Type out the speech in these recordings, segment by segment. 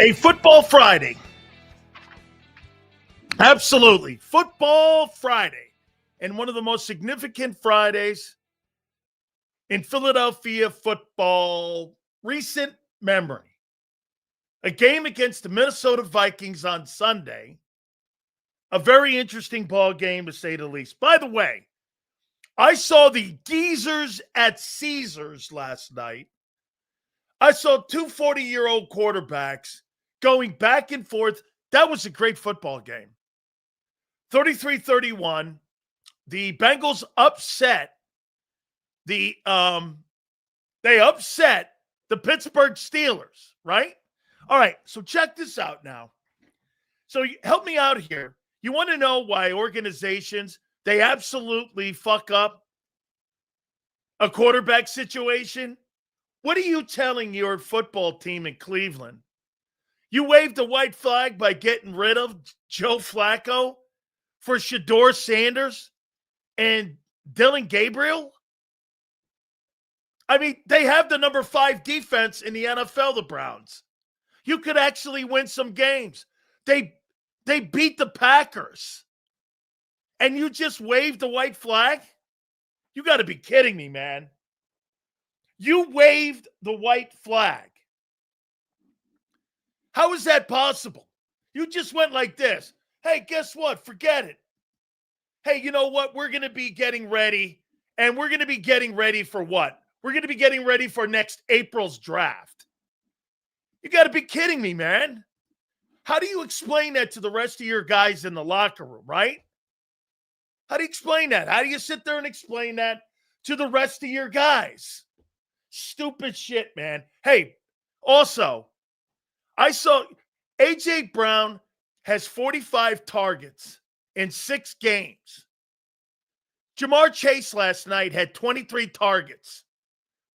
A football Friday. Absolutely. Football Friday. And one of the most significant Fridays in Philadelphia football recent memory. A game against the Minnesota Vikings on Sunday. A very interesting ball game, to say the least. By the way, I saw the Geezers at Caesars last night. I saw two 40-year-old quarterbacks going back and forth. That was a great football game. 33-31. The Bengals upset the Pittsburgh Steelers, right? All right, so check this out now. So help me out here. You want to know why organizations, they absolutely fuck up a quarterback situation? What are you telling your football team in Cleveland? You waved the white flag by getting rid of Joe Flacco for Shedeur Sanders and Dylan Gabriel? I mean, they have the number 5 defense in the NFL, the Browns. You could actually win some games. They beat the Packers. And you just waved the white flag? You got to be kidding me, man. You waved the white flag. How is that possible? You just went like this. Hey, guess what? Forget it. Hey, you know what? We're going to be getting ready. And we're going to be getting ready for what? We're going to be getting ready for next April's draft. You got to be kidding me, man. How do you explain that to the rest of your guys in the locker room, right? How do you explain that? How do you sit there and explain that to the rest of your guys? Stupid shit, man. Hey, also, I saw A.J. Brown has 45 targets in 6 games. Jamar Chase last night had 23 targets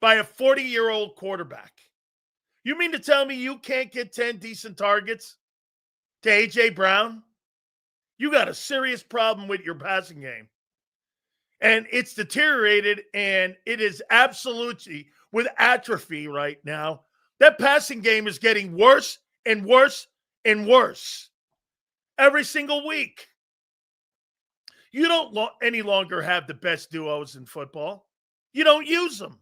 by a 40-year-old quarterback. You mean to tell me you can't get 10 decent targets to A.J. Brown? You got a serious problem with your passing game. And it's deteriorated, and it is absolutely with atrophy right now. That passing game is getting worse and worse and worse every single week. You don't any longer have the best duos in football. You don't use them.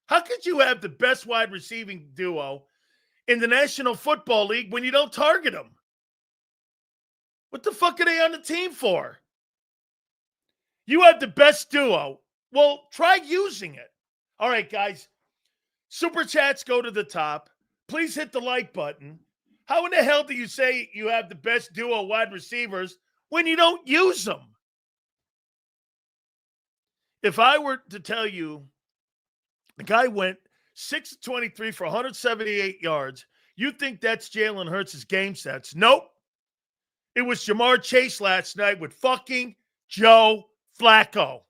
How could you have the best wide receiving duo in the National Football League when you don't target them? What the fuck are they on the team for? You have the best duo. Well, try using it. All right, guys. Super chats go to the top. Please hit the like button. How in the hell do you say you have the best duo wide receivers when you don't use them? If I were to tell you the guy went 6-23 for 178 yards, you think that's Jalen Hurts' game sets. Nope. It was Jamar Chase last night with fucking Joe Flacco.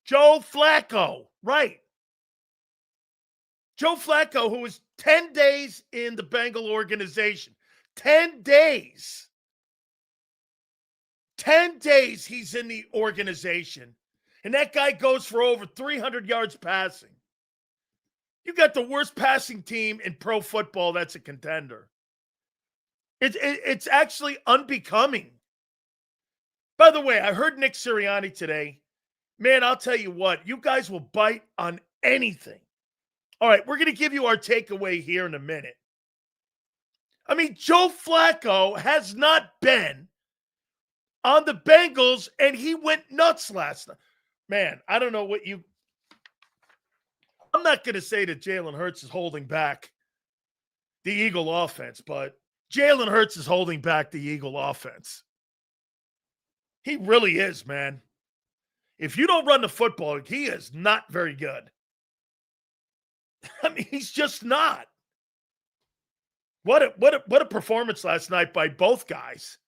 Joe Flacco, right. Joe Flacco, who was 10 days in the Bengal organization. 10 days. 10 days he's in the organization. And that guy goes for over 300 yards passing. You got the worst passing team in pro football that's a contender. It's actually unbecoming. By the way, I heard Nick Sirianni today. Man, I'll tell you what, you guys will bite on anything. All right, we're going to give you our takeaway here in a minute. I mean, Joe Flacco has not been on the Bengals, and he went nuts last night. Man, I don't know what you... I'm not going to say that Jalen Hurts is holding back the Eagle offense, but Jalen Hurts is holding back the Eagle offense. He really is, man. If you don't run the football, he is not very good. I mean, he's just not. What a performance last night by both guys.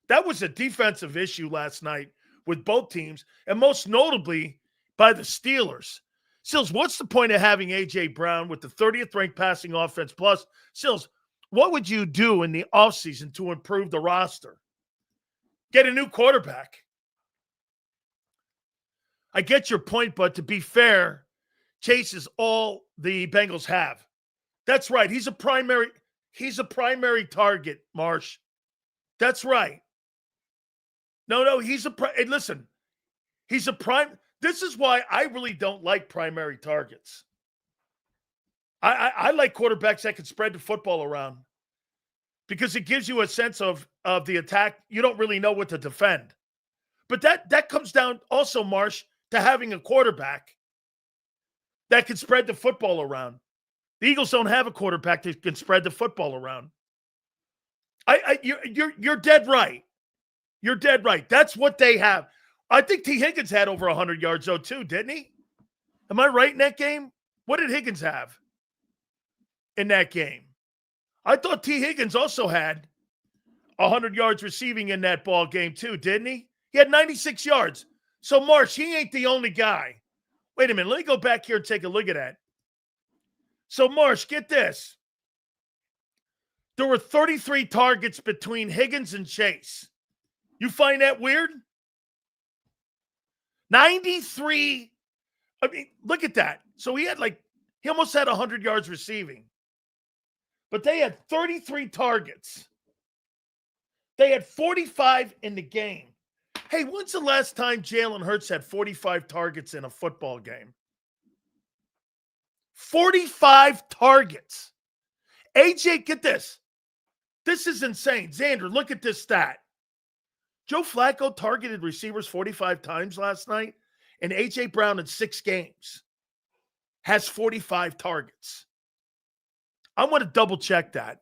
That was a defensive issue last night with both teams, and most notably by the Steelers. Sills, what's the point of having A.J. Brown with the 30th ranked passing offense? Plus, Sills, what would you do in the offseason to improve the roster? Get a new quarterback. I get your point, but to be fair, Chase is all the Bengals have. That's right. He's a primary target, Marsh. That's right. No, listen, he's a prime. This is why I really don't like primary targets. I like quarterbacks that can spread the football around because it gives you a sense of the attack. You don't really know what to defend. But that comes down also, Marsh, to having a quarterback that can spread the football around. The Eagles don't have a quarterback that can spread the football around. You're dead right. You're dead right. That's what they have. I think T. Higgins had over 100 yards, though, too, didn't he? Am I right in that game? What did Higgins have in that game? I thought T. Higgins also had 100 yards receiving in that ball game, too, didn't he? He had 96 yards. So, Marsh, he ain't the only guy. Wait a minute. Let me go back here and take a look at that. So, Marsh, get this. There were 33 targets between Higgins and Chase. You find that weird? 93. I mean, look at that. So he almost had 100 yards receiving. But they had 33 targets. They had 45 in the game. Hey, when's the last time Jalen Hurts had 45 targets in a football game? 45 targets. AJ, get this. This is insane. Xander, look at this stat. Joe Flacco targeted receivers 45 times last night, and A.J. Brown in 6 games has 45 targets. I want to double-check that.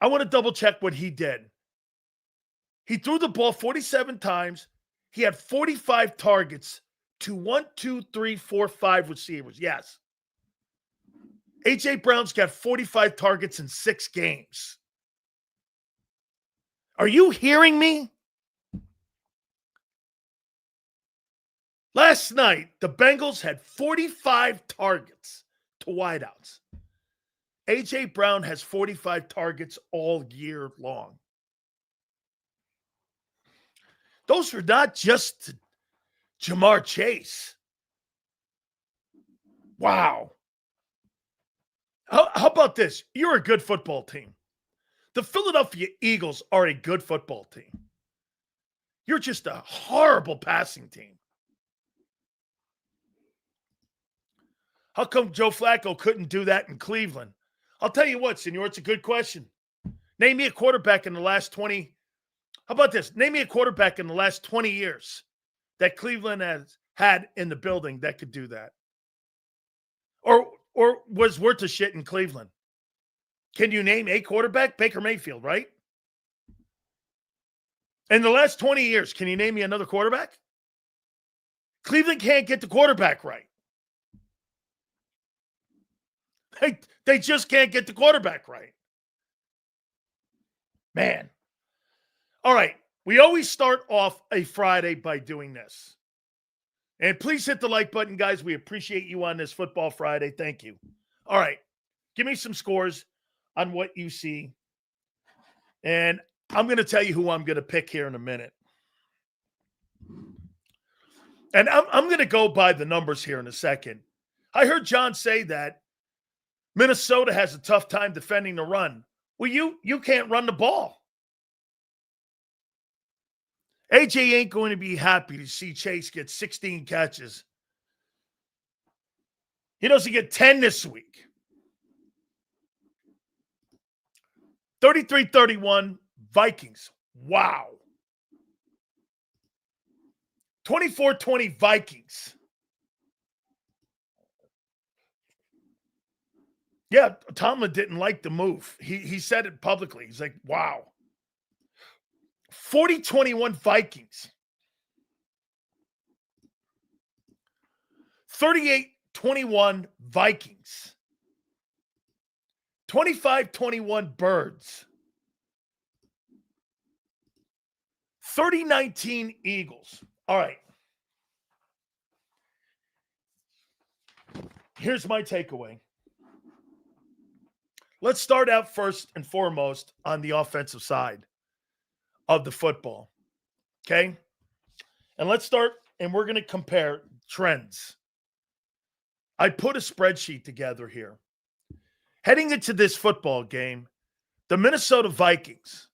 I want to double-check what he did. He threw the ball 47 times. He had 45 targets to 5 receivers. Yes. A.J. Brown's got 45 targets in 6 games. Are you hearing me? Last night, the Bengals had 45 targets to wideouts. A.J. Brown has 45 targets all year long. Those are not just Jamar Chase. Wow. How about this? You're a good football team. The Philadelphia Eagles are a good football team. You're just a horrible passing team. How come Joe Flacco couldn't do that in Cleveland? I'll tell you what, senor, it's a good question. Name me a quarterback in the last 20. How about this? Name me a quarterback in the last 20 years that Cleveland has had in the building that could do that. Or was worth a shit in Cleveland. Can you name a quarterback? Baker Mayfield, right? In the last 20 years, can you name me another quarterback? Cleveland can't get the quarterback right. They just can't get the quarterback right. Man. All right. We always start off a Friday by doing this. And please hit the like button, guys. We appreciate you on this Football Friday. Thank you. All right. Give me some scores on what you see. And I'm going to tell you who I'm going to pick here in a minute. And I'm going to go by the numbers here in a second. I heard John say that Minnesota has a tough time defending the run. Well, you can't run the ball. AJ ain't going to be happy to see Chase get 16 catches. He doesn't get 10 this week. 33-31 Vikings. Wow. 24-20 Vikings. Yeah, Tomlin didn't like the move. He said it publicly. He's like, wow. 40-21 Vikings. 38-21 Vikings. 25-21 Birds. 30-19 Eagles. All right. Here's my takeaway. Let's start out first and foremost on the offensive side of the football. Okay? And let's start, and we're going to compare trends. I put a spreadsheet together here. Heading into this football game, the Minnesota Vikings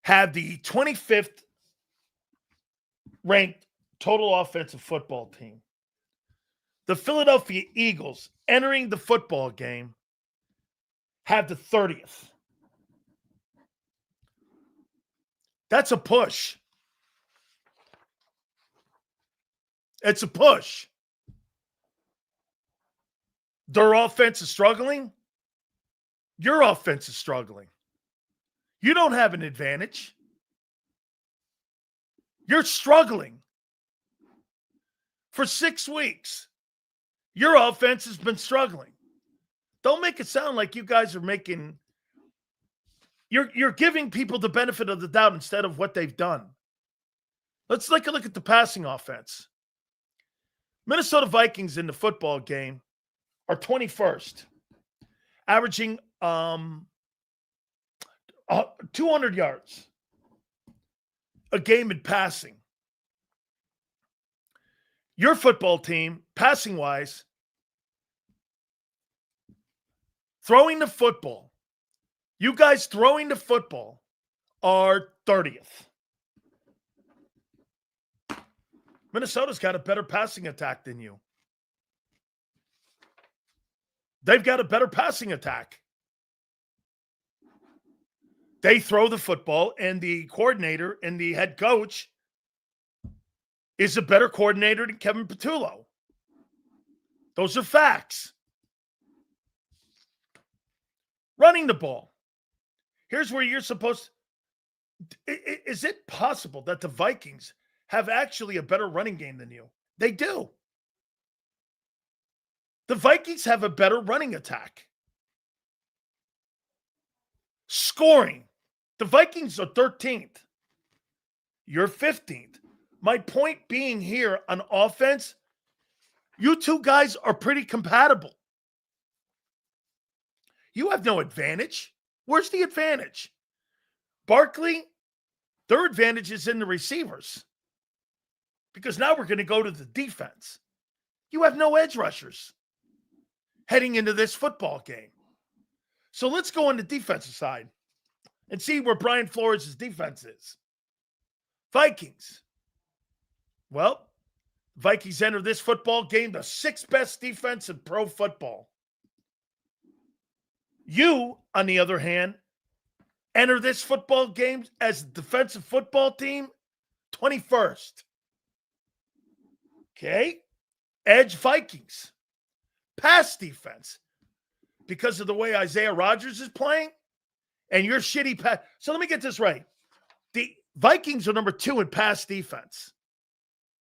have the 25th ranked total offensive football team. The Philadelphia Eagles, entering the football game, have the 30th. That's a push. It's a push. Their offense is struggling. Your offense is struggling. You don't have an advantage. You're struggling. For 6 weeks, your offense has been struggling. Don't make it sound like you guys are making... You're giving people the benefit of the doubt instead of what they've done. Let's take a look at the passing offense. Minnesota Vikings in the football game are 21st, averaging 200 yards a game in passing. Your football team, passing-wise, throwing the football, you guys throwing the football are 30th. Minnesota's got a better passing attack than you. They've got a better passing attack. They throw the football, and the coordinator and the head coach is a better coordinator than Kevin Patullo. Those are facts. Running the ball. Here's where you're supposed to... Is it possible that the Vikings have actually a better running game than you? They do. The Vikings have a better running attack. Scoring. The Vikings are 13th. You're 15th. My point being here on offense, you two guys are pretty compatible. You have no advantage. Where's the advantage? Barkley, their advantage is in the receivers. Because now we're going to go to the defense. You have no edge rushers heading into this football game. So let's go on the defensive side and see where Brian Flores' defense is. Vikings. Well, Vikings enter this football game the 6th best defense in pro football. You, on the other hand, enter this football game as a defensive football team 21st. Okay? Edge Vikings. Pass defense. Because of the way Isaiah Rodgers is playing and your shitty pass. So let me get this right. The Vikings are number 2 in pass defense.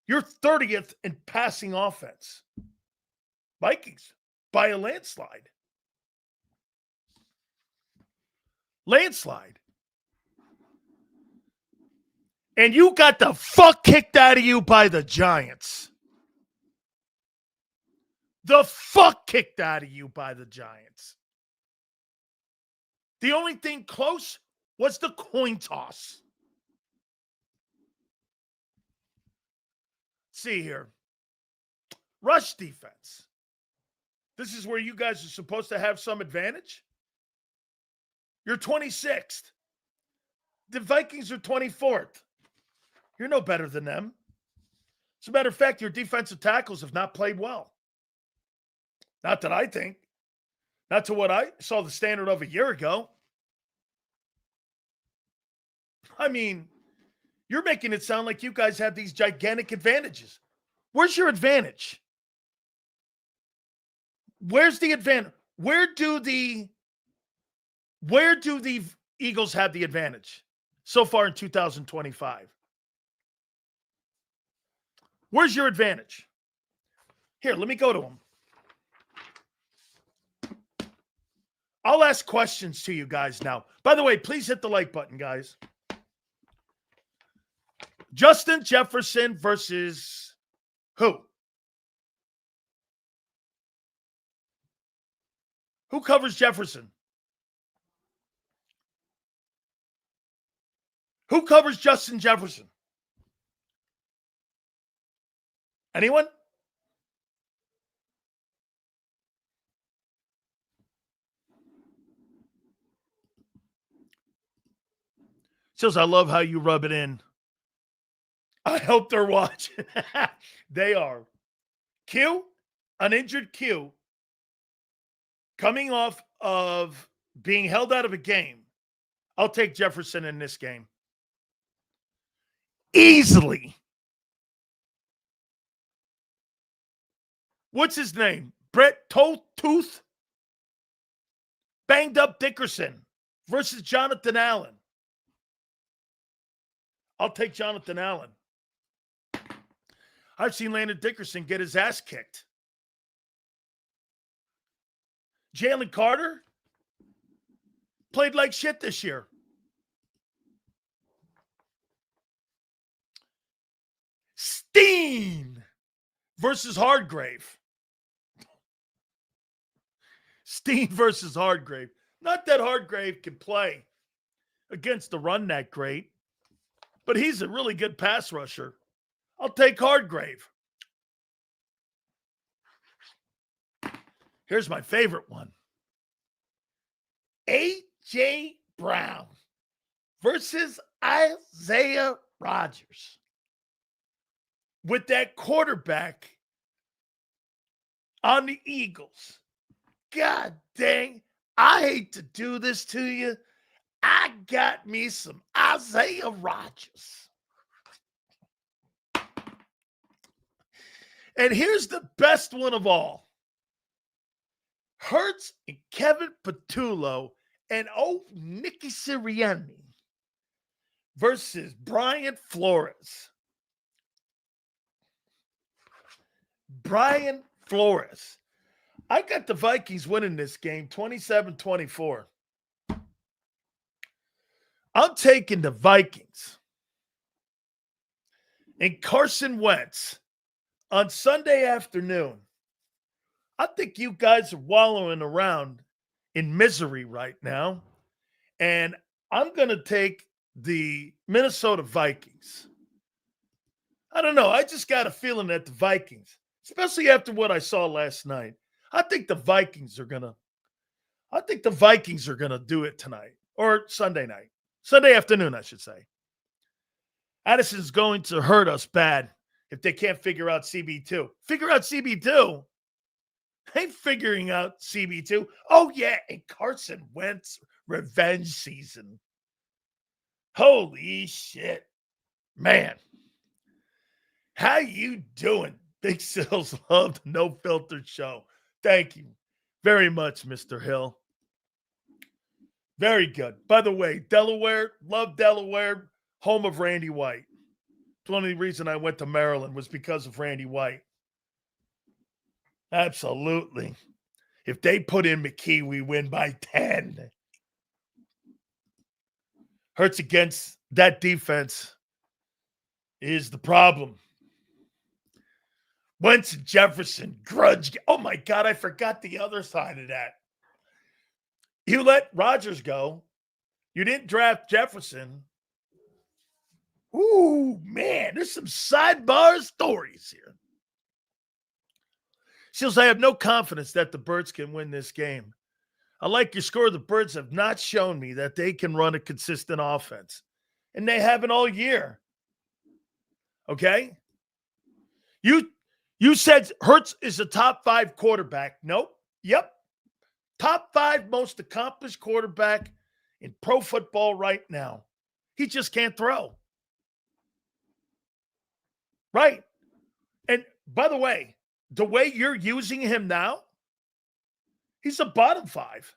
You're 30th in passing offense. Vikings by a landslide. Landslide. And you got the fuck kicked out of you by the Giants. The fuck kicked out of you by the Giants. The only thing close was the coin toss. See here. Rush defense. This is where you guys are supposed to have some advantage. You're 26th. The Vikings are 24th. You're no better than them. As a matter of fact, your defensive tackles have not played well. Not that I think. Not to what I saw the standard of a year ago. I mean, you're making it sound like you guys have these gigantic advantages. Where's your advantage? Where's the advantage? Where do the Eagles have the advantage so far in 2025? Where's your advantage? Here, let me go to them. I'll ask questions to you guys now. By the way, please hit the like button, guys. Justin Jefferson versus who? Who covers Jefferson? Who covers Justin Jefferson? Anyone? Says, I love how you rub it in. I hope they're watching. They are. Q, an injured Q, coming off of being held out of a game. I'll take Jefferson in this game. Easily. What's his name? Brett Tooth? Banged up Dickerson versus Jonathan Allen. I'll take Jonathan Allen. I've seen Landon Dickerson get his ass kicked. Jalen Carter played like shit this year. Steen versus Hardgrave. Steen versus Hardgrave. Not that Hardgrave can play against the run that great, but he's a really good pass rusher. I'll take Hardgrave. Here's my favorite one. A.J. Brown versus Isaiah Rodgers. With that quarterback on the Eagles. God dang, I hate to do this to you. I got me some Isaiah Rodgers. And here's the best one of all. Hurts and Kevin Patullo and Nicky Sirianni versus Brian Flores. Brian Flores. I got the Vikings winning this game 27-24. I'm taking the Vikings. And Carson Wentz on Sunday afternoon. I think you guys are wallowing around in misery right now. And I'm going to take the Minnesota Vikings. I don't know. I just got a feeling that the Vikings, especially after what I saw last night, I think the Vikings are going to do it tonight or Sunday night. Sunday afternoon, I should say. Addison's going to hurt us bad if they can't figure out CB2. Figure out CB2? Ain't figuring out CB2. Oh, yeah, and Carson Wentz revenge season. Holy shit. Man. How you doing? Big Sills love the No Filter show. Thank you very much, Mr. Hill. Very good. By the way, Delaware, love Delaware, home of Randy White. The only reason I went to Maryland was because of Randy White. Absolutely. If they put in McKee, we win by 10. Hurts against that defense is the problem. Wentz and Jefferson, grudge. Oh, my God, I forgot the other side of that. You let Rodgers go. You didn't draft Jefferson. Ooh, man, there's some sidebar stories here. Seals, I have no confidence that the Birds can win this game. I like your score. The Birds have not shown me that they can run a consistent offense. And they haven't all year. Okay? You said Hurts is a top 5 quarterback. Nope. Yep. Top 5 most accomplished quarterback in pro football right now. He just can't throw. Right. And by the way you're using him now, he's a bottom 5.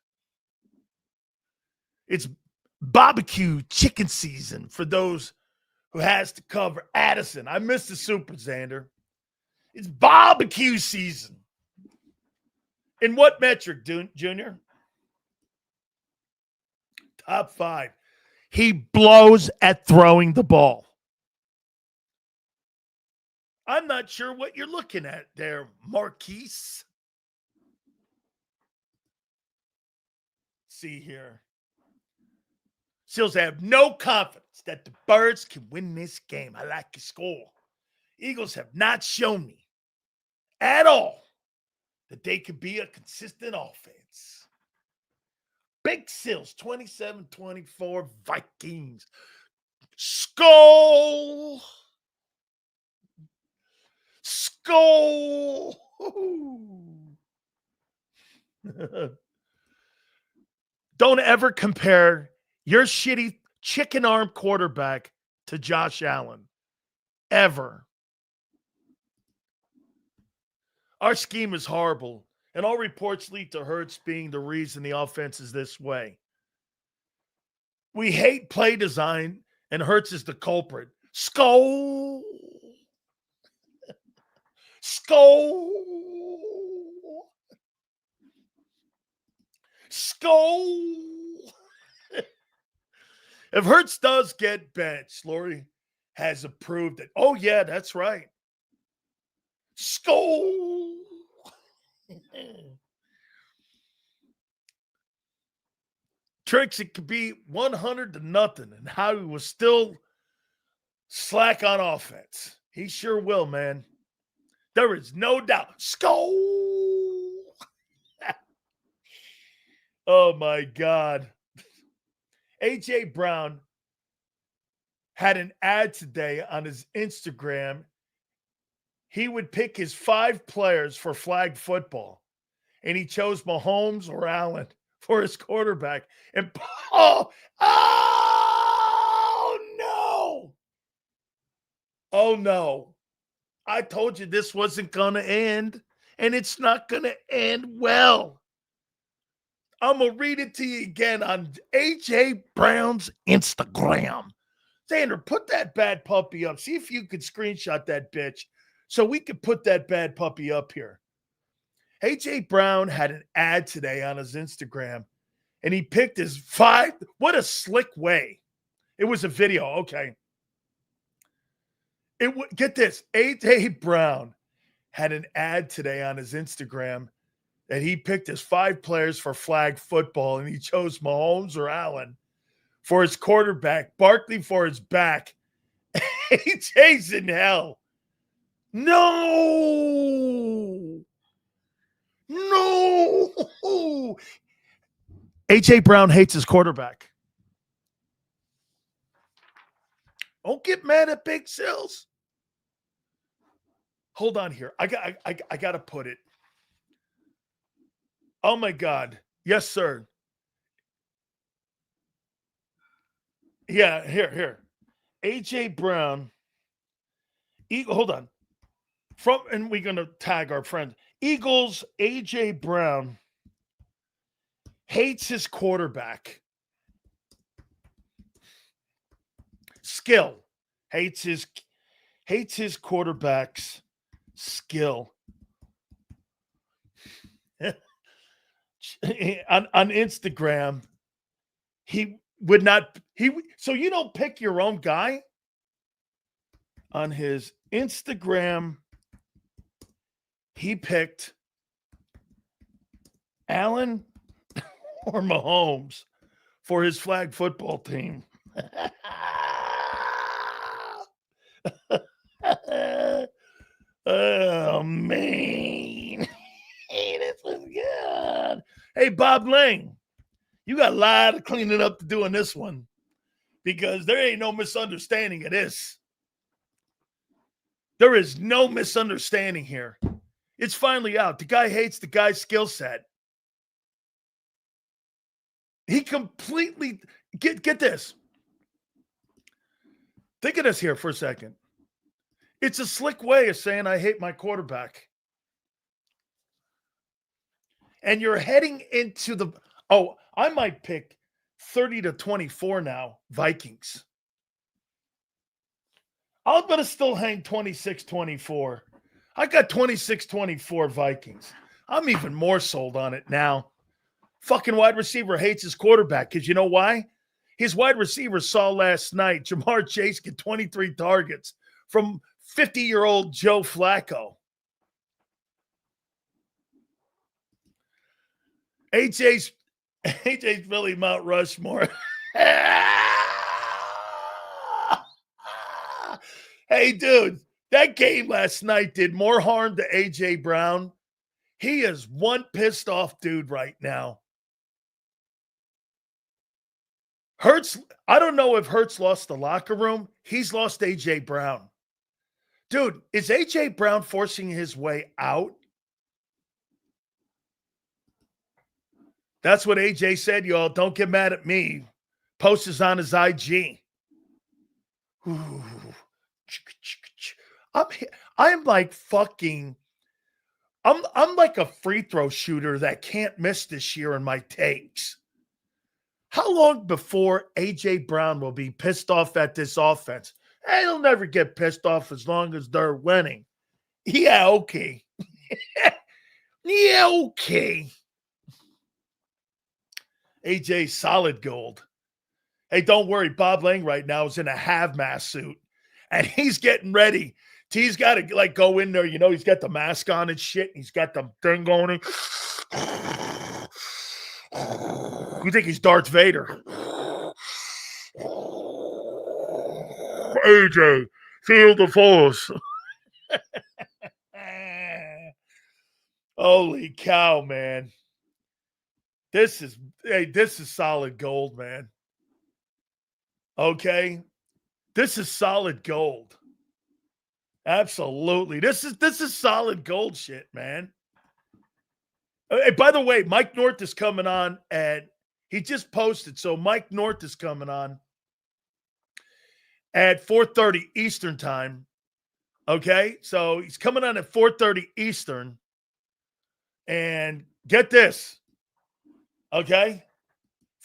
It's barbecue chicken season for those who has to cover Addison. I missed the Super, Xander. It's barbecue season. In what metric, Junior? Top 5. He blows at throwing the ball. I'm not sure what you're looking at there, Marquise. See here. Seals have no confidence that the Birds can win this game. I like your score. Eagles have not shown me at all that they could be a consistent offense. Big Seals, 27-24 Vikings. Skull. Skull. Don't ever compare your shitty chicken arm quarterback to Josh Allen. Ever. Our scheme is horrible, and all reports lead to Hurts being the reason the offense is this way. We hate play design, and Hurts is the culprit. Skull. Skull. Skull. If Hurts does get benched, Lori has approved it. Oh, yeah, that's right. Skull. Tricks, it could be 100-0, and Howie was still slack on offense. He sure will, man. There is no doubt. Skull. Oh, my God. A.J. Brown had an ad today on his Instagram. He would pick his 5 players for flag football, and he chose Mahomes or Allen for his quarterback. And oh no. Oh no. I told you this wasn't going to end, and it's not going to end well. I'm going to read it to you again on A.J. Brown's Instagram. Xander, put that bad puppy up. See if you could screenshot that bitch so we could put that bad puppy up here. A.J. Brown had an ad today on his Instagram, and he picked his 5. What a slick way. It was a video. Okay. Get this. A.J. Brown had an ad today on his Instagram that he picked his 5 players for flag football, and he chose Mahomes or Allen for his quarterback, Barkley for his back. AJ's in hell. No. A.J. Brown hates his quarterback. Don't get mad at Big Sills. Hold on here. I got to put it. Oh, my God. Yes, sir. Yeah, here. A.J. Brown. Hold on. And we're going to tag our friend. Eagles, A.J. Brown hates his quarterback. Skill. Hates his quarterback's skill. on Instagram, he would not. So you don't pick your own guy. On his Instagram, he picked Allen or Mahomes for his flag football team. Oh, man. Hey, this was good. Hey, Bob Lang, you got a lot of cleaning up to do in this one because there ain't no misunderstanding of this. There is no misunderstanding here. It's finally out. The guy hates the guy's skill set. He completely get this. Think of this here for a second. It's a slick way of saying I hate my quarterback. And you're heading into I might pick 30-24 now, Vikings. I'm going to still hang 26-24. I got 26-24 Vikings. I'm even more sold on it now. Fucking wide receiver hates his quarterback because you know why? His wide receiver saw last night Jamar Chase get 23 targets from 50-year-old Joe Flacco. AJ's Billy Mount Rushmore. Hey, dude, that game last night did more harm to A.J. Brown. He is one pissed off dude right now. Hurts, I don't know if Hurts lost the locker room. He's lost A.J. Brown. Dude, is A.J. Brown forcing his way out? That's what A.J. said, y'all. Don't get mad at me. Post is on his IG. Ooh. I'm like fucking, I'm like a free throw shooter that can't miss this year in my takes. How long before A.J. Brown will be pissed off at this offense? Hey, he'll never get pissed off as long as they're winning. Yeah, okay. Yeah, okay. AJ, solid gold. Hey, don't worry. Bob Lang right now is in a hazmat suit, and he's getting ready. He's got to like go in there. You know, he's got the mask on and shit. He's got the thing going. You think he's Darth Vader? AJ, feel the force. Holy cow, man. This is solid gold, man. Okay. This is solid gold. Absolutely. This is solid gold shit, man. Hey, by the way, Mike North is coming on, and he just posted. So Mike North is coming on at 4:30 Eastern time. Okay. So he's coming on at 4:30 Eastern. And get this. Okay.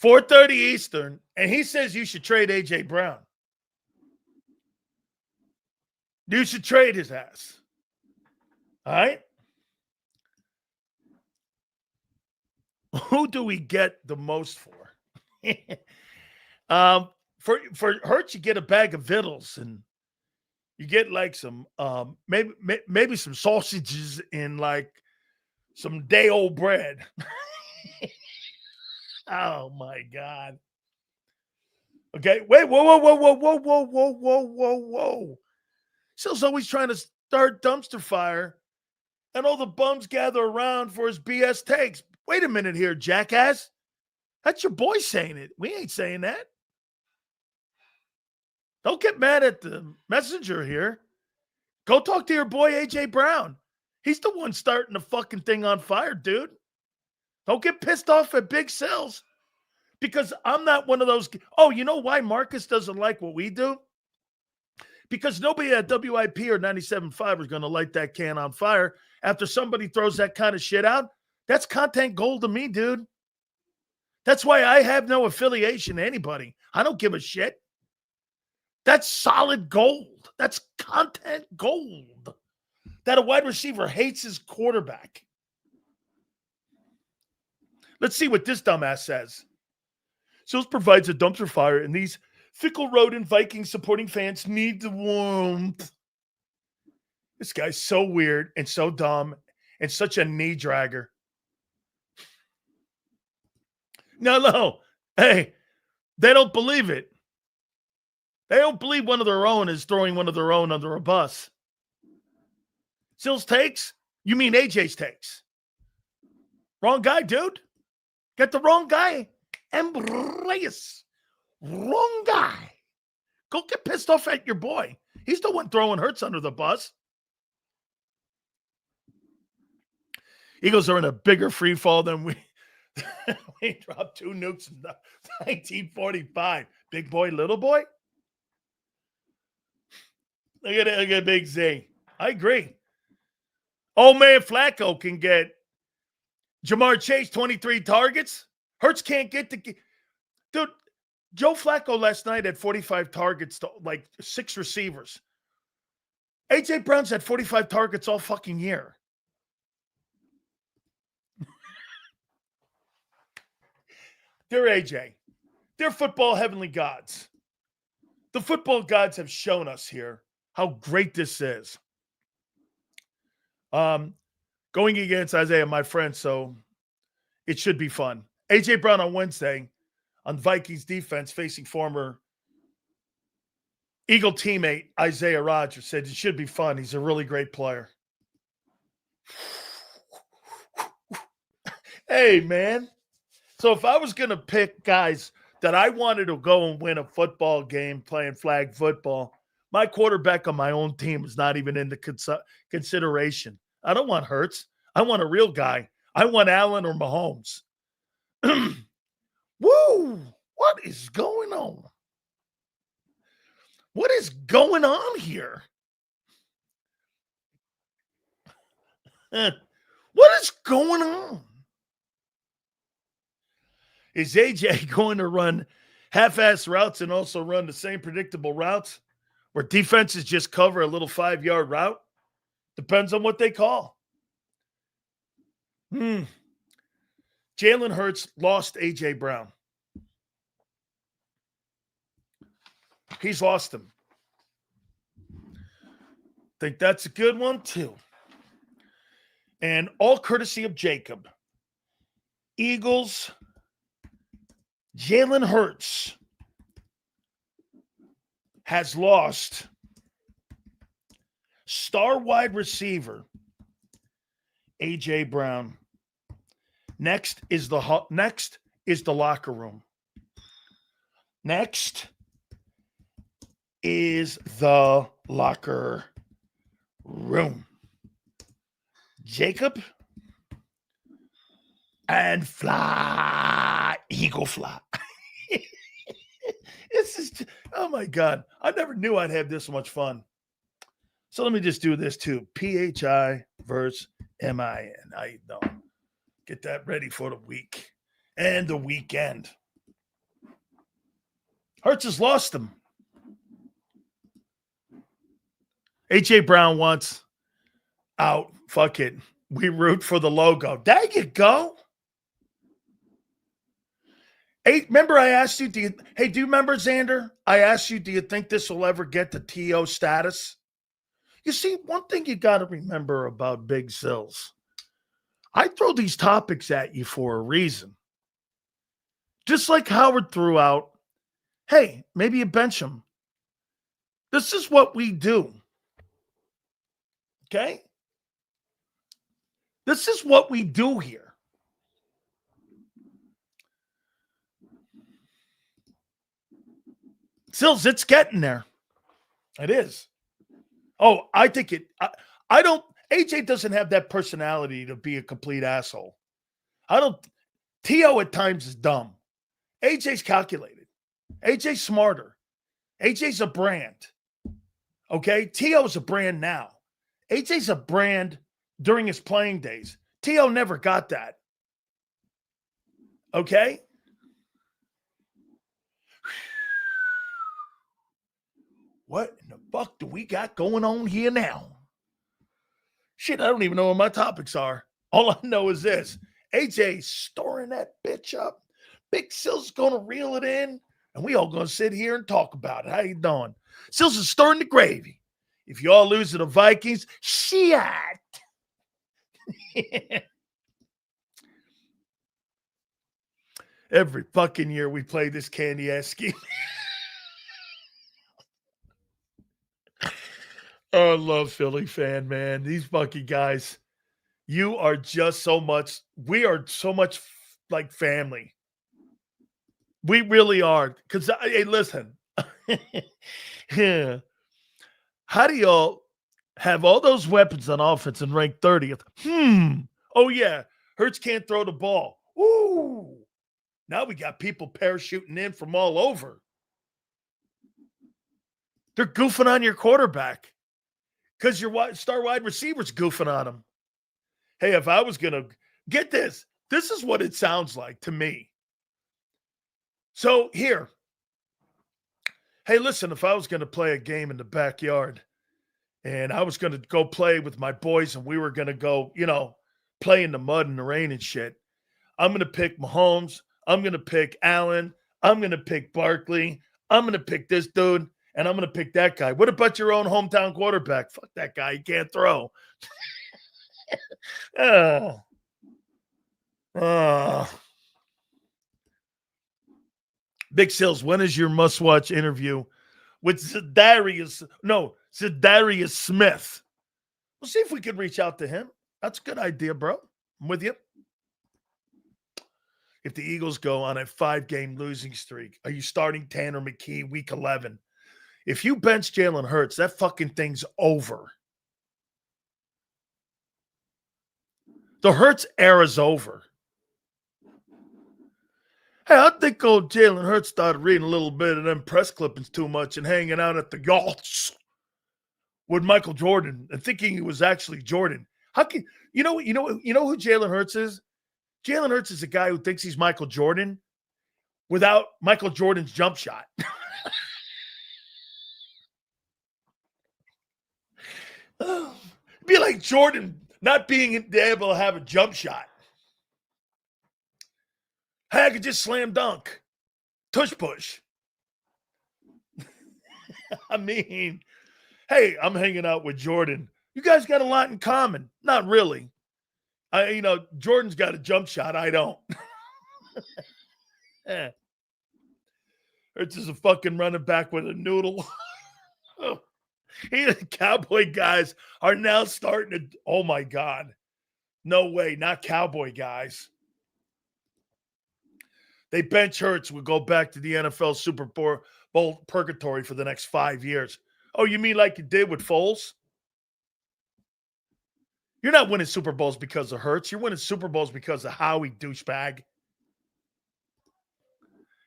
4:30 Eastern. And he says you should trade A.J. Brown. You should trade his ass. All right. Who do we get the most for? For Hurts, you get a bag of vittles, and you get like some maybe some sausages and like some day old bread. Oh my God. Okay, wait, whoa. Sil's always trying to start dumpster fire, and all the bums gather around for his BS takes. Wait a minute here, jackass. That's your boy saying it. We ain't saying that. Don't get mad at the messenger here. Go talk to your boy, A.J. Brown. He's the one starting the fucking thing on fire, dude. Don't get pissed off at Big Sills, because I'm not one of those. Oh, you know why Marcus doesn't like what we do? Because nobody at WIP or 97.5 is going to light that can on fire after somebody throws that kind of shit out. That's content gold to me, dude. That's why I have no affiliation to anybody. I don't give a shit. That's solid gold. That's content gold. That a wide receiver hates his quarterback. Let's see what this dumbass says. Sills provides a dumpster fire, and these fickle rodent Vikings supporting fans need the warmth. This guy's so weird and so dumb and such a knee dragger. No. Hey, they don't believe it. They don't believe one of their own is throwing one of their own under a bus. Sills takes? You mean AJ's takes? Wrong guy, dude. Get the wrong guy. Embrace. Wrong guy. Go get pissed off at your boy. He's the one throwing Hurts under the bus. Eagles are in a bigger free fall than we dropped 2 nukes in 1945. Big boy, little boy. Look at Big Z. I agree. Old man Flacco can get Jamar Chase 23 targets. Hurts can't get the dude. Joe Flacco last night had 45 targets to like 6 receivers. A.J. Brown's had 45 targets all fucking year. They're AJ. They're football heavenly gods. The football gods have shown us here how great this is. Going against Isaiah, my friend, so it should be fun. A.J. Brown on Wednesday on Vikings defense facing former Eagle teammate Isaiah Rodgers said it should be fun. He's a really great player. Hey, man. So if I was going to pick guys that I wanted to go and win a football game playing flag football, my quarterback on my own team is not even in the consideration. I don't want Hurts. I want a real guy. I want Allen or Mahomes. Woo! What is going on? What is going on here? What is going on? Is AJ going to run half-ass routes and also run the same predictable routes where defenses just cover a little 5-yard route? Depends on what they call. Jalen Hurts lost A.J. Brown. He's lost him. Think that's a good one, too. And all courtesy of JAKIB. Eagles, Jalen Hurts has lost star wide receiver A.J. Brown. Next is the locker room. Next is the locker room. JAKIB and fly, eagle fly. This is, oh my God. I never knew I'd have this much fun. So let me just do this too. PHI versus MIN. I know. Get that ready for the week and the weekend. Hurts has lost him. A.J. Brown wants out. Fuck it. We root for the logo. There you go. Hey, remember I asked you, do you remember, Xander? I asked you, do you think this will ever get to TO status? You see, one thing you got to remember about Big Sills, I throw these topics at you for a reason. Just like Howard threw out, hey, maybe you bench him. This is what we do. Okay? This is what we do here. Sills, it's getting there. It is. Oh, I think it. I don't. AJ doesn't have that personality to be a complete asshole. T.O. at times is dumb. AJ's calculated. AJ's smarter. AJ's a brand. Okay? T.O.'s a brand now. AJ's a brand during his playing days. T.O. never got that. Okay? What in the fuck do we got going on here now? Shit, I don't even know what my topics are. All I know is this. AJ's storing that bitch up. Big Sills going to reel it in, and we all going to sit here and talk about it. How you doing? Sills is stirring the gravy. If you all lose to the Vikings, shit. Every fucking year we play this candy-ass scheme. Oh, I love Philly fan, man. These fucking guys, you are just so much. We are so much like family. We really are. Because, hey, listen. Yeah. How do y'all have all those weapons on offense and rank 30th? Oh, yeah. Hurts can't throw the ball. Ooh. Now we got people parachuting in from all over. They're goofing on your quarterback because your star wide receiver's goofing on him. Hey, if I was going to get this is what it sounds like to me. So here, hey, listen, if I was going to play a game in the backyard and I was going to go play with my boys and we were going to go, play in the mud and the rain and shit, I'm going to pick Mahomes. I'm going to pick Allen. I'm going to pick Barkley. I'm going to pick this dude. And I'm going to pick that guy. What about your own hometown quarterback? Fuck that guy. He can't throw. Big Sills, when is your must-watch interview with Za'Darius Smith? We'll see if we can reach out to him. That's a good idea, bro. I'm with you. if the Eagles go on a 5-game losing streak, are you starting Tanner McKee week 11? If you bench Jalen Hurts, that fucking thing's over. The Hurts era's over. Hey, I think old Jalen Hurts started reading a little bit of them press clippings too much and hanging out at the yachts with Michael Jordan and thinking he was actually Jordan. How can you know who Jalen Hurts is? Jalen Hurts is a guy who thinks he's Michael Jordan without Michael Jordan's jump shot. Be like Jordan not being able to have a jump shot. Hey, I could just slam dunk. Tush push. I mean, hey, I'm hanging out with Jordan. You guys got a lot in common. Not really. Jordan's got a jump shot. I don't. Hurts is a fucking running back with a noodle. The Cowboy guys are now starting to, oh my God. No way, not Cowboy guys. They bench Hurts, will go back to the NFL Super Bowl purgatory for the next 5 years. Oh, you mean like you did with Foles? You're not winning Super Bowls because of Hurts. You're winning Super Bowls because of Howie, douchebag.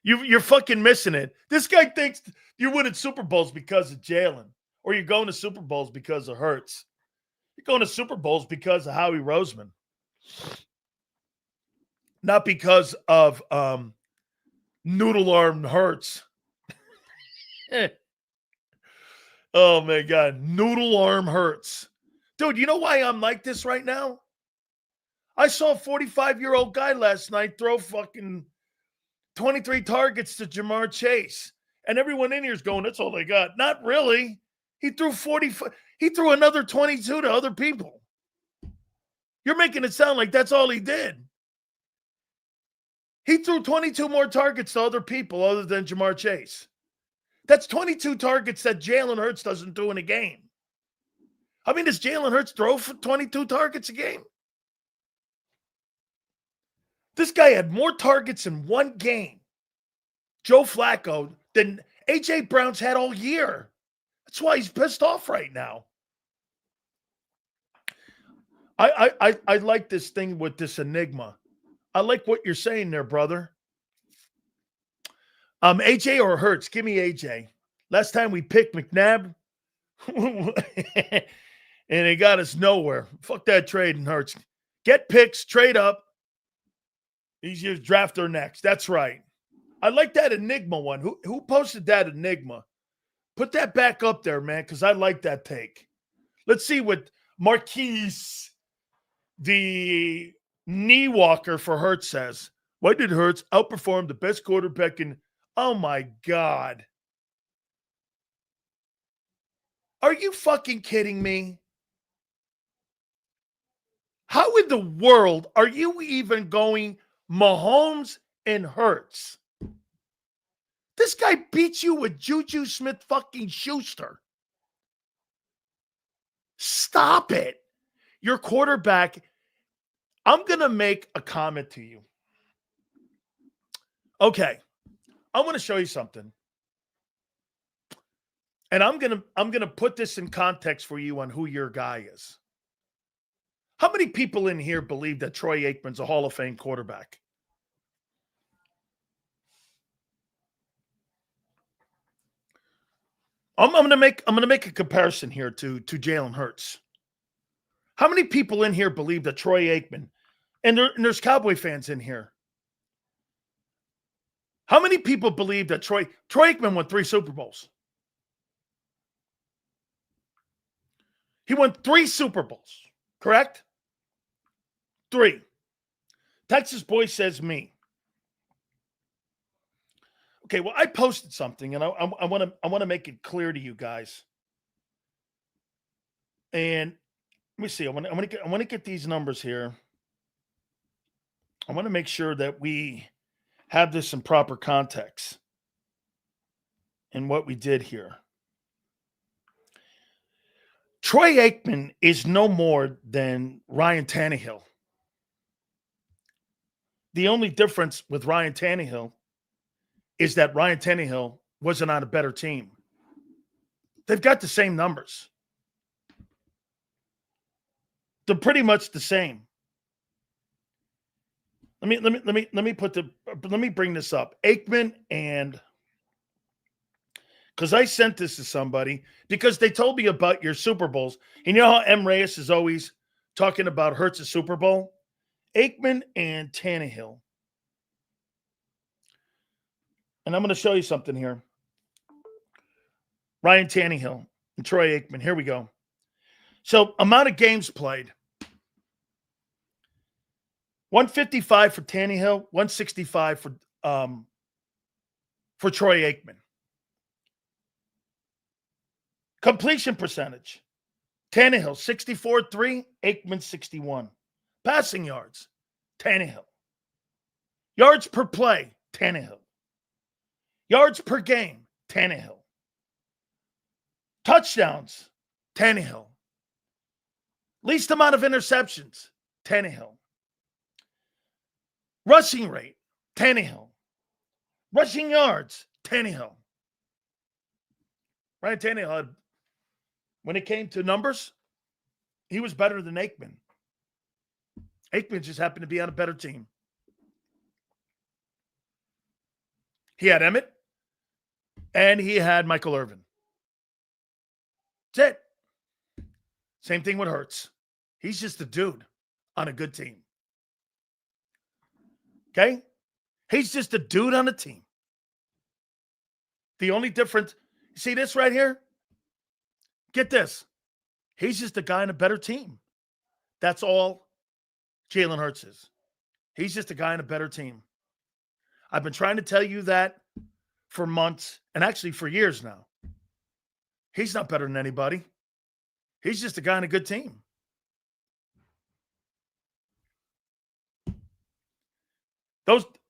You're fucking missing it. This guy thinks you're winning Super Bowls because of Jalen, or you're going to Super Bowls because of Hurts. You're going to Super Bowls because of Howie Roseman. Not because of noodle arm Hurts. Oh, my God. Noodle arm Hurts. Dude, you know why I'm like this right now? I saw a 45-year-old guy last night throw fucking 23 targets to Jamar Chase. And everyone in here is going, that's all they got. Not really. He threw 45. He threw another 22 to other people. You're making it sound like that's all he did. He threw 22 more targets to other people other than Jamar Chase. That's 22 targets that Jalen Hurts doesn't do in a game. I mean, does Jalen Hurts throw for 22 targets a game? This guy had more targets in one game, Joe Flacco, than A.J. Brown's had all year. That's why he's pissed off right now. I like this thing with this enigma. I like what you're saying there, brother. AJ or Hurts? Give me AJ. Last time we picked McNabb, and it got us nowhere. Fuck that trade and Hurts. Get picks, trade up. These years draft her next. That's right. I like that enigma one. Who posted that enigma? Put that back up there, man, because I like that take. Let's see what Marquise, the knee walker for Hurts, says. Why did Hurts outperform the best quarterback in? Oh my God. Are you fucking kidding me? How in the world are you even going Mahomes and Hurts? This guy beats you with Juju Smith fucking Schuster. Stop it. Your quarterback. I'm going to make a comment to you. Okay. I want to show you something. And I'm going to put this in context for you on who your guy is. How many people in here believe that Troy Aikman's a Hall of Fame quarterback? I'm going to make a comparison here to Jalen Hurts. How many people in here believe that Troy Aikman, and there's Cowboy fans in here. How many people believe that Troy Aikman won 3 Super Bowls? He won 3 Super Bowls, correct? 3. Texas boy says me. Okay, well, I posted something, and I want to make it clear to you guys. And let me see. I want to get these numbers here. I want to make sure that we have this in proper context in what we did here. Troy Aikman is no more than Ryan Tannehill. The only difference with Ryan Tannehill is that Ryan Tannehill wasn't on a better team. They've got the same numbers. They're pretty much the same. Let me bring this up. Aikman and because I sent this to somebody because they told me about your Super Bowls. And you know how M. Reyes is always talking about Hurts' Super Bowl? Aikman and Tannehill. And I'm going to show you something here. Ryan Tannehill and Troy Aikman. Here we go. So, amount of games played. 155 for Tannehill, 165 for Troy Aikman. Completion percentage. Tannehill, 64.3, Aikman, 61. Passing yards, Tannehill. Yards per play, Tannehill. Yards per game, Tannehill. Touchdowns, Tannehill. Least amount of interceptions, Tannehill. Rushing rate, Tannehill. Rushing yards, Tannehill. Ryan Tannehill had, when it came to numbers, he was better than Aikman. Aikman just happened to be on a better team. He had Emmett, and he had Michael Irvin. That's it. Same thing with Hurts. He's just a dude on a good team. Okay? He's just a dude on a team. The only difference, you see this right here? Get this. He's just a guy on a better team. That's all Jalen Hurts is. He's just a guy on a better team. I've been trying to tell you that for months and actually for years now. He's not better than anybody. He's just a guy on a good team.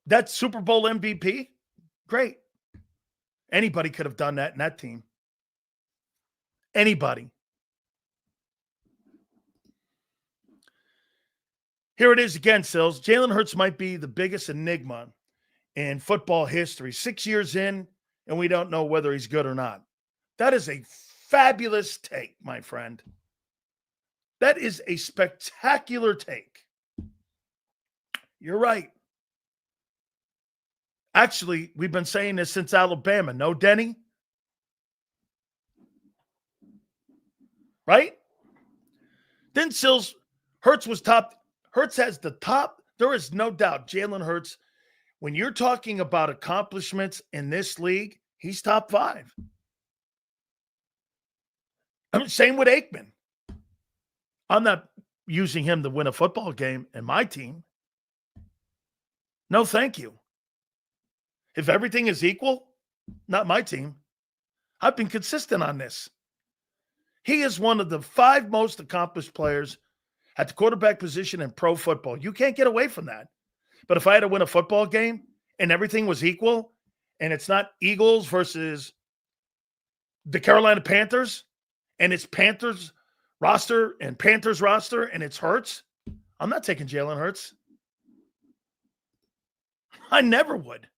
That Super Bowl MVP, great. Anybody could have done that in that team. Anybody. Here it is again, Sills. Jalen Hurts might be the biggest enigma in football history. 6 years in, and we don't know whether he's good or not. That is a fabulous take, my friend. That is a spectacular take. You're right. Actually, we've been saying this since Alabama. No, Denny? Right? Then Sills, Hurts was top. Hurts has the top. There is no doubt Jalen Hurts, when you're talking about accomplishments in this league, he's top 5. I mean, same with Aikman. I'm not using him to win a football game in my team. No, thank you. If everything is equal, not my team. I've been consistent on this. He is one of the 5 most accomplished players at the quarterback position in pro football. You can't get away from that. But if I had to win a football game and everything was equal, and it's not Eagles versus the Carolina Panthers, and it's Panthers roster and Panthers roster, and it's Hurts, I'm not taking Jalen Hurts. I never would.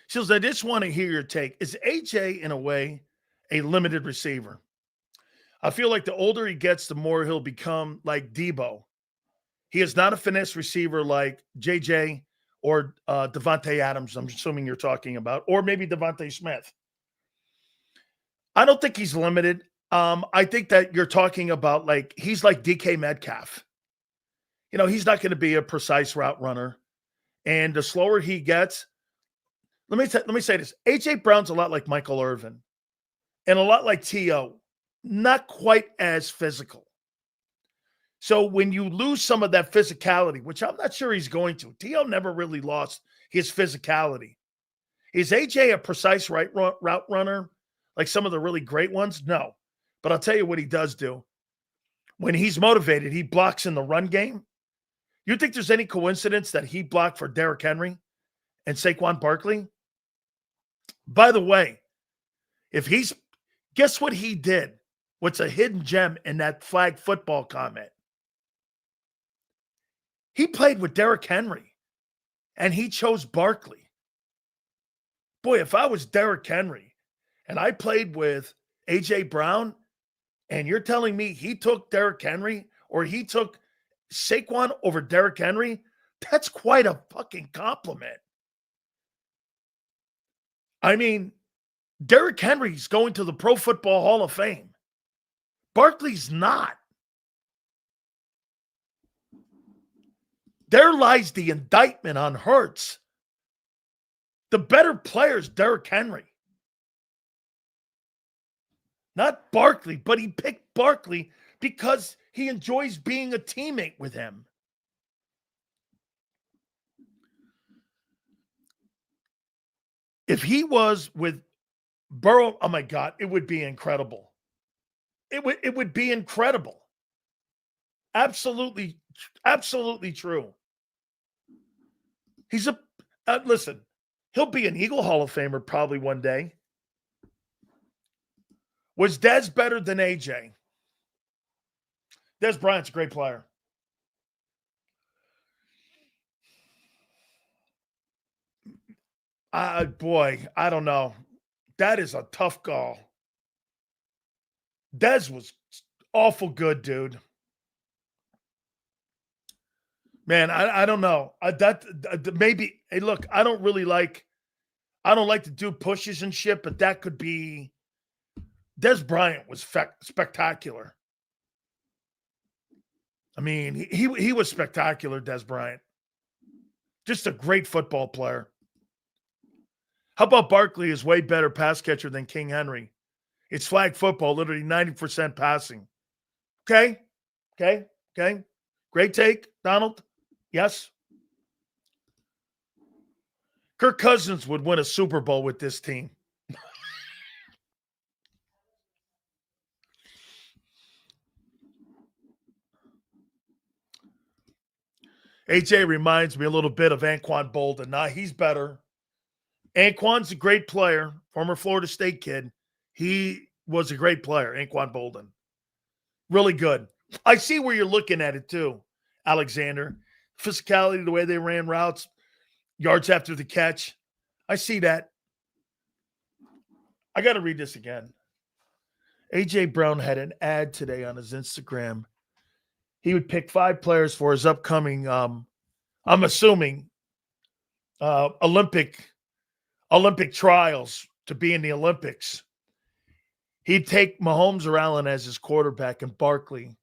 Shields, I just want to hear your take. Is AJ, in a way, a limited receiver? I feel like the older he gets, the more he'll become like Debo. He is not a finesse receiver like JJ or Devontae Adams, I'm assuming you're talking about, or maybe Devontae Smith. I don't think he's limited. I think that you're talking about like he's like DK Metcalf. You know, he's not going to be a precise route runner. And the slower he gets, let me say this. A.J. Brown's a lot like Michael Irvin and a lot like T.O., not quite as physical. So when you lose some of that physicality, which I'm not sure he's going to, T.O. never really lost his physicality. Is A.J. a precise route runner like some of the really great ones? No. But I'll tell you what he does do. When he's motivated, he blocks in the run game. You think there's any coincidence that he blocked for Derrick Henry and Saquon Barkley? By the way, guess what he did? What's a hidden gem in that flag football comment? He played with Derrick Henry, and he chose Barkley. Boy, if I was Derrick Henry and I played with A.J. Brown, and you're telling me he took Derrick Henry or he took Saquon over Derrick Henry, that's quite a fucking compliment. I mean, Derrick Henry's going to the Pro Football Hall of Fame. Barkley's not. There lies the indictment on Hurts. The better player is Derrick Henry. Not Barkley, but he picked Barkley because he enjoys being a teammate with him. If he was with Burrow, oh my God, it would be incredible. It would be incredible. Absolutely, absolutely true. He's listen, he'll be an Eagle Hall of Famer probably one day. Was Dez better than AJ? Dez Bryant's a great player. Boy, I don't know. That is a tough call. Dez was awful good, dude. Man, I don't know. Maybe. Hey, look, I don't like to do pushes and shit, but that could be. Dez Bryant was spectacular. I mean, he was spectacular, Dez Bryant. Just a great football player. How about Barkley is way better pass catcher than King Henry? It's flag football, literally 90% passing. Okay. Great take, Donald. Yes. Kirk Cousins would win a Super Bowl with this team. AJ reminds me a little bit of Anquan Bolden. Nah, he's better. Anquan's a great player, former Florida State kid. He was a great player, Anquan Bolden. Really good. I see where you're looking at it too, Alexander. Physicality, the way they ran routes, yards after the catch. I see that. I got to read this again. A.J. Brown had an ad today on his Instagram. He would pick 5 players for his upcoming, I'm assuming, Olympic trials to be in the Olympics. He'd take Mahomes or Allen as his quarterback and Barkley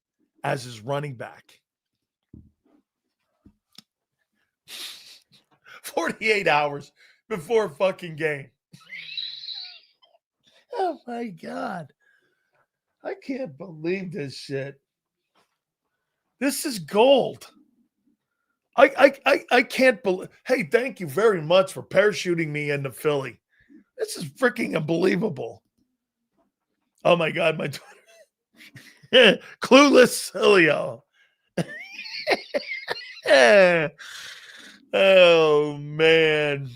as his running back. 48 hours before a fucking game. Oh my God. I can't believe this shit. This is gold. I can't believe. Hey, thank you very much for parachuting me into Philly. This is freaking unbelievable. Oh my God, my clueless Sileo. Oh man.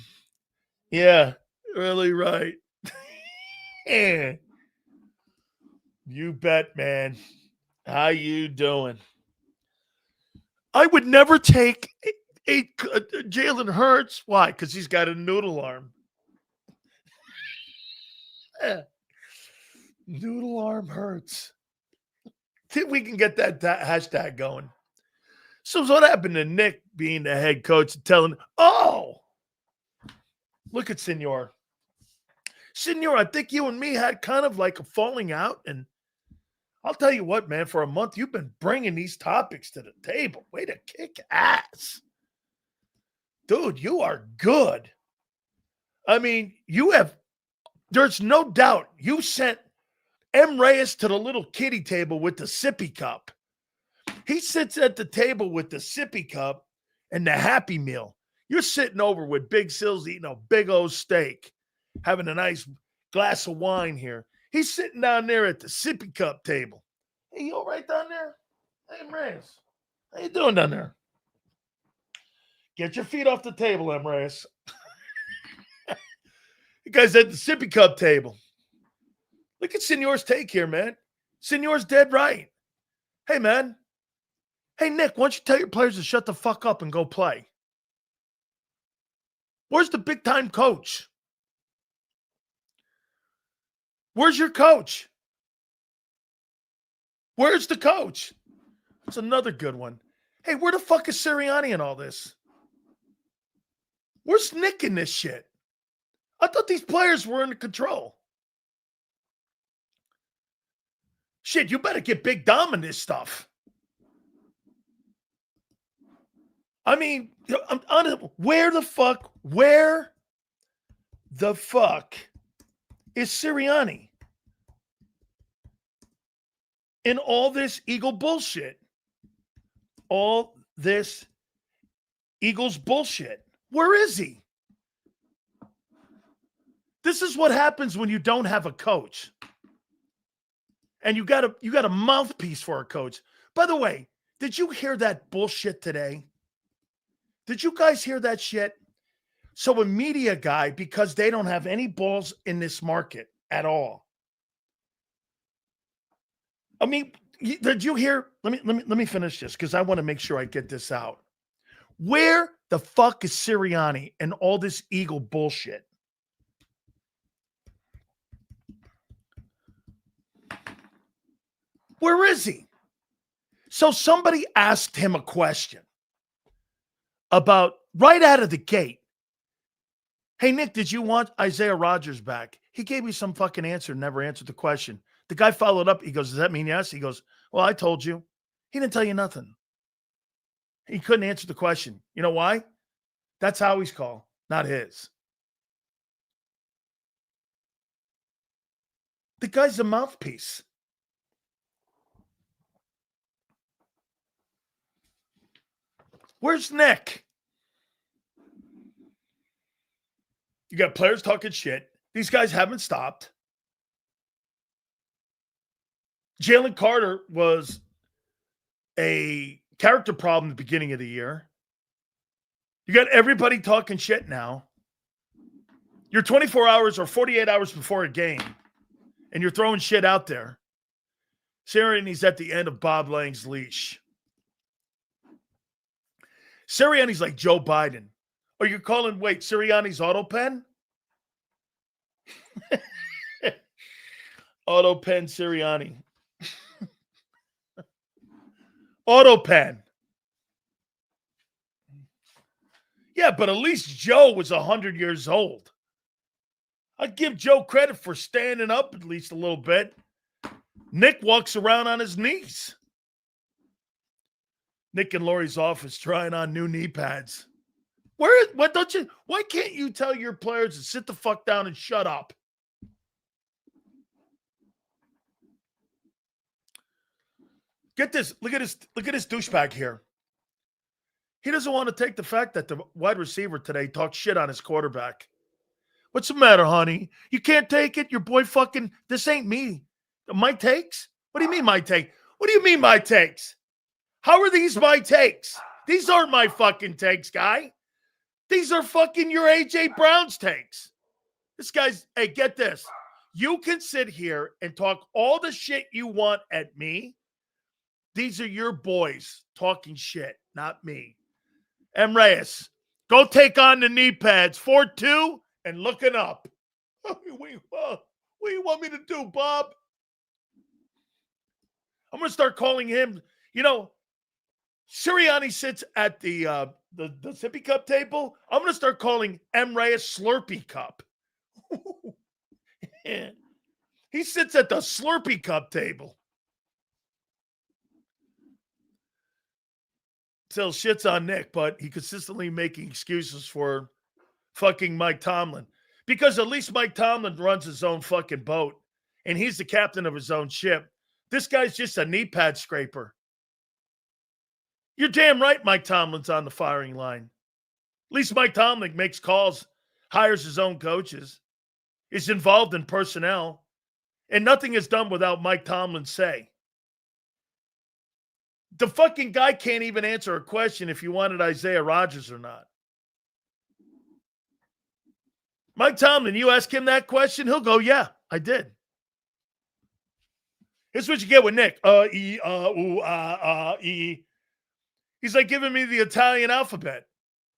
Yeah, really right. You bet, man. How you doing? I would never take a Jalen Hurts. Why? Because he's got a noodle arm. Noodle arm Hurts. Think we can get that hashtag going. So what happened to Nick being the head coach and telling, oh, look at Senor. Senor, I think you and me had kind of like a falling out. And I'll tell you what, man, for a month, you've been bringing these topics to the table. Way to kick ass. Dude, you are good. I mean, there's no doubt you sent M. Reyes to the little kiddie table with the sippy cup. He sits at the table with the sippy cup and the Happy Meal. You're sitting over with Big Sills eating a big old steak, having a nice glass of wine here. He's sitting down there at the sippy cup table. Hey, you all right down there? Hey, M. Reyes. How you doing down there? Get your feet off the table, M. Reyes. You guys at the sippy cup table. Look at Senor's take here, man. Senor's dead right. Hey, man. Hey, Nick, why don't you tell your players to shut the fuck up and go play? Where's the big-time coach? Where's your coach? Where's the coach? That's another good one. Hey, where the fuck is Sirianni in all this? Where's Nick in this shit? I thought these players were under control. Shit, you better get Big Dom in this stuff. I mean, where the fuck is Sirianni in all this Eagle bullshit? All this Eagles bullshit. Where is he? This is what happens when you don't have a coach. And you got a mouthpiece for a coach. By the way, did you hear that bullshit today? Did you guys hear that shit? So a media guy, because they don't have any balls in this market at all. I mean, did you hear? Let me finish this because I want to make sure I get this out. Where the fuck is Sirianni and all this Eagle bullshit? Where is he? So somebody asked him a question about right out of the gate. Hey, Nick, did you want Isaiah Rodgers back? He gave me some fucking answer, never answered the question. The guy followed up. He goes, does that mean yes? He goes, well, I told you. He didn't tell you nothing. He couldn't answer the question. You know why? That's Howie's call, not his. The guy's a mouthpiece. Where's Nick? You got players talking shit. These guys haven't stopped. Jalen Carter was a character problem at the beginning of the year. You got everybody talking shit now. You're 24 hours or 48 hours before a game, and you're throwing shit out there. Sirianni's at the end of Bob Lang's leash. Sirianni's like Joe Biden. Oh, you're calling, Sirianni's auto pen? Auto pen Sirianni. Auto pen. Yeah, but at least Joe was 100 years old. I'd give Joe credit for standing up at least a little bit. Nick walks around on his knees. Nick and Lori's office trying on new knee pads. Why can't you tell your players to sit the fuck down and shut up? Get this. Look at this douchebag here. He doesn't want to take the fact that the wide receiver today talked shit on his quarterback. What's the matter, honey? You can't take it? Your boy fucking, this ain't me. My takes? What do you mean my take? What do you mean my takes? How are these my takes? These aren't my fucking takes, guy. These are fucking your A.J. Brown's takes. This guy's, hey, get this. You can sit here and talk all the shit you want at me. These are your boys talking shit, not me. M. Reyes, go take on the knee pads. 4-2 and looking up. What do you want me to do, Bob? I'm going to start calling him, Sirianni sits at the sippy cup table. I'm going to start calling M. Reyes Slurpee Cup. He sits at the Slurpee Cup table. Still shits on Nick, but he consistently making excuses for fucking Mike Tomlin. Because at least Mike Tomlin runs his own fucking boat, and he's the captain of his own ship. This guy's just a knee pad scraper. You're damn right Mike Tomlin's on the firing line. At least Mike Tomlin makes calls, hires his own coaches, is involved in personnel, and nothing is done without Mike Tomlin's say. The fucking guy can't even answer a question if you wanted Isaiah Rodgers or not. Mike Tomlin, you ask him that question, he'll go, yeah, I did. Here's what you get with Nick. He's like giving me the Italian alphabet.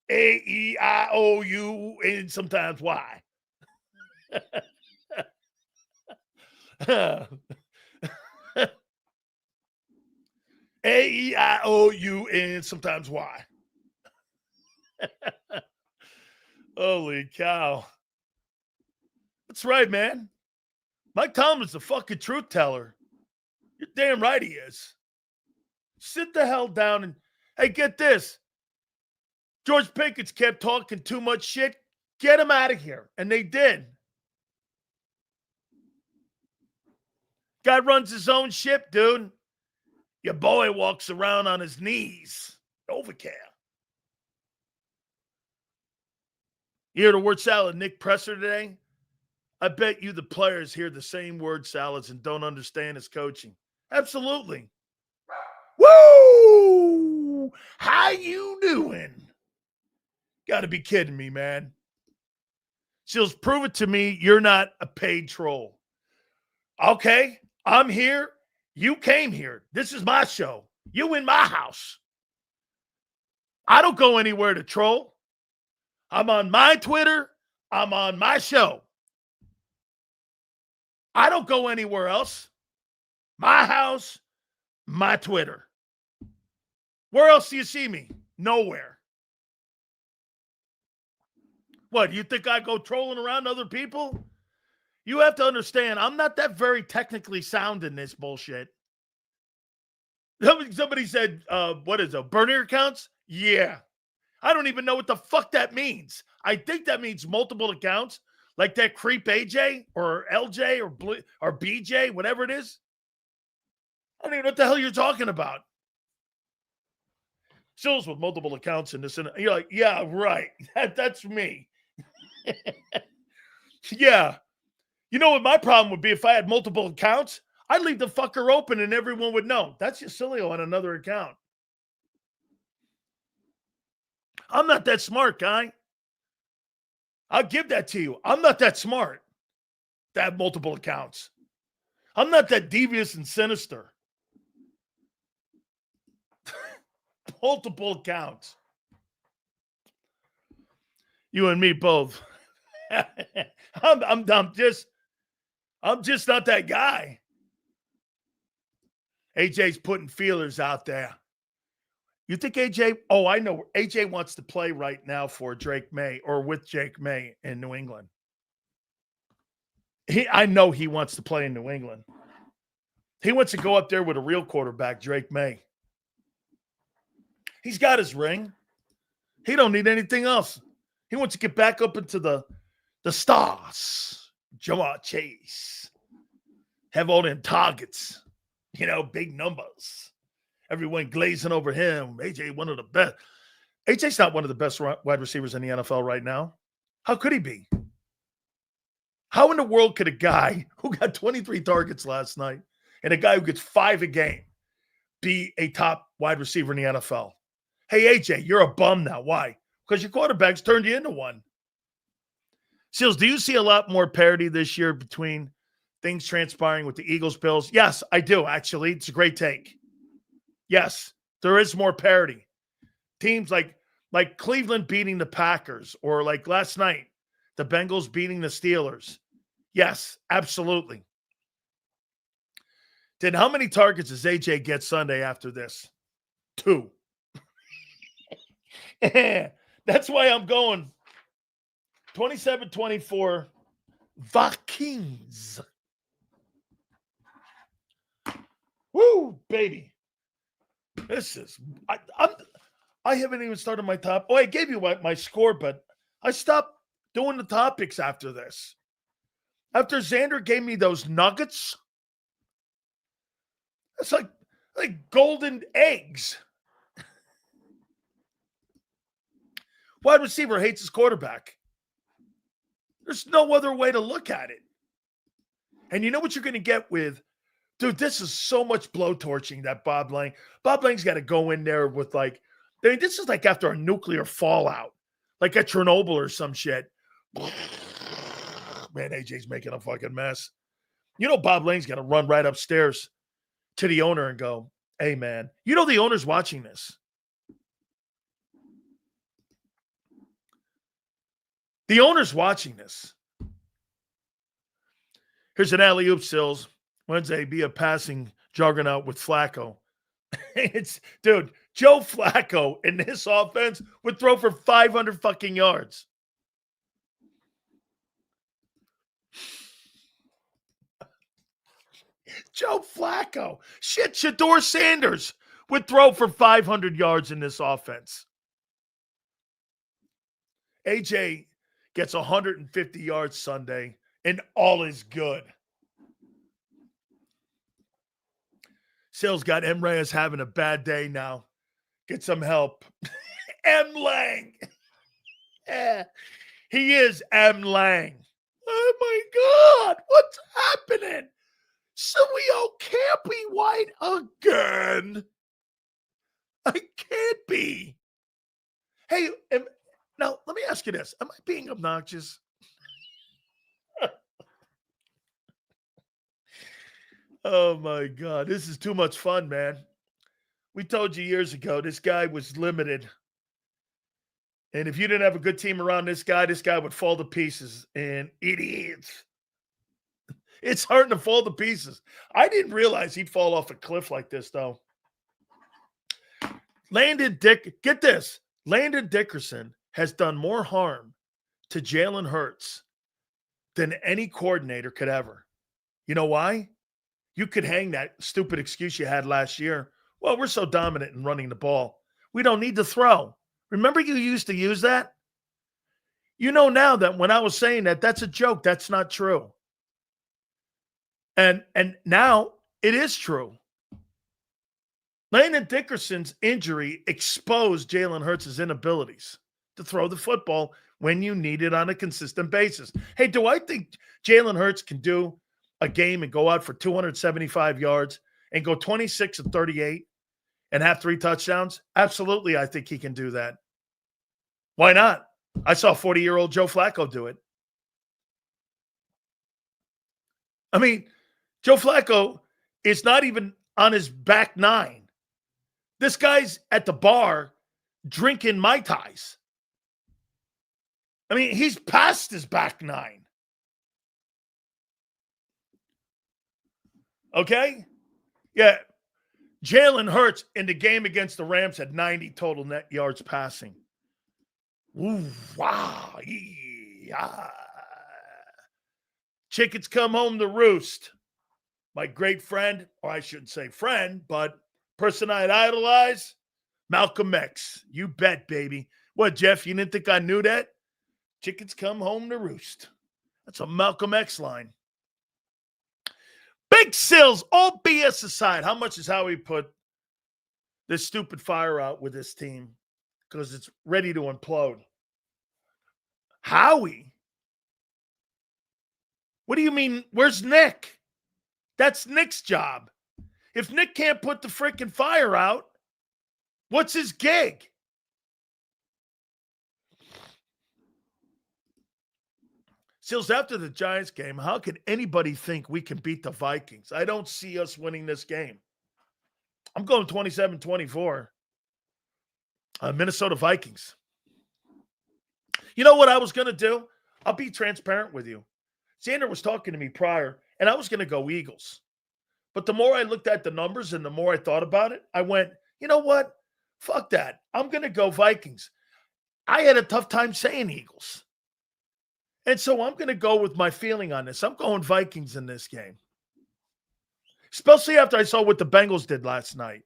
A, E, I, O, U, and sometimes Y. A, E, I, O, U, and sometimes Y. Holy cow. That's right, man. Mike Tomlin's the fucking truth teller. You're damn right he is. Sit the hell down and, hey, get this. George Pickens kept talking too much shit. Get him out of here. And they did. Guy runs his own ship, dude. Your boy walks around on his knees. Overcare. You hear the word salad, Nick Presser today? I bet you the players hear the same word salads and don't understand his coaching. Absolutely. Woo! How you doing? Got to be kidding me, man. Seals, prove it to me you're not a paid troll. Okay, I'm here. You came here. This is my show. You in my house. I don't go anywhere to troll. I'm on my Twitter. I'm on my show. I don't go anywhere else. My house, my Twitter. Where else do you see me? Nowhere. What, you think I go trolling around other people? You have to understand, I'm not that very technically sound in this bullshit. Somebody said, what is it, burner accounts? Yeah. I don't even know what the fuck that means. I think that means multiple accounts, like that creep AJ or LJ or BJ, whatever it is. I don't even know what the hell you're talking about. Sills with multiple accounts in this, and you're like, yeah, right. That's me. Yeah. You know what my problem would be if I had multiple accounts? I'd leave the fucker open and everyone would know. That's just Sileo on another account. I'm not that smart, guy. I'll give that to you. I'm not that smart to have multiple accounts. I'm not that devious and sinister. Multiple accounts. You and me both. I'm just not that guy. AJ's putting feelers out there. You think AJ? Oh, I know. AJ wants to play right now for Drake May or with Jake May in New England. I know he wants to play in New England. He wants to go up there with a real quarterback, Drake May. He's got his ring. He don't need anything else. He wants to get back up into the stars. Jamar Chase. Have all them targets. You know, big numbers. Everyone glazing over him. AJ, one of the best. AJ's not one of the best wide receivers in the NFL right now. How could he be? How in the world could a guy who got 23 targets last night and a guy who gets 5 a game be a top wide receiver in the NFL? Hey, AJ, you're a bum now. Why? Because your quarterback's turned you into one. Seals, do you see a lot more parity this year between things transpiring with the Eagles, Bills? Yes, I do, actually. It's a great take. Yes, there is more parity. Teams like Cleveland beating the Packers, or like last night, the Bengals beating the Steelers. Yes, absolutely. Then how many targets does AJ get Sunday after this? 2. That's why I'm going 27-24 Vikings. Woo, baby. This is I haven't even started my top. Oh, I gave you my score, but I stopped doing the topics after this. After Xander gave me those nuggets, it's like golden eggs. Wide receiver hates his quarterback. There's no other way to look at it. And you know what you're going to get with, dude, this is so much blowtorching that Bob Lang's got to go in there with this is like after a nuclear fallout, like at Chernobyl or some shit. Man, AJ's making a fucking mess. You know Bob Lang's got to run right upstairs to the owner and go, hey, man, you know the owner's watching this. The owner's watching this. Here's an alley-oop, Sills. Wednesday, be a passing juggernaut with Flacco. Dude, Joe Flacco in this offense would throw for 500 fucking yards. Joe Flacco. Shit, Shador Sanders would throw for 500 yards in this offense. AJ gets 150 yards Sunday, and all is good. Sales got M. Reyes having a bad day now. Get some help. M. Lang. Yeah, he is M. Lang. Oh, my God. What's happening? Sileo can't be white again. I can't be. Hey, now, let me ask you this. Am I being obnoxious? Oh, my God. This is too much fun, man. We told you years ago this guy was limited. And if you didn't have a good team around this guy would fall to pieces. And idiots. It's hard to fall to pieces. I didn't realize he'd fall off a cliff like this, though. Get this. Landon Dickerson has done more harm to Jalen Hurts than any coordinator could ever. You know why? You could hang that stupid excuse you had last year. Well, we're so dominant in running the ball. We don't need to throw. Remember you used to use that? You know now that when I was saying that, that's a joke. That's not true. And now it is true. Landon Dickerson's injury exposed Jalen Hurts' inabilities to throw the football when you need it on a consistent basis. Hey, do I think Jalen Hurts can do a game and go out for 275 yards and go 26 and 38 and have 3 touchdowns? Absolutely, I think he can do that. Why not? I saw 40-year-old Joe Flacco do it. I mean, Joe Flacco is not even on his back 9. This guy's at the bar drinking Mai Tais. I mean, he's past his back 9. Okay? Yeah. Jalen Hurts in the game against the Rams had 90 total net yards passing. Ooh, wow. Yeah. Chickens come home to roost. My great friend, or I shouldn't say friend, but person I'd idolize, Malcolm X. You bet, baby. What, Jeff, you didn't think I knew that? Chickens come home to roost. That's a Malcolm X line. Big Sills, all BS aside, how much is Howie put this stupid fire out with this team? Because it's ready to implode. Howie? What do you mean? Where's Nick? That's Nick's job. If Nick can't put the freaking fire out, what's his gig? Sills, after the Giants game, how could anybody think we can beat the Vikings? I don't see us winning this game. I'm going 27-24. Minnesota Vikings. You know what I was going to do? I'll be transparent with you. Xander was talking to me prior, and I was going to go Eagles. But the more I looked at the numbers and the more I thought about it, I went, you know what? Fuck that. I'm going to go Vikings. I had a tough time saying Eagles. And so I'm going to go with my feeling on this. I'm going Vikings in this game. Especially after I saw what the Bengals did last night.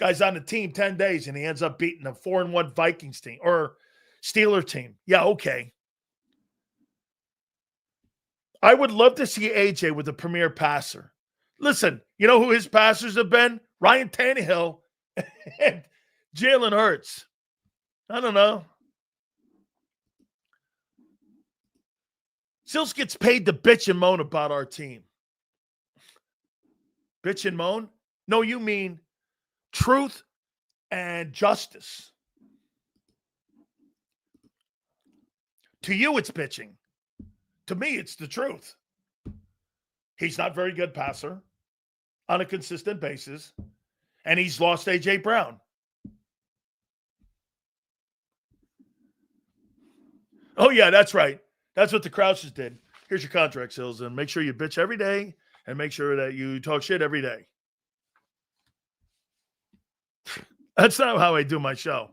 Guy's on the team 10 days, and he ends up beating a 4-1 Vikings team or Steeler team. Yeah, okay. I would love to see AJ with a premier passer. Listen, you know who his passers have been? Ryan Tannehill and Jalen Hurts. I don't know. Sills gets paid to bitch and moan about our team. Bitch and moan? No, you mean truth and justice. To you, it's bitching. To me, it's the truth. He's not very good passer on a consistent basis, and he's lost A.J. Brown. Oh, yeah, that's right. That's what the Crouches did. Here's your contract, Sills, and make sure you bitch every day and make sure that you talk shit every day. That's not how I do my show.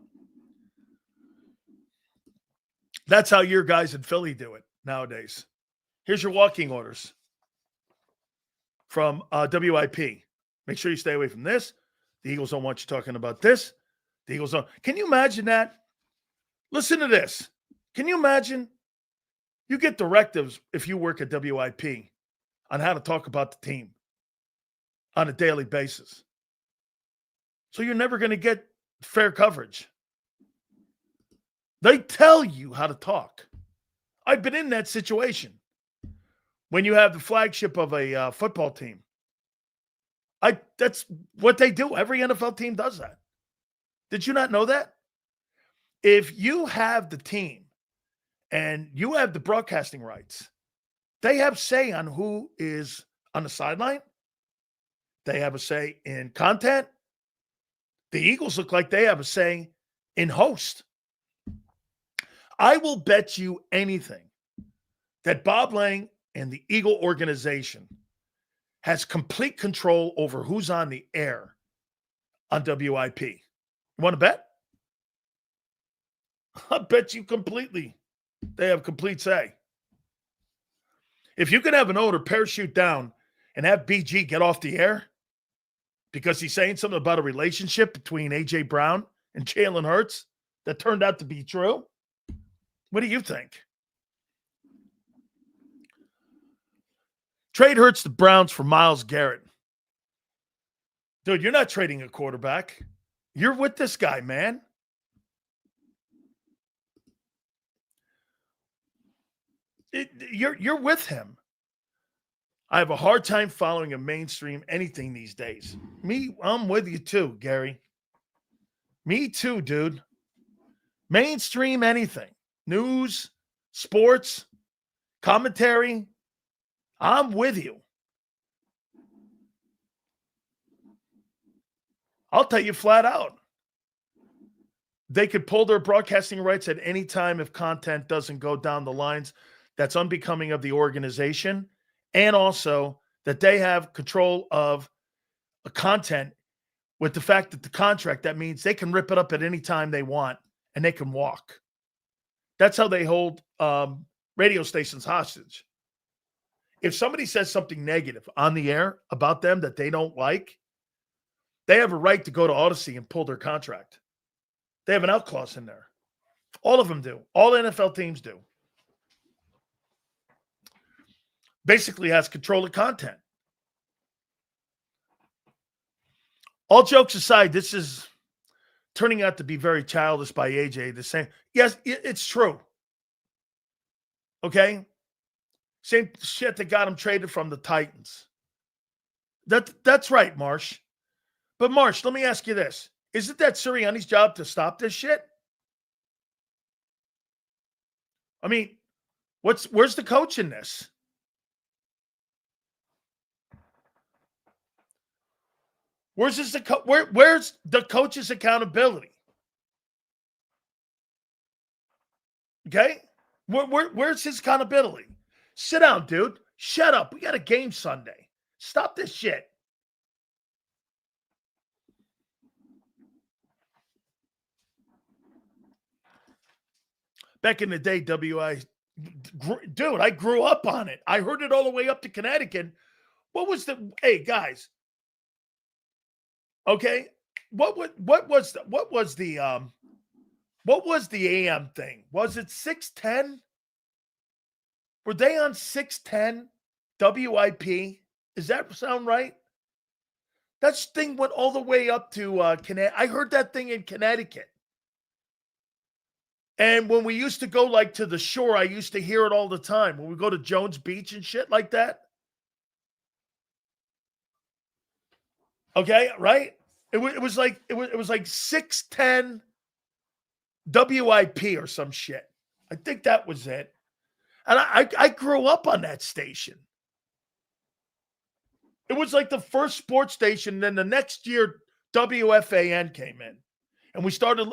That's how your guys in Philly do it nowadays. Here's your walking orders from WIP. Make sure you stay away from this. The Eagles don't want you talking about this. The Eagles don't. Can you imagine that? Listen to this. Can you imagine? You get directives if you work at WIP on how to talk about the team on a daily basis. So you're never going to get fair coverage. They tell you how to talk. I've been in that situation. When you have the flagship of a football team, that's what they do. Every NFL team does that. Did you not know that? If you have the team and you have the broadcasting rights, they have say on who is on the sideline. They have a say in content. The Eagles look like they have a say in host. I will bet you anything that Bob Lang and the Eagle organization has complete control over who's on the air on WIP. You want to bet? I'll bet you completely they have complete say. If you could have an owner parachute down and have BG get off the air because he's saying something about a relationship between A.J. Brown and Jalen Hurts that turned out to be true, what do you think? Trade Hurts the Browns for Myles Garrett. Dude, you're not trading a quarterback. You're with this guy, man. You're with him. I have a hard time following a mainstream anything these days. I'm with you too, Gary. Me too, dude. Mainstream anything. News, sports, commentary. I'm with you. I'll tell you flat out. They could pull their broadcasting rights at any time if content doesn't go down the lines that's unbecoming of the organization, and also that they have control of a content with the fact that the contract, that means they can rip it up at any time they want and they can walk. That's how they hold radio stations hostage. If somebody says something negative on the air about them that they don't like, they have a right to go to Odyssey and pull their contract. They have an out clause in there. All of them do. All NFL teams do. Basically has control of content. All jokes aside, this is turning out to be very childish by AJ. The same. Yes, it's true. Okay? Same shit that got him traded from the Titans. That's right, Marsh. But Marsh, let me ask you this. Isn't that Sirianni's job to stop this shit? I mean, where's the coach in this? Where's the coach's accountability? Okay? Where's his accountability? Sit down, dude. Shut up. We got a game Sunday. Stop this shit. Back in the day, dude, I grew up on it. I heard it all the way up to Connecticut. Hey, guys. Okay. What was the AM thing? Was it 610? Were they on 610 WIP? Does that sound right? That thing went all the way up to Connecticut. I heard that thing in Connecticut. And when we used to go like to the shore, I used to hear it all the time. When we go to Jones Beach and shit like that. Okay, right? It was like 610 WIP or some shit. I think that was it. And I grew up on that station. It was like the first sports station. Then the next year, WFAN came in. And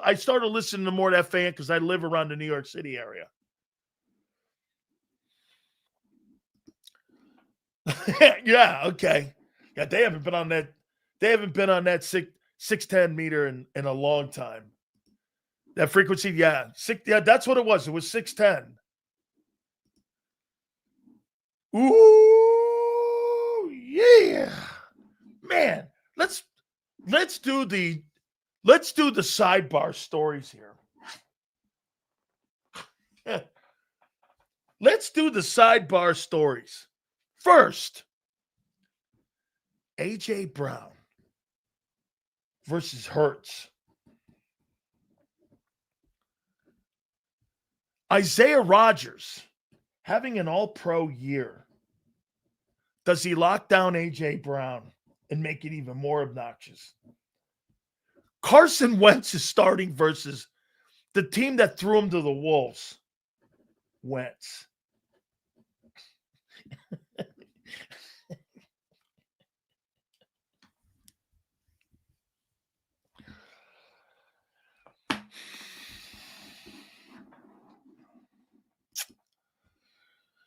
I started listening to more to FAN because I live around the New York City area. Yeah, okay. Yeah, they haven't been on that. They haven't been on that 610 meter in a long time. That frequency, yeah, yeah, that's what it was. It was 610. Ooh, yeah, man. Let's do the sidebar stories here. Let's do the sidebar stories. First, A.J. Brown versus Hurts. Isaiah Rodgers having an all-pro year. Does he lock down A.J. Brown and make it even more obnoxious? Carson Wentz is starting versus the team that threw him to the wolves. Wentz.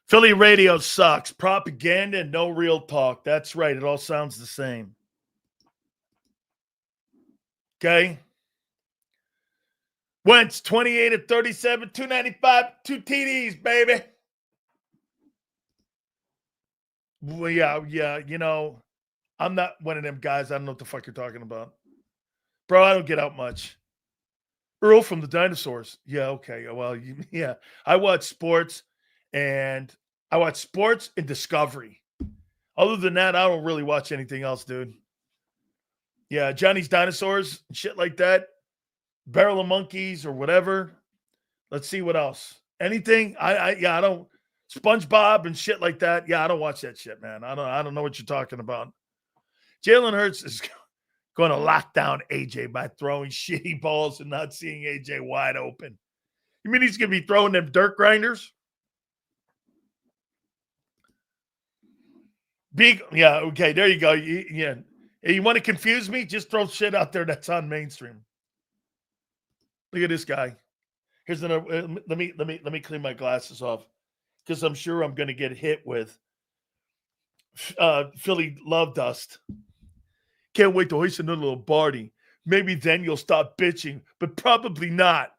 Philly radio sucks. Propaganda and no real talk. That's right. It all sounds the same. Okay. Wentz, 28 of 37, 295, 2 TDs, baby. Well, yeah. You know, I'm not one of them guys. I don't know what the fuck you're talking about. Bro, I don't get out much. Earl from the Dinosaurs. Yeah, okay. Well, yeah. I watch sports and Discovery. Other than that, I don't really watch anything else, dude. Yeah, Johnny's Dinosaurs and shit like that. Barrel of Monkeys or whatever. Let's see what else. Anything? I don't. SpongeBob and shit like that. Yeah, I don't watch that shit, man. I don't know what you're talking about. Jalen Hurts is going to lock down AJ by throwing shitty balls and not seeing AJ wide open. You mean he's going to be throwing them dirt grinders? Yeah, okay, there you go. You want to confuse me? Just throw shit out there that's on mainstream. Look at this guy. Here's another. Let me clean my glasses off because I'm sure I'm going to get hit with Philly love dust. Can't wait to hoist another little party. Maybe then you'll stop bitching, but probably not.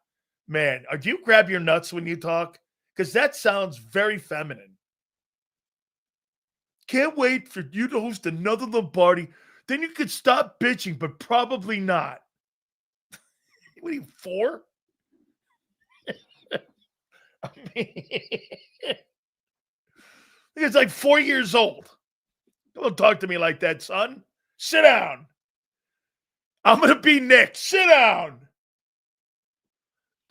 Man, do you grab your nuts when you talk? Because that sounds very feminine. Can't wait for you to host another little party. Then you could stop bitching, but probably not. What are you, 4? I mean, it's like 4 years old. Don't talk to me like that, son. Sit down. I'm going to be Nick. Sit down.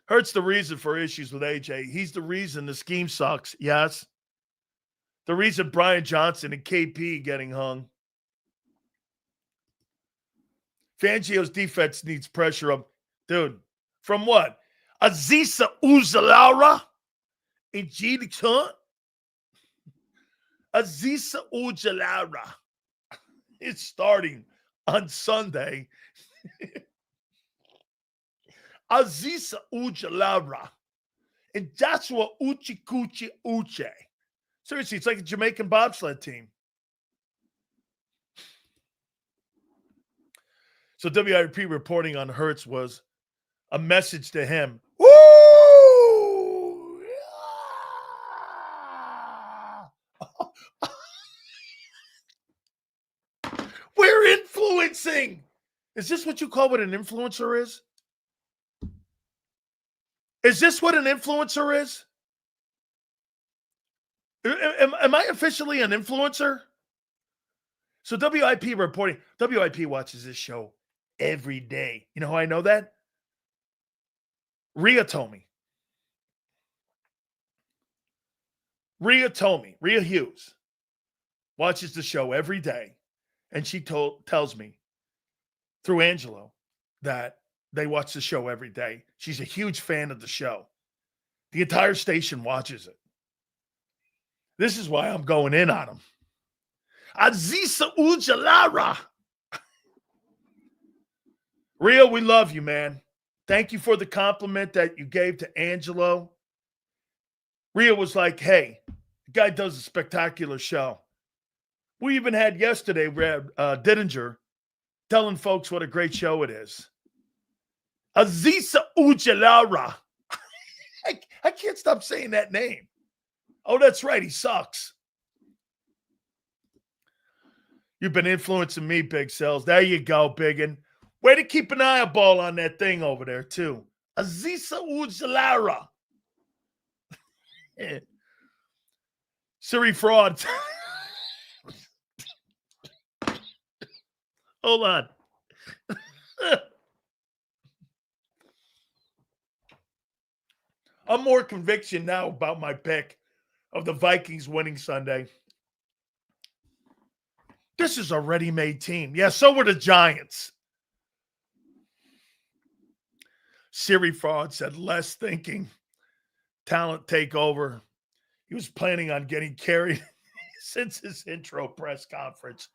Hurts the reason for issues with AJ. He's the reason the scheme sucks. Yes. The reason Brian Johnson and KP getting hung. Fangio's defense needs pressure up. Dude, from what? Aziza Ujulari and Gene Hunt? Aziza Ujulari is starting on Sunday. Aziza Ujulari and Joshua Uchikuchi Uche. Seriously, it's like a Jamaican bobsled team. So WIP reporting on Hurts was a message to him. Woo! We're influencing. Is this what you call what an influencer is? Is this what an influencer is? Am I officially an influencer? So WIP reporting. WIP watches this show every day. You know how I know that? Rhea told me. Rhea Hughes watches the show every day. And she tells me through Angelo that they watch the show every day. She's a huge fan of the show. The entire station watches it. This is why I'm going in on him. Aziza Ujulari. Rhea, we love you, man. Thank you for the compliment that you gave to Angelo. Rhea was like, hey, the guy does a spectacular show. We even had yesterday, Didinger telling folks what a great show it is. Aziza Ujalara. I can't stop saying that name. Oh, that's right. He sucks. You've been influencing me, Big Cells. There you go, Biggin. Way to keep an eyeball on that thing over there, too. Aziza Ujalara. Siri fraud. Hold on. I'm more conviction now about my pick of the Vikings winning Sunday. This is a ready-made team. Yeah, so were the Giants. Siri fraud said less thinking. Talent takeover. He was planning on getting carried since his intro press conference.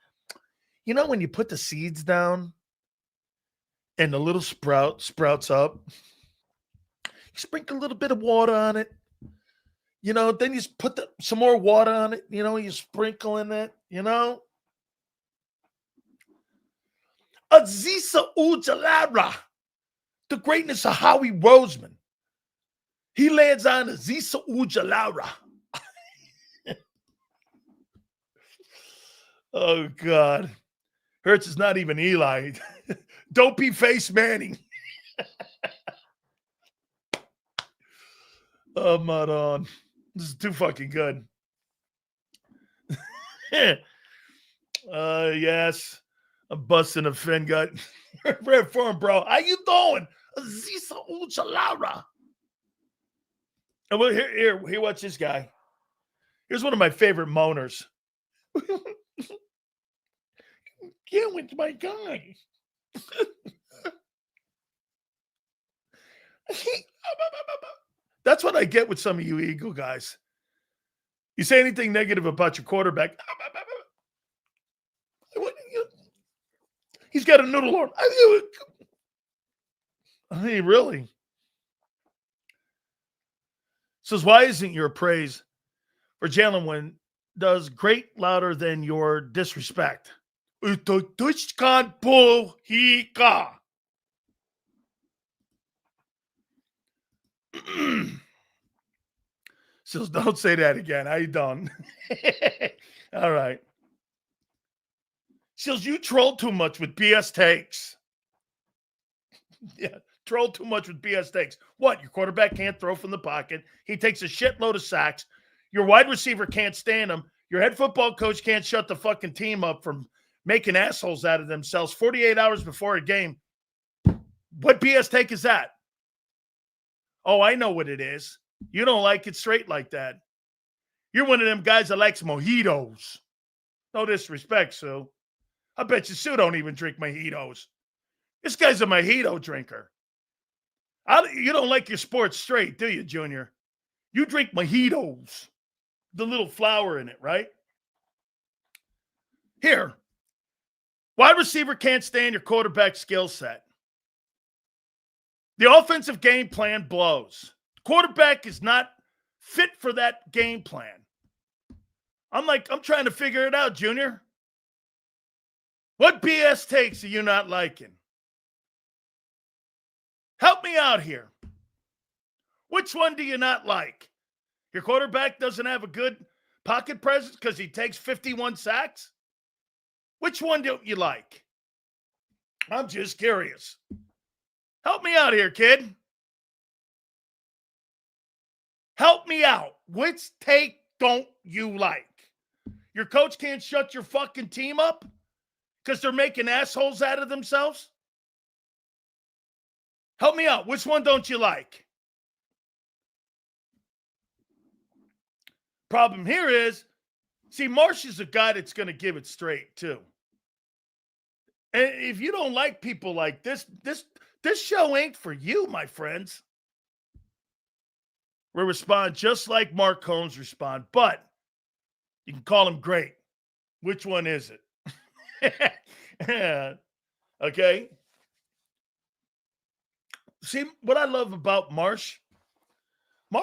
You know when you put the seeds down and the little sprouts up, you sprinkle a little bit of water on it. You know, then you put some more water on it. You know, you sprinkle in it, you know. Aziza Ujalara, the greatness of Howie Roseman. He lands on Aziza Ujalara. Oh, God. Hurts is not even Eli. Dopey face Manning. Oh, Maron. This is too fucking good. Yes. I'm busting a fin gut. Red form, bro. How you doing? Aziza Ujalara. And well, here, watch this guy. Here's one of my favorite moaners. Yeah, with my guy. That's what I get with some of you Eagle guys. You say anything negative about your quarterback. He's got a noodle horn. I mean, really? Says, why isn't your praise for Jalen Wynn does great louder than your disrespect? Says, don't say that again. How you doing? All right. Says, you troll too much with BS takes. Yeah, troll too much with BS takes. What? Your quarterback can't throw from the pocket. He takes a shitload of sacks. Your wide receiver can't stand him. Your head football coach can't shut the fucking team up from making assholes out of themselves 48 hours before a game. What BS take is that? Oh, I know what it is. You don't like it straight like that. You're one of them guys that likes mojitos. No disrespect, Sue. I bet you Sue don't even drink mojitos. This guy's a mojito drinker. You don't like your sports straight, do you, Junior? You drink mojitos. The little flower in it, right? Here. Wide receiver can't stand your quarterback skill set. The offensive game plan blows. Quarterback is not fit for that game plan. I'm trying to figure it out, Junior. What BS takes are you not liking? Help me out here. Which one do you not like? Your quarterback doesn't have a good pocket presence because he takes 51 sacks? Which one don't you like? I'm just curious. Help me out here, kid. Help me out. Which take don't you like? Your coach can't shut your fucking team up because they're making assholes out of themselves? Help me out. Which one don't you like? Problem here is, see, Marsh is a guy that's going to give it straight, too. And if you don't like people like this show ain't for you, my friends. We respond just like Mark Combs respond, but you can call him great. Which one is it? Okay. See, what I love about Marsh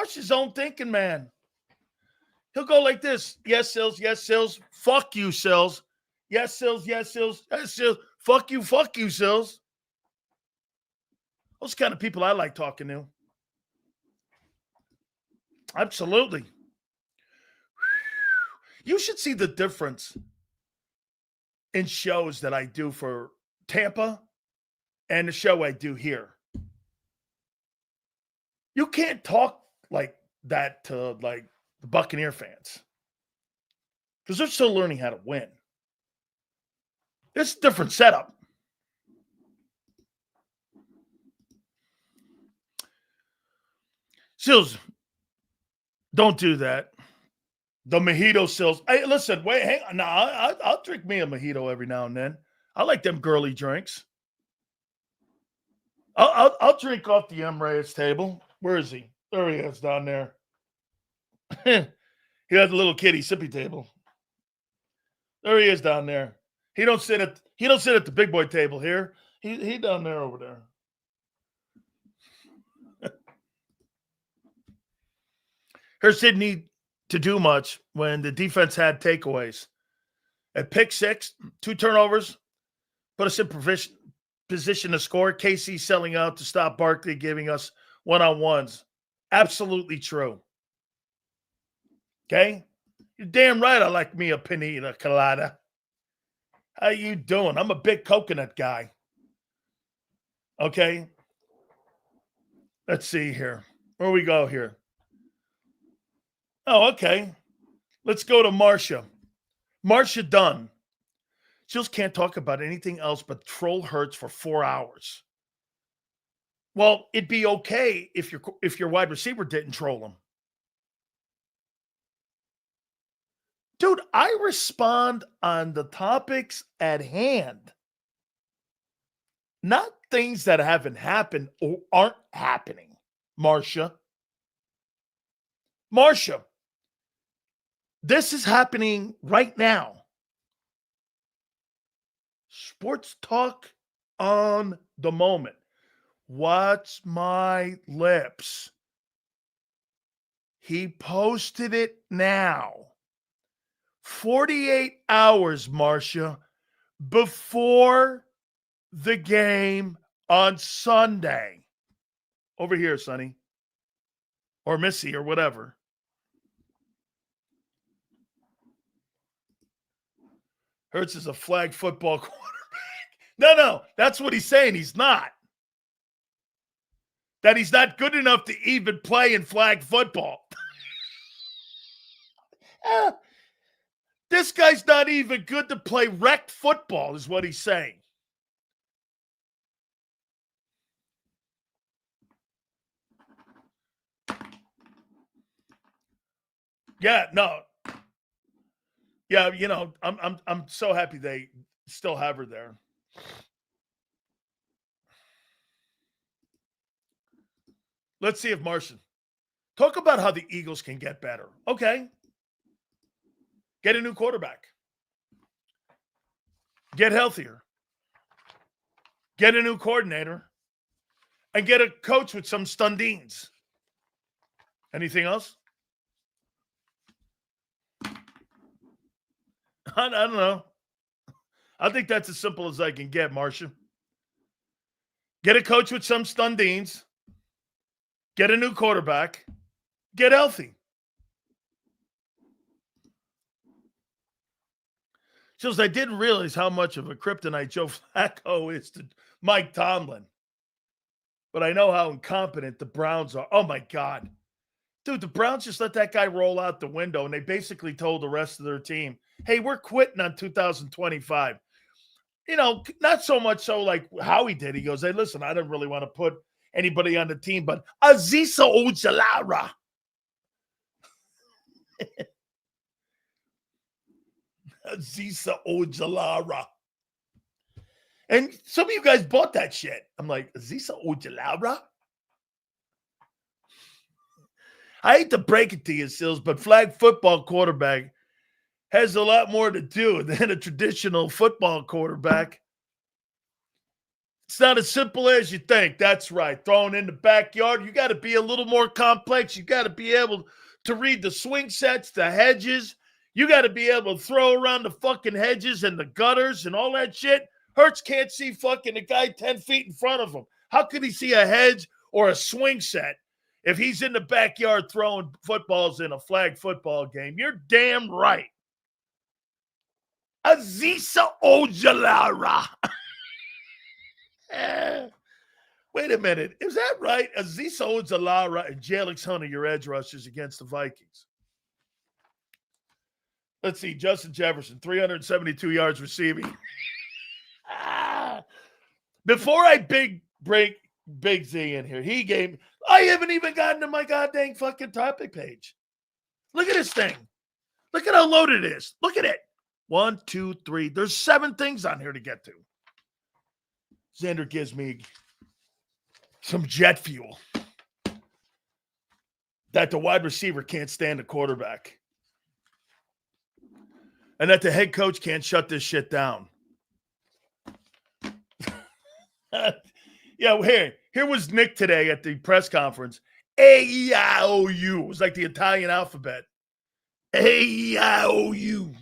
is his own thinking, man. He'll go like this. Yes, Sills. Yes, Sills. Fuck you, Sills. Yes, Sills. Yes, Sills. Yes, Sills. Fuck you, Sills. Those kind of people I like talking to. Absolutely. You should see the difference in shows that I do for Tampa and the show I do here. You can't talk like that to like the Buccaneer fans because they're still learning how to win. It's a different setup. Sills, don't do that. The mojito, Sills. Hey, listen, wait, hang on. Nah, I'll drink me a mojito every now and then. I like them girly drinks. I'll drink off the M. Reyes table. Where is he? There he is down there. He has a little kitty sippy table. There he is down there. He don't sit at the big boy table here. He down there over there. Hurst didn't need to do much when the defense had takeaways. At pick six, 2 turnovers, put us in position to score. KC selling out to stop Barkley, giving us one-on-ones. Absolutely true. Okay? You're damn right I like me a pina colada. How you doing? I'm a big coconut guy. Okay? Let's see here. Where we go here? Oh, okay. Let's go to Marcia. Marcia Dunn. She just can't talk about anything else but troll Hurts for 4 hours. Well, it'd be okay if your wide receiver didn't troll him. Dude, I respond on the topics at hand. Not things that haven't happened or aren't happening, Marcia. Marcia, this is happening right now. Sports talk on the moment. Watch my lips. He posted it now. 48 hours, Marcia, before the game on Sunday. Over here, Sonny. Or Missy or whatever. Hurts is a flag football quarterback. No, that's what he's saying. He's not. That he's not good enough to even play in flag football. This guy's not even good to play rec football, is what he's saying. Yeah, no. Yeah, you know, I'm so happy they still have her there. Let's see if Martian. Talk about how the Eagles can get better. Okay. Get a new quarterback. Get healthier. Get a new coordinator. And get a coach with some stundines. Anything else? I don't know. I think that's as simple as I can get, Marcia. Get a coach with some stundines. Get a new quarterback. Get healthy. Just I didn't realize how much of a kryptonite Joe Flacco is to Mike Tomlin. But I know how incompetent the Browns are. Oh, my God. Dude, the Browns just let that guy roll out the window, and they basically told the rest of their team, hey, we're quitting on 2025. You know, not so much so like how he did. He goes, hey, listen, I didn't really want to put anybody on the team, but Aziza Ojulari. Aziza Ojulari. And some of you guys bought that shit. I'm like, Aziza Ojulari? I hate to break it to you, Sills, but flag football quarterback has a lot more to do than a traditional football quarterback. It's not as simple as you think. That's right. Throwing in the backyard, you got to be a little more complex. You got to be able to read the swing sets, the hedges. You got to be able to throw around the fucking hedges and the gutters and all that shit. Hurts can't see fucking the guy 10 feet in front of him. How could he see a hedge or a swing set if he's in the backyard throwing footballs in a flag football game? You're damn right. Aziza Ojalara. Wait a minute. Is that right? Aziza Ojalara and Jalix Hunter, your edge rushers against the Vikings. Let's see. Justin Jefferson, 372 yards receiving. Before I break Big Z in here, I haven't even gotten to my goddamn fucking topic page. Look at this thing. Look at how loaded it is. Look at it. 1, 2, 3. There's 7 things on here to get to. Xander gives me some jet fuel that the wide receiver can't stand the quarterback. And that the head coach can't shut this shit down. Yeah, here was Nick today at the press conference. A-E-I-O-U. It was like the Italian alphabet. A-E-I-O-U.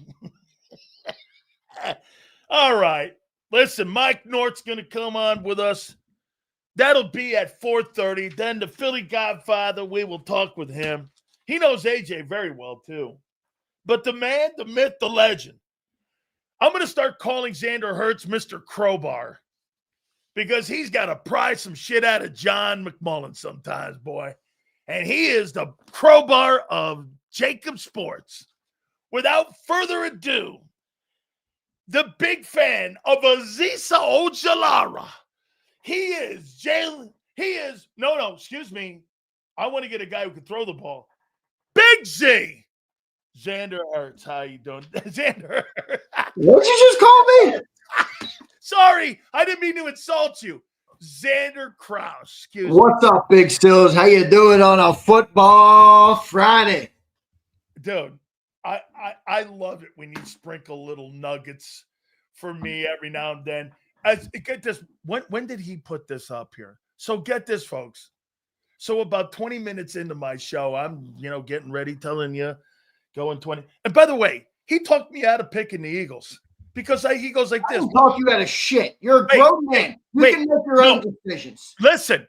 All right. Listen, Mike Nort's going to come on with us. That'll be at 4:30. Then the Philly Godfather, we will talk with him. He knows AJ very well, too. But the man, the myth, the legend. I'm going to start calling Xander Hurts Mr. Crowbar because he's got to pry some shit out of John McMullen sometimes, boy. And he is the crowbar of JAKIB Sports. Without further ado, the big fan of Aziza Ojalara. He is Jalen. Excuse me. I want to get a guy who can throw the ball. Big Z. Xander Hurts. How you doing? Xander. What did you just call me? Sorry. I didn't mean to insult you. Xander Kraus. Excuse me. What's up, Big Stills? How you doing on a football Friday? Dude, I love it when you sprinkle little nuggets for me every now and then. Get this. When did he put this up here? So get this, folks. So about 20 minutes into my show, I'm, getting ready, telling you, going 20. And by the way, he talked me out of picking the Eagles because he goes like this. I don't talk you out of shit. You're a grown man. You can make your own decisions. Listen.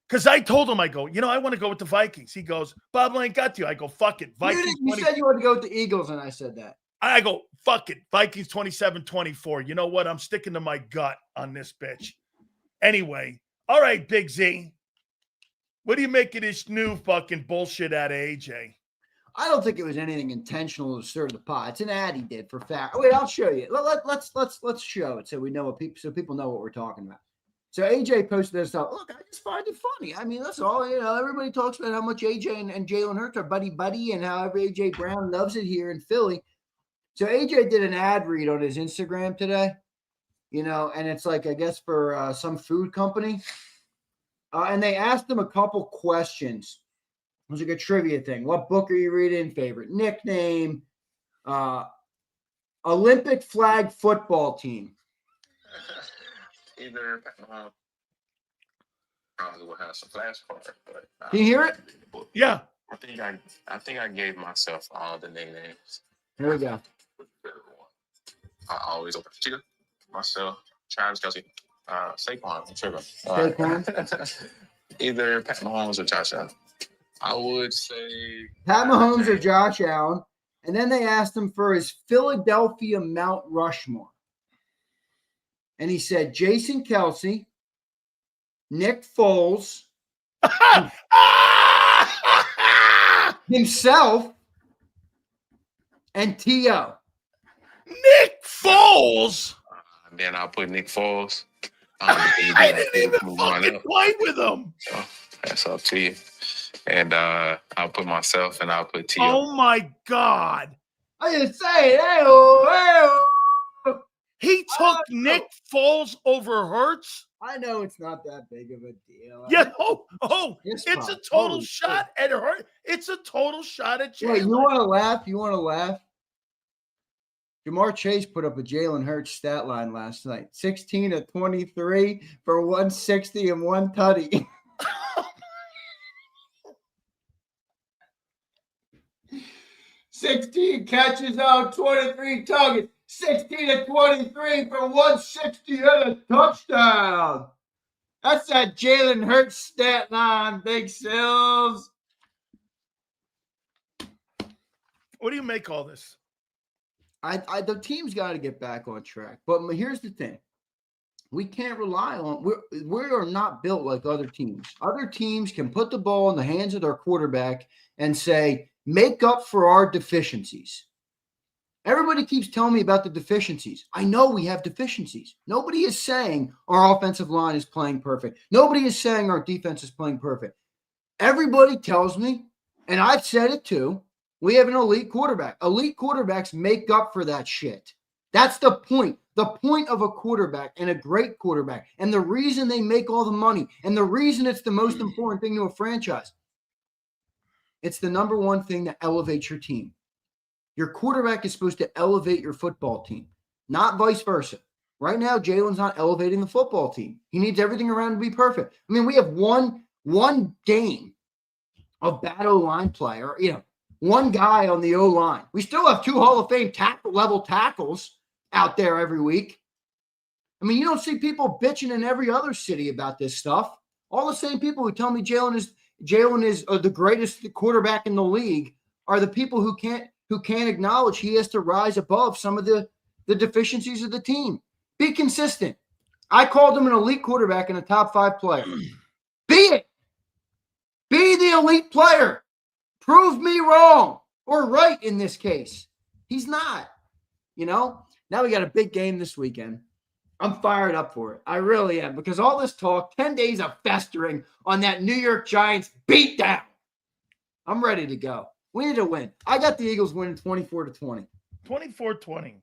Because I told him, I go, I want to go with the Vikings. He goes, Bob Lane got you. I go, fuck it. Vikings. You said you wanted to go with the Eagles, and I said that. I go, fuck it. Vikings 27-24. You know what? I'm sticking to my gut on this bitch. Anyway, all right, Big Z. What do you make of this new fucking bullshit out of AJ? I don't think it was anything intentional to stir the pot. It's an ad he did for fact. Wait, I'll show you. Let's show it so we know people know what we're talking about. So AJ posted this up. Look, I just find it funny. I mean, that's all. Everybody talks about how much AJ and Jalen Hurts are buddy, and how AJ Brown loves it here in Philly. So AJ did an ad read on his Instagram today, and it's like, I guess for some food company. And they asked him a couple questions. It was like a trivia thing. What book are you reading? Favorite nickname? Olympic flag football team. Either probably will have some flashcards, but can you hear it? Yeah. I think I gave myself all the nicknames. Here we go. I always open Cheetah, myself, Travis Kelce, Saquon, Saquon. Either Pat Mahomes or Josh Allen. I would say Pat Mahomes or Josh Allen. And then they asked him for his Philadelphia Mount Rushmore. And he said Jason Kelce, Nick Foles, himself, and T.O. Nick Foles? Then I'll put Nick Foles. I didn't even fucking play with him. So that's up to you. And I'll put myself and I'll put T.O. Oh, my God. I just say, hey. He took Nick Foles over Hurts? I know it's not that big of a deal. Yeah. It's a total shot at Hurts. It's a total shot at Jalen. Wait, you want to laugh? Jamar Chase put up a Jalen Hurts stat line last night. 16 of 23 for 160 and one tutty. 16 catches on 23 targets. 16 to 23 for 160 and a touchdown. That's that Jalen Hurts stat line, Big Sills. What do you make all this? The team's got to get back on track. But here's the thing. We can't rely on we are not built like other teams. Other teams can put the ball in the hands of their quarterback and say, make up for our deficiencies. Everybody keeps telling me about the deficiencies. I know we have deficiencies. Nobody is saying our offensive line is playing perfect. Nobody is saying our defense is playing perfect. Everybody tells me, and I've said it too, we have an elite quarterback. Elite quarterbacks make up for that shit. That's the point. The point of a quarterback and a great quarterback, and the reason they make all the money, and the reason it's the most important thing to a franchise, it's the number one thing that elevates your team. Your quarterback is supposed to elevate your football team, not vice versa. Right now, Jalen's not elevating the football team. He needs everything around to be perfect. I mean, we have one game of bad O-line play, or, one guy on the O-line. We still have 2 Hall of Fame level tackles out there every week. I mean, you don't see people bitching in every other city about this stuff. All the same people who tell me Jalen is the greatest quarterback in the league are the people who can't acknowledge he has to rise above some of the deficiencies of the team. Be consistent. I called him an elite quarterback and a top 5 player. Be it. Be the elite player. Prove me wrong or right in this case. He's not. Now we got a big game this weekend. I'm fired up for it. I really am, because all this talk, 10 days of festering on that New York Giants beatdown. I'm ready to go. We need to win. I got the Eagles winning 24-20. 24-20.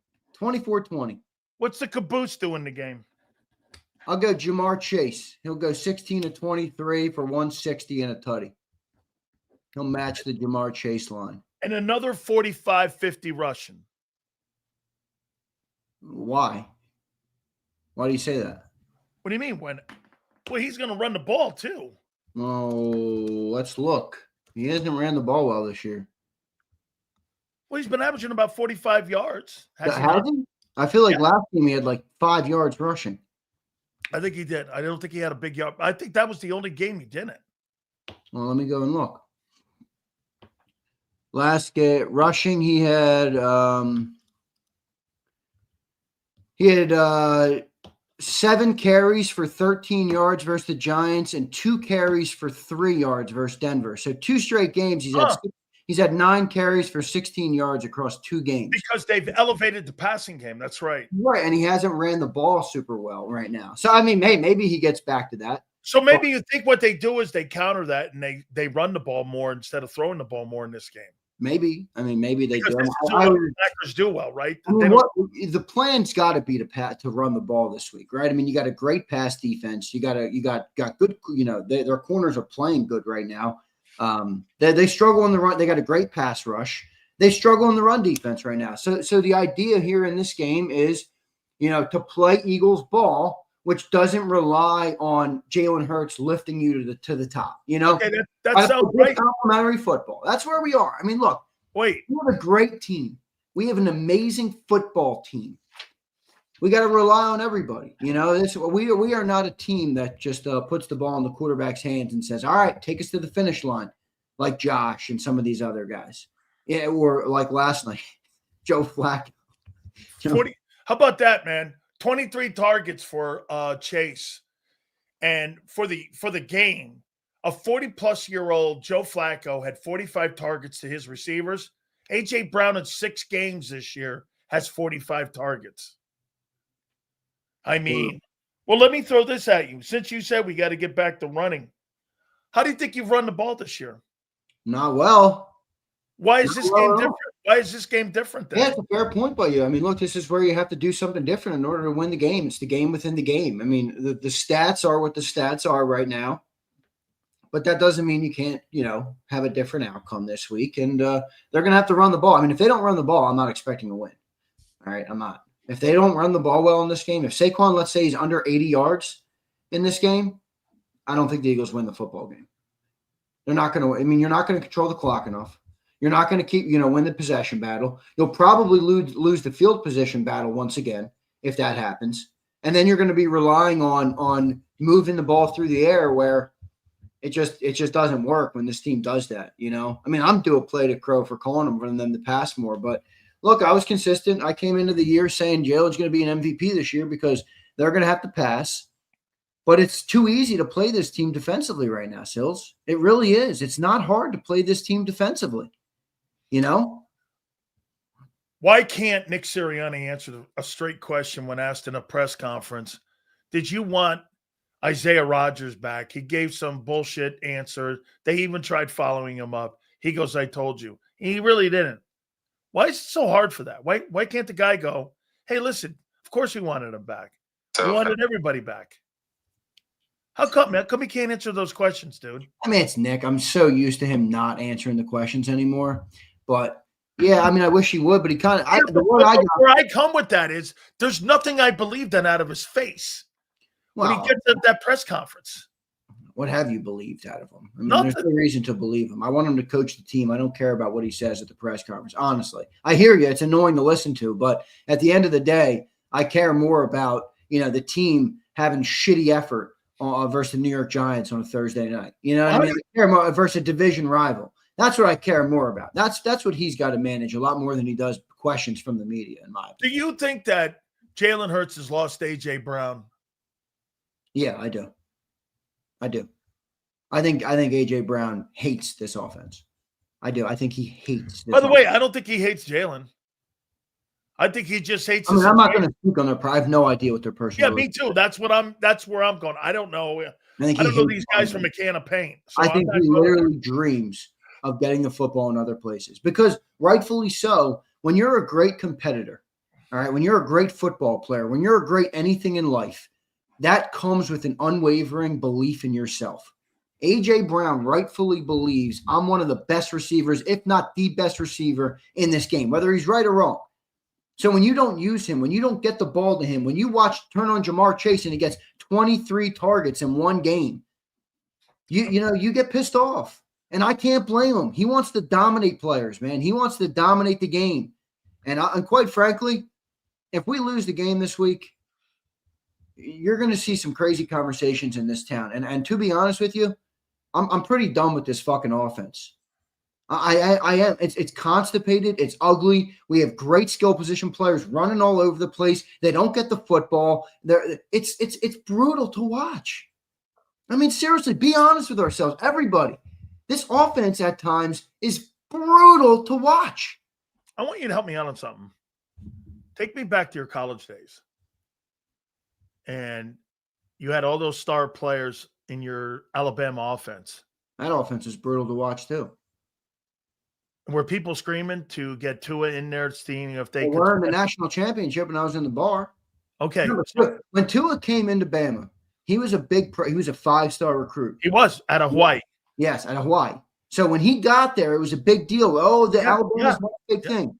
24-20. What's the caboose doing in the game? I'll go Jamar Chase. He'll go 16-23 for 160 and a tutty. He'll match the Jamar Chase line. And another 45-50 rushing. Why? Why do you say that? What do you mean? Well, he's going to run the ball too. Oh, let's look. He hasn't ran the ball well this year. Well, he's been averaging about 45 yards. Has he? I feel like last game he had like 5 yards rushing. I think he did. I don't think he had a big yard. I think that was the only game he didn't. Well, let me go and look. Last game rushing, he had 7 carries for 13 yards versus the Giants and 2 carries for 3 yards versus Denver. So 2 straight games he's had 9 carries for 16 yards across 2 games. Because they've elevated the passing game. That's right. Right, and he hasn't ran the ball super well right now. So, I mean, hey, maybe he gets back to that. So maybe you think what they do is they counter that and they run the ball more instead of throwing the ball more in this game. Maybe. I mean, maybe they because do. This is what the Packers do well, right? I mean, the plan's got to be to run the ball this week, right? I mean, you got a great pass defense. You got good. Their corners are playing good right now. They struggle in the run. They got a great pass rush. They struggle in the run defense right now. So the idea here in this game is, to play Eagles ball, which doesn't rely on Jalen Hurts lifting you to the top. Okay, that sounds right. Complimentary football. That's where we are. I mean, look. Wait. We have a great team. We have an amazing football team. We got to rely on everybody. We are not a team that just puts the ball in the quarterback's hands and says, all right, take us to the finish line, like Josh and some of these other guys. Yeah, or like last night, Joe Flacco. 40. How about that, man? 23 targets for Chase. And for the game, a 40-plus-year-old Joe Flacco had 45 targets to his receivers. A.J. Brown in 6 games this year has 45 targets. I mean, well, let me throw this at you. Since you said we got to get back to running, how do you think you've run the ball this year? Not well. Why is this game different? Why is this game different then? Yeah, it's a fair point by you. I mean, look, this is where you have to do something different in order to win the game. It's the game within the game. I mean, the stats are what the stats are right now. But that doesn't mean you can't, have a different outcome this week. And they're going to have to run the ball. I mean, if they don't run the ball, I'm not expecting a win. All right, I'm not. If they don't run the ball well in this game, if Saquon, let's say, he's under 80 yards in this game, I don't think the Eagles win the football game. They're not going to – I mean, you're not going to control the clock enough. You're not going to keep, win the possession battle. You'll probably lose the field position battle once again if that happens. And then you're going to be relying on moving the ball through the air where it just doesn't work when this team does that, I mean, I'm due a play to Crow for calling them for them to pass more. But look, I was consistent. I came into the year saying Jalen's going to be an MVP this year because they're going to have to pass. But it's too easy to play this team defensively right now, Sills. It really is. It's not hard to play this team defensively, Why can't Nick Sirianni answer a straight question when asked in a press conference? Did you want Isaiah Rodgers back? He gave some bullshit answer. They even tried following him up. He goes, I told you. He really didn't. Why is it so hard for that? Why can't the guy go, hey, listen, of course we wanted him back. We wanted everybody back. How come, man? How come he can't answer those questions, dude? I mean, it's Nick. I'm so used to him not answering the questions anymore. But, yeah, I mean, I wish he would, but he kind of where I come with that is there's nothing I believe then out of his face when he gets at that press conference. What have you believed out of him? I mean, there's no reason to believe him. I want him to coach the team. I don't care about what he says at the press conference, honestly. I hear you. It's annoying to listen to, but at the end of the day, I care more about, the team having shitty effort versus the New York Giants on a Thursday night. You know what I mean? I care more versus a division rival. That's what I care more about. That's what he's got to manage a lot more than he does questions from the media, in my opinion. Do you think that Jalen Hurts has lost A.J. Brown? Yeah, I do. I think A.J. Brown hates this offense. I do. I think he hates this By the way, I don't think he hates Jalen. I think he just hates. I'm not going to speak on their. I have no idea what their personal. Yeah, me too. That's where I'm going. I don't know. I don't know these guys from a can of paint. So I think he literally dreams of getting the football in other places because, rightfully so, when you're a great competitor, all right, when you're a great football player, when you're a great anything in life, that comes with an unwavering belief in yourself. A.J. Brown rightfully believes I'm one of the best receivers, if not the best receiver in this game, whether he's right or wrong. So when you don't use him, when you don't get the ball to him, when you turn on Jamar Chase and he gets 23 targets in one game, you get pissed off. And I can't blame him. He wants to dominate players, man. He wants to dominate the game. And quite frankly, if we lose the game this week, you're going to see some crazy conversations in this town. And to be honest with you, I'm pretty done with this fucking offense. I am. It's constipated. It's ugly. We have great skill position players running all over the place. They don't get the football. It's brutal to watch. I mean, seriously, be honest with ourselves, everybody. This offense at times is brutal to watch. I want you to help me out on something. Take me back to your college days. And you had all those star players in your Alabama offense. That offense is brutal to watch too. Were people screaming to get Tua in there, seeing if they could? We're in the national championship, and I was in the bar. Okay. Remember, when Tua came into Bama, he was a he was a 5-star recruit. He was out of Hawaii. Yes, out of Hawaii. So when he got there, it was a big deal. Oh, the Alabama's not a big thing.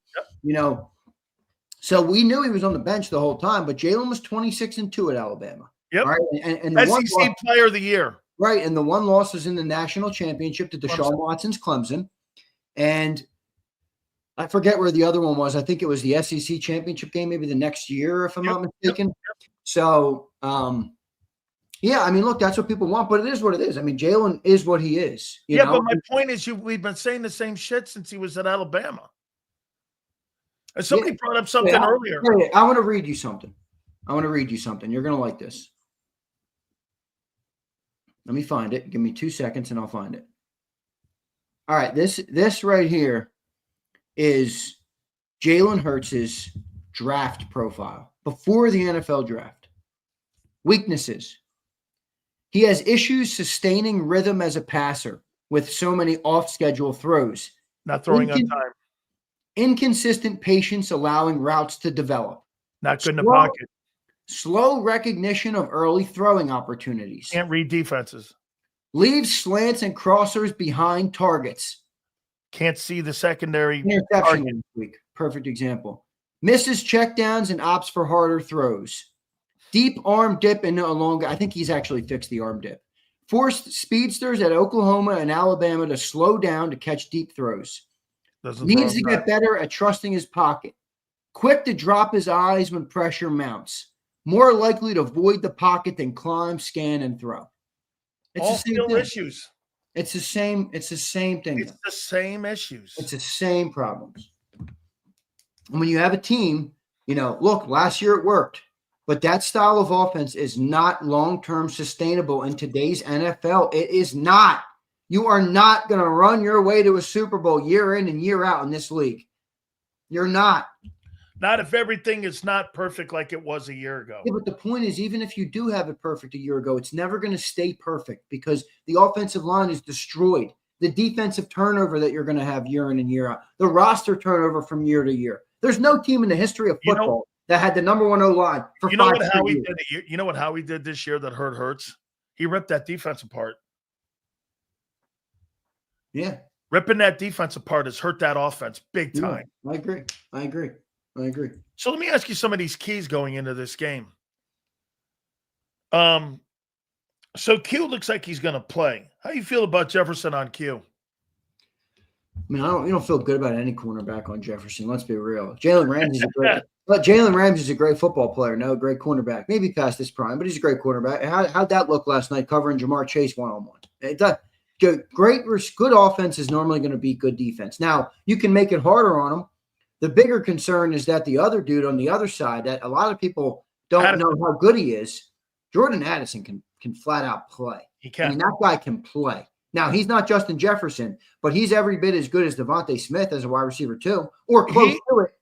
So we knew he was on the bench the whole time, but Jalen was 26-2 at Alabama. Yep. Right? And the SEC Player of the Year. Right, and the one loss was in the national championship to Deshaun Watson's Clemson. And I forget where the other one was. I think it was the SEC championship game, maybe the next year, if I'm not mistaken. So, yeah, I mean, look, that's what people want, but it is what it is. I mean, Jalen is what he is. You know? But my point is we've been saying the same shit since he was at Alabama. And somebody brought up something earlier. I want to read you something. You're going to like this. Let me find it. Give me 2 seconds and I'll find it. All right, this right here is Jalen Hurts' draft profile before the NFL draft. Weaknesses. He has issues sustaining rhythm as a passer with so many off-schedule throws. Not throwing on time. Inconsistent patience allowing routes to develop. Not good in the pocket. Slow recognition of early throwing opportunities. Can't read defenses. Leaves slants and crossers behind targets. Can't see the secondary interception this week. Perfect example. Misses checkdowns and opts for harder throws. Deep arm dip and a long. I think he's actually fixed the arm dip. Forced speedsters at Oklahoma and Alabama to slow down to catch deep throws. Doesn't throw Needs to get better at trusting his pocket. Quick to drop his eyes when pressure mounts. More likely to avoid the pocket than climb, scan, and throw. It's all the same still thing. issues. It's the same thing. It's the same issues. It's the same problems. And when you have a team, look, last year it worked, but that style of offense is not long-term sustainable in today's NFL. It is not. You are not going to run your way to a Super Bowl year in and year out in this league. You're not. Not if everything is not perfect like it was a year ago. Yeah, but the point is, even if you do have it perfect a year ago, it's never going to stay perfect because the offensive line is destroyed. The defensive turnover that you're going to have year in and year out, the roster turnover from year to year. There's no team in the history of football that had the number one O-line for 5 years. You know what Howie did this year that hurts? He ripped that defense apart. Yeah. Ripping that defense apart has hurt that offense big time. Yeah, I agree. So let me ask you some of these keys going into this game. So Q looks like he's going to play. How do you feel about Jefferson on Q? I mean, you don't feel good about any cornerback on Jefferson. Let's be real. Jalen Ramsey's a great football player. No, great cornerback. Maybe past his prime, but he's a great cornerback. How'd that look last night covering Jamar Chase one-on-one? It does. Good offense is normally going to beat good defense. Now, you can make it harder on them. The bigger concern is that the other dude on the other side, that a lot of people don't know how good he is, Jordan Addison can flat out play. He can. I mean, that guy can play. Now, he's not Justin Jefferson, but he's every bit as good as Devontae Smith as a wide receiver too, or close to it.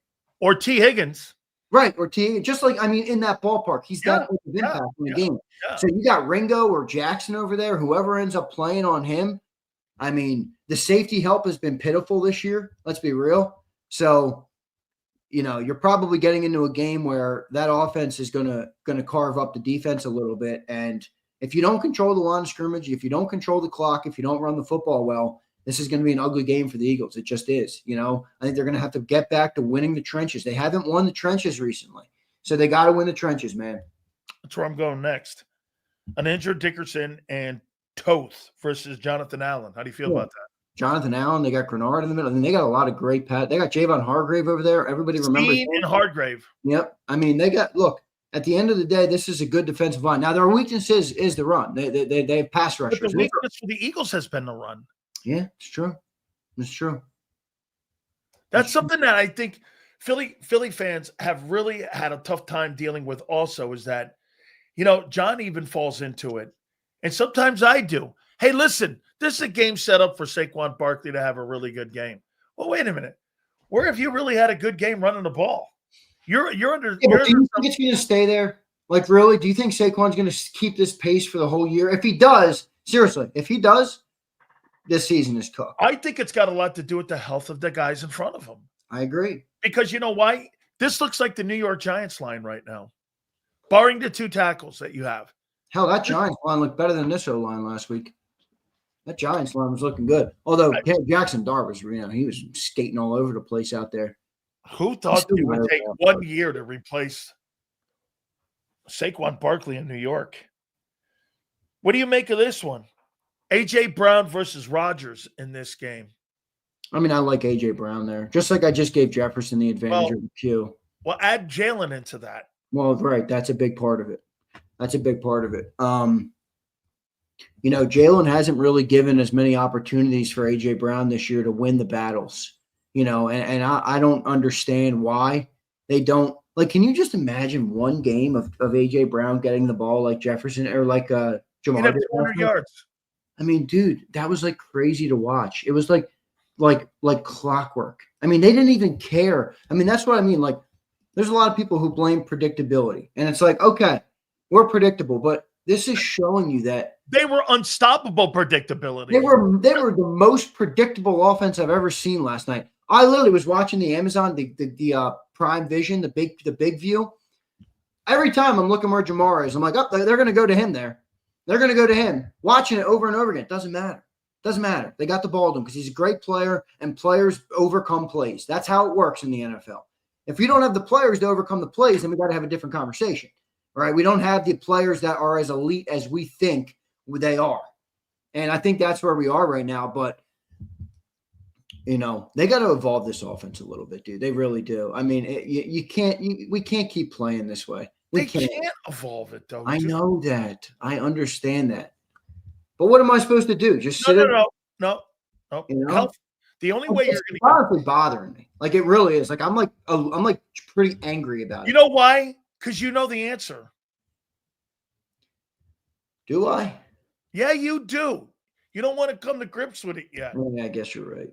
Or T. Higgins. Right, or T. Just like, I mean, in that ballpark, he's that type of impact in the game. Yeah. So you got Ringo or Jackson over there, whoever ends up playing on him. I mean, the safety help has been pitiful this year. Let's be real. So, you're probably getting into a game where that offense is gonna carve up the defense a little bit. And if you don't control the line of scrimmage, if you don't control the clock, if you don't run the football well, this is going to be an ugly game for the Eagles. It just is. I think they're going to have to get back to winning the trenches. They haven't won the trenches recently, so they got to win the trenches, man. That's where I'm going next. An injured Dickerson and Toth versus Jonathan Allen. How do you feel about that? Jonathan Allen, they got Grenard in the middle. I mean, they got a lot of great pat. They got Javon Hargrave over there. Everybody remembers him. And Hargrave. Yep. I mean, look, at the end of the day, this is a good defensive line. Now, their weakness is the run. They have pass rushers. But the weakness for the Eagles has been the run. Yeah, it's true. That's something that I think Philly fans have really had a tough time dealing with also is that, John even falls into it. And sometimes I do. Hey, listen, this is a game set up for Saquon Barkley to have a really good game. Well, wait a minute. Where have you really had a good game running the ball? You're under. Yeah, do you think it's going to stay there? Like, really? Do you think Saquon's going to keep this pace for the whole year? If he does, seriously, this season is cooked. I think it's got a lot to do with the health of the guys in front of him. I agree. Because you know why? This looks like the New York Giants line right now, barring the 2 tackles that you have. Hell, that Giants line looked better than this O-line last week. That Giants line was looking good. Although Jackson Dart was, he was skating all over the place out there. Who thought it would take 1 year to replace Saquon Barkley in New York? What do you make of this one? A.J. Brown versus Rodgers in this game. I mean, I like A.J. Brown there. Just like I just gave Jefferson the advantage of the Q. Well, add Jalen into that. Well, right. That's a big part of it. Jalen hasn't really given as many opportunities for A.J. Brown this year to win the battles. And I don't understand why they don't. Like, can you just imagine one game of A.J. Brown getting the ball like Jefferson or like Jamar? 200 yards. I mean, dude, that was like crazy to watch. It was like clockwork. I mean, they didn't even care. I mean, that's what I mean. Like, there's a lot of people who blame predictability. And it's like, okay, we're predictable, but this is showing you that they were unstoppable predictability. They were the most predictable offense I've ever seen last night. I literally was watching the Amazon, the Prime Vision, the big view. Every time I'm looking where Jamar is, I'm like, oh, they're going to go to him there. They're going to go to him. Watching it over and over again. It doesn't matter. They got the ball to him because he's a great player, and players overcome plays. That's how it works in the NFL. If you don't have the players to overcome the plays, then we got to have a different conversation, right? We don't have the players that are as elite as we think they are. And I think that's where we are right now. But You know, they got to evolve this offense a little bit, dude. They really do. I mean, we can't keep playing this way. They can't evolve it, though. I know that. I understand that. But what am I supposed to do? Just sit in? No. You know? The only way you're going to It's honestly bothering me. Like, it really is. Like, I'm like pretty angry about it. You know why? Because you know the answer. Do I? Yeah, you do. You don't want to come to grips with it yet. Yeah, I guess you're right.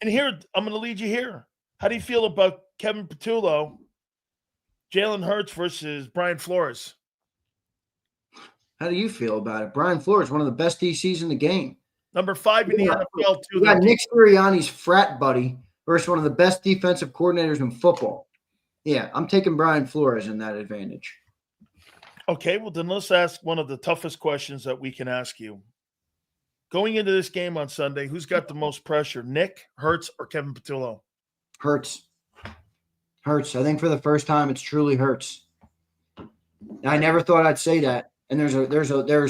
And here, I'm going to lead you here. How do you feel about Kevin Patullo, Jalen Hurts versus Brian Flores? How do you feel about it? Brian Flores, one of the best DCs in the game. Number 5 in the NFL, too. You got Nick Sirianni's frat buddy versus one of the best defensive coordinators in football. Yeah, I'm taking Brian Flores in that advantage. Okay, well, then let's ask one of the toughest questions that we can ask you. Going into this game on Sunday, who's got the most pressure, Nick, Hurts, or Kevin Patullo? Hurts. I think for the first time, it's truly Hurts. I never thought I'd say that. And there's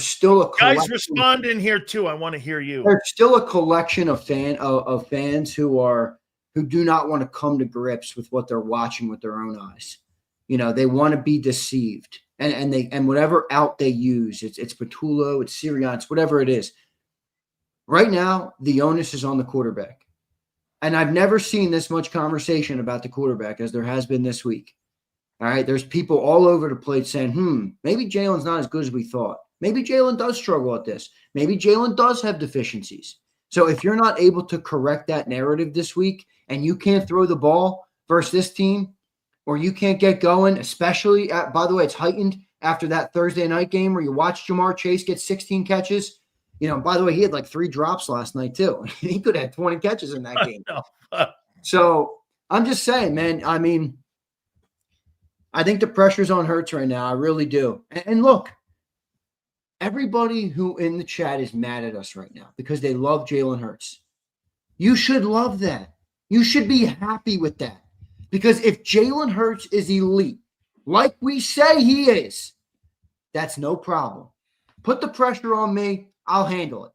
still a collection. Guys, respond in here too. I want to hear you. There's still a collection of fans who do not want to come to grips with what they're watching with their own eyes. You know, they want to be deceived, and whatever out they use, it's Patullo, it's Sirianni, it's whatever it is. Right now, the onus is on the quarterback, and I've never seen this much conversation about the quarterback as there has been this week. All right, there's people all over the place saying, maybe Jalen's not as good as we thought. Maybe Jalen does struggle at this. Maybe Jalen does have deficiencies. So if you're not able to correct that narrative this week and you can't throw the ball versus this team, or you can't get going, especially, by the way, it's heightened after that Thursday night game where you watched Jamar Chase get 16 catches. You know, by the way, he had like 3 drops last night too. He could have had 20 catches in that game. So I'm just saying, man, I mean, I think the pressure's on Hurts right now. I really do. And look, everybody who in the chat is mad at us right now because they love Jalen Hurts. You should love that. You should be happy with that. Because if Jalen Hurts is elite, like we say he is, that's no problem. Put the pressure on me. I'll handle it.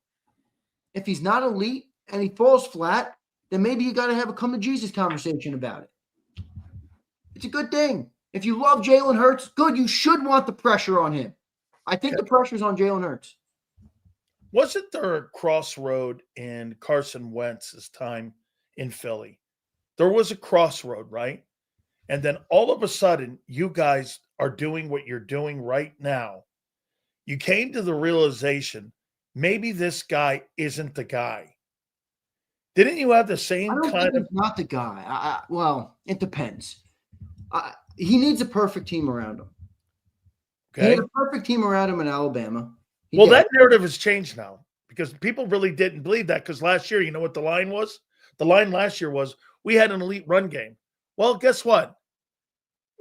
If he's not elite and he falls flat, then maybe you got to have a come to Jesus conversation about it. It's a good thing. If you love Jalen Hurts, good. You should want the pressure on him. I think the pressure's on Jalen Hurts. Wasn't there a crossroad in Carson Wentz's time in Philly? There was a crossroad, right? And then all of a sudden, you guys are doing what you're doing right now. You came to the realization, maybe this guy isn't the guy. Didn't you have the same kind of? Not the guy. Well, it depends. He needs a perfect team around him. Okay. He had a perfect team around him in Alabama. That narrative has changed now because people really didn't believe that because last year, you know what the line was? The line last year was we had an elite run game. Well, guess what?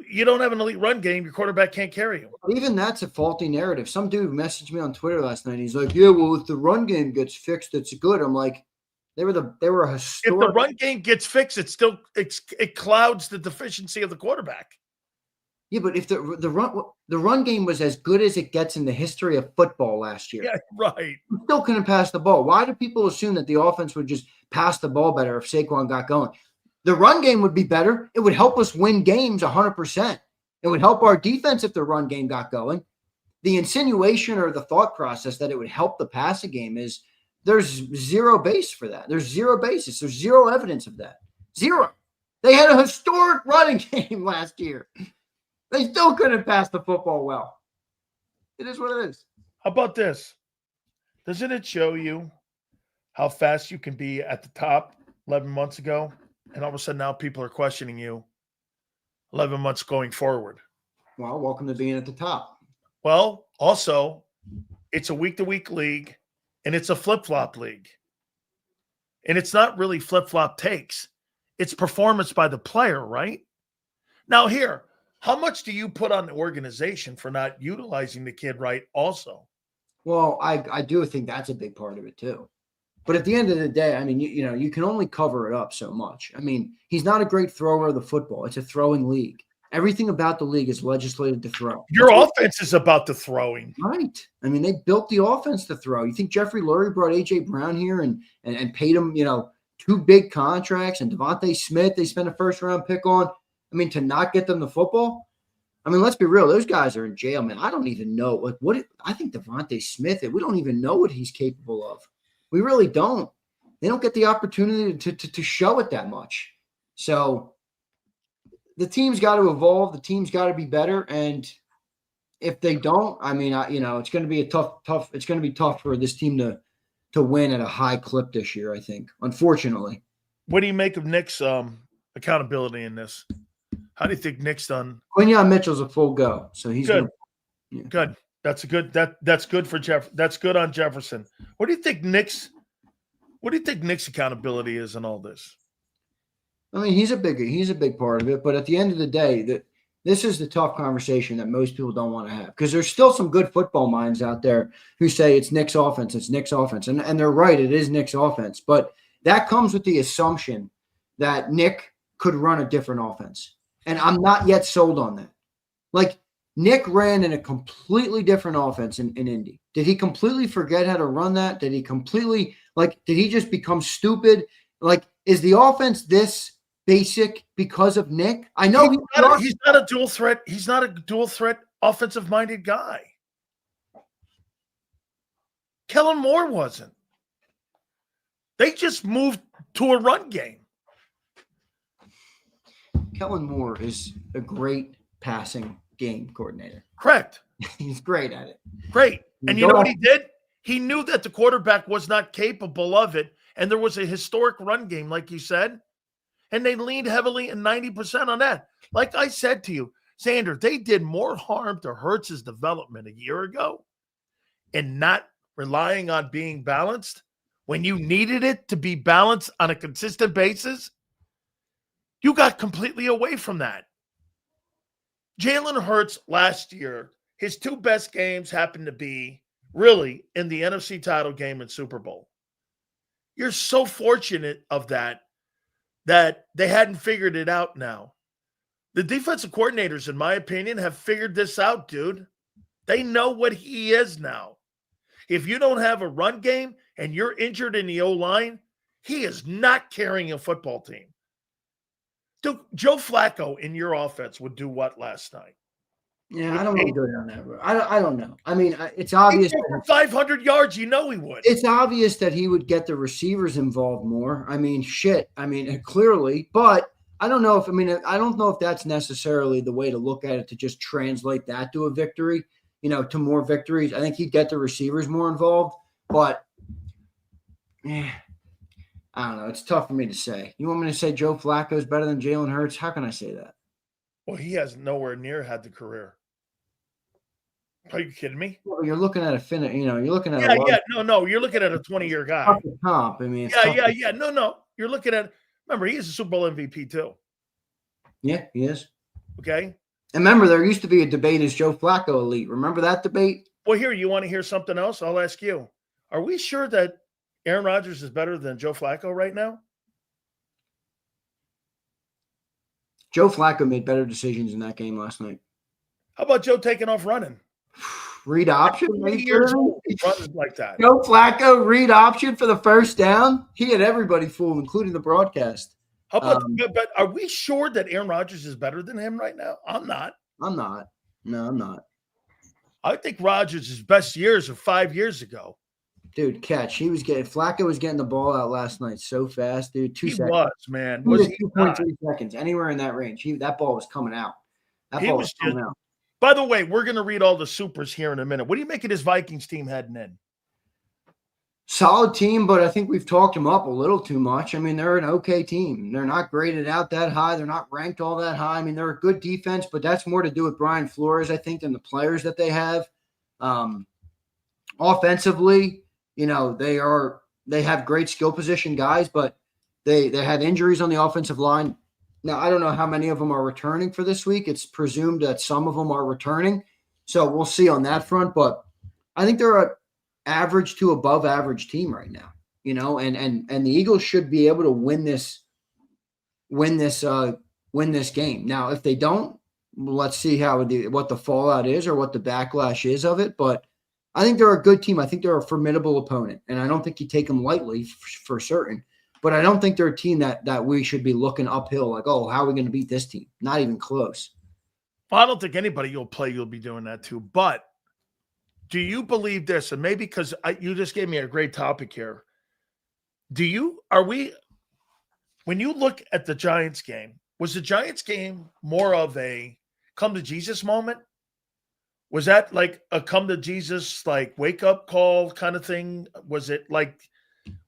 You don't have an elite run game, your quarterback can't carry you. Even that's a faulty narrative. Some dude messaged me on Twitter last night. He's like, yeah, well, if the run game gets fixed, it's good. I'm like, they were a historic. If the run game gets fixed, it clouds the deficiency of the quarterback. Yeah, but if the run game was as good as it gets in the history of football last year, yeah, right, you still couldn't pass the ball. Why do people assume that the offense would just pass the ball better if Saquon got going? The run game would be better. It would help us win games 100%. It would help our defense if the run game got going. The insinuation or the thought process that it would help the passing game is there's zero base for that. There's zero basis. There's zero evidence of that. Zero. They had a historic running game last year. They still couldn't pass the football well. It is what it is. How about this? Doesn't it show you how fast you can be at the top 11 months ago? And all of a sudden now people are questioning you 11 months going forward. Well, welcome to being at the top. Well, also, it's a week-to-week league, and it's a flip-flop league. And it's not really flip-flop takes. It's performance by the player, right? Now here, how much do you put on the organization for not utilizing the kid right also? Well, I do think that's a big part of it too. But at the end of the day, I mean, you can only cover it up so much. I mean, he's not a great thrower of the football. It's a throwing league. Everything about the league is legislated to throw. Your offense is about the throwing. Right. I mean, they built the offense to throw. You think Jeffrey Lurie brought A.J. Brown here and paid him, $2 2 big contracts and Devontae Smith, they spent a first-round pick on. I mean, to not get them the football. I mean, let's be real. Those guys are in jail, man. I don't even know I think Devontae Smith, we don't even know what he's capable of. We really don't. They don't get the opportunity to show it that much. So the team's got to evolve. The team's got to be better. And if they don't, I mean, it's going to be it's going to be tough for this team to win at a high clip this year, I think, unfortunately. What do you make of Nick's accountability in this? How do you think Nick's done? Quinyon Mitchell's a full go, so he's good. Yeah. Good. That's good for Jeff. That's good on Jefferson. What do you think Nick's accountability is in all this? I mean, he's a big part of it, but at the end of the day, this is the tough conversation that most people don't want to have, because there's still some good football minds out there who say it's Nick's offense, and they're right, it is Nick's offense, but that comes with the assumption that Nick could run a different offense. And I'm not yet sold on that. Like, Nick ran in a completely different offense in Indy. Did he completely forget how to run that? Did he just become stupid? Like, is the offense this basic because of Nick? I know he's not a dual threat. He's not a dual threat offensive-minded guy. Kellen Moore wasn't. They just moved to a run game. Kellen Moore is a great passing game coordinator. Correct. He's great at it. Great. And you know what he did? He knew that the quarterback was not capable of it, and there was a historic run game, like you said, and they leaned heavily and 90% on that. Like I said to you, Xander, they did more harm to Hurts's development a year ago and not relying on being balanced when you needed it to be balanced on a consistent basis. You got completely away from that. Jalen Hurts last year, his 2 best games happened to be really in the NFC title game and Super Bowl. You're so fortunate of that they hadn't figured it out now. The defensive coordinators, in my opinion, have figured this out, dude. They know what he is now. If you don't have a run game and you're injured in the O-line, he is not carrying a football team. Dude, Joe Flacco in your offense would do what last night? Yeah, I don't want to go down that road. I don't know. I mean, it's obvious. For 500 yards, you know he would. It's obvious that he would get the receivers involved more. I mean, clearly. But I don't know if that's necessarily the way to look at it, to just translate that to a victory, to more victories. I think he'd get the receivers more involved. But, I don't know. It's tough for me to say. You want me to say Joe Flacco is better than Jalen Hurts? How can I say that? Well, he has nowhere near had the career. Are you kidding me? Well, you're looking at you're looking at you're looking at a 20-year guy. Comp. I mean, No. You're looking at, remember, he is a Super Bowl MVP too. Yeah, he is. Okay. And remember, there used to be a debate, is Joe Flacco elite? Remember that debate? Well, here, you want to hear something else? I'll ask you. Are we sure that Aaron Rodgers is better than Joe Flacco right now? Joe Flacco made better decisions in that game last night. How about Joe taking off running? Read option. 20 years old, he runs like that. Joe Flacco, read option for the first down. He had everybody fooled, including the broadcast. How about? But are we sure that Aaron Rodgers is better than him right now? I'm not. No, I'm not. I think Rodgers' best years are 5 years ago. Dude, Flacco was getting the ball out last night so fast, dude. 2 seconds. Was, man. Was 2.3 seconds, anywhere in that range. That ball was coming out. Coming out. By the way, we're going to read all the supers here in a minute. What do you make of this Vikings team heading in? Solid team, but I think we've talked them up a little too much. I mean, they're an okay team. They're not graded out that high. They're not ranked all that high. I mean, they're a good defense, but that's more to do with Brian Flores, I think, than the players that they have. Offensively, they have great skill position guys, but they have injuries on the offensive line. Now, I don't know how many of them are returning for this week. It's presumed that some of them are returning. So we'll see on that front. But I think they're an average to above average team right now, and the Eagles should be able to win this game. Now, if they don't, let's see what the fallout is or what the backlash is of it. But I think they're a good team. I think they're a formidable opponent, and I don't think you take them lightly for certain. But I don't think they're a team that we should be looking uphill like, oh, how are we going to beat this team? Not even close. Well, I don't think anybody you'll be doing that to. But do you believe this? And maybe because you just gave me a great topic here. When you look at the Giants game, was the Giants game more of a come to Jesus moment? Was that like a come to Jesus, like wake up call kind of thing? Was it like,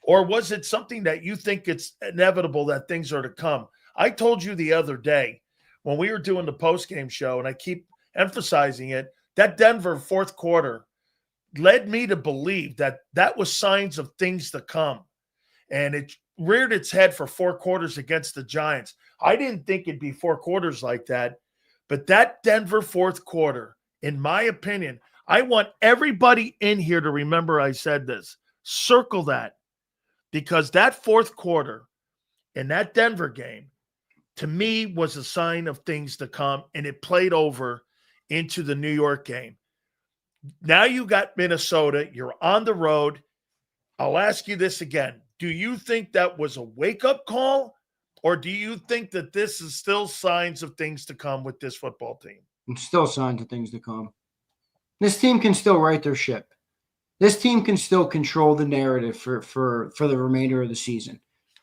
or was it something that you think it's inevitable that things are to come? I told you the other day when we were doing the post-game show, and I keep emphasizing it, that Denver fourth quarter led me to believe that that was signs of things to come. And it reared its head for 4 quarters against the Giants. I didn't think it'd be 4 quarters like that, but that Denver fourth quarter, in my opinion, I want everybody in here to remember I said this. Circle that, because that fourth quarter in that Denver game, to me, was a sign of things to come, and it played over into the New York game. Now you got Minnesota. You're on the road. I'll ask you this again. Do you think that was a wake-up call, or do you think that this is still signs of things to come with this football team? It's still signs of things to come. This team can still right their ship. This team can still control the narrative for the remainder of the season.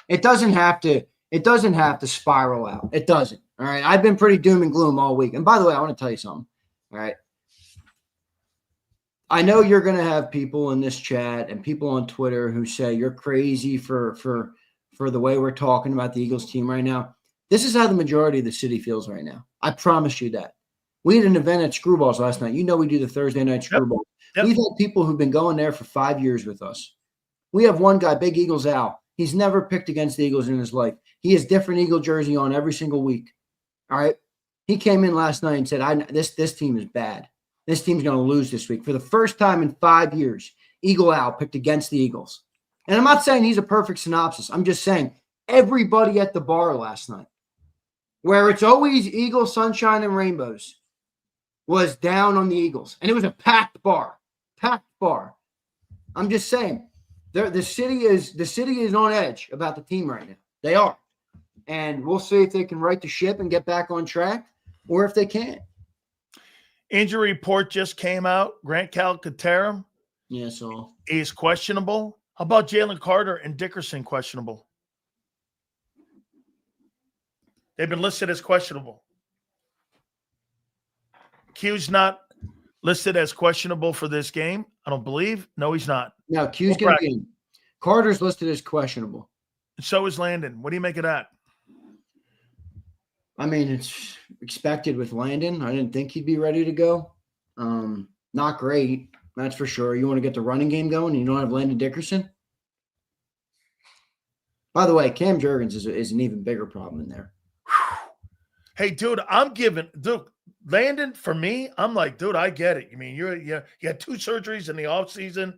It doesn't have to spiral out. It doesn't. All right. I've been pretty doom and gloom all week. And by the way, I want to tell you something. All right. I know you're going to have people in this chat and people on Twitter who say you're crazy for the way we're talking about the Eagles team right now. This is how the majority of the city feels right now. I promise you that. We had an event at Screwballs last night. You know we do the Thursday night Screwball. Yep. We've had people who've been going there for 5 years with us. We have one guy, Big Eagles Al. He's never picked against the Eagles in his life. He has different Eagle jersey on every single week. All right? He came in last night and said, this team is bad. This team's going to lose this week. For the first time in 5 years, Eagle Al picked against the Eagles. And I'm not saying he's a perfect synopsis. I'm just saying everybody at the bar last night, where it's always Eagles, sunshine, and rainbows, was down on the Eagles. And it was a packed bar. Packed bar. I'm just saying, the city is on edge about the team right now. They are. And we'll see if they can right the ship and get back on track, or if they can't. Injury report just came out. Grant Calcaterra. Yeah, so is questionable. How about Jalen Carter and Dickerson questionable? They've been listed as questionable. Q's not listed as questionable for this game, I don't believe. No, he's not. No, Q's going to be in. Carter's listed as questionable. So is Landon. What do you make of that? I mean, it's expected with Landon. I didn't think he'd be ready to go. Not great, that's for sure. You want to get the running game going, and you don't have Landon Dickerson? By the way, Cam Jurgens is an even bigger problem in there. Hey, dude, Landon, for me, I'm like, dude, I get it. I mean, you had 2 surgeries in the offseason.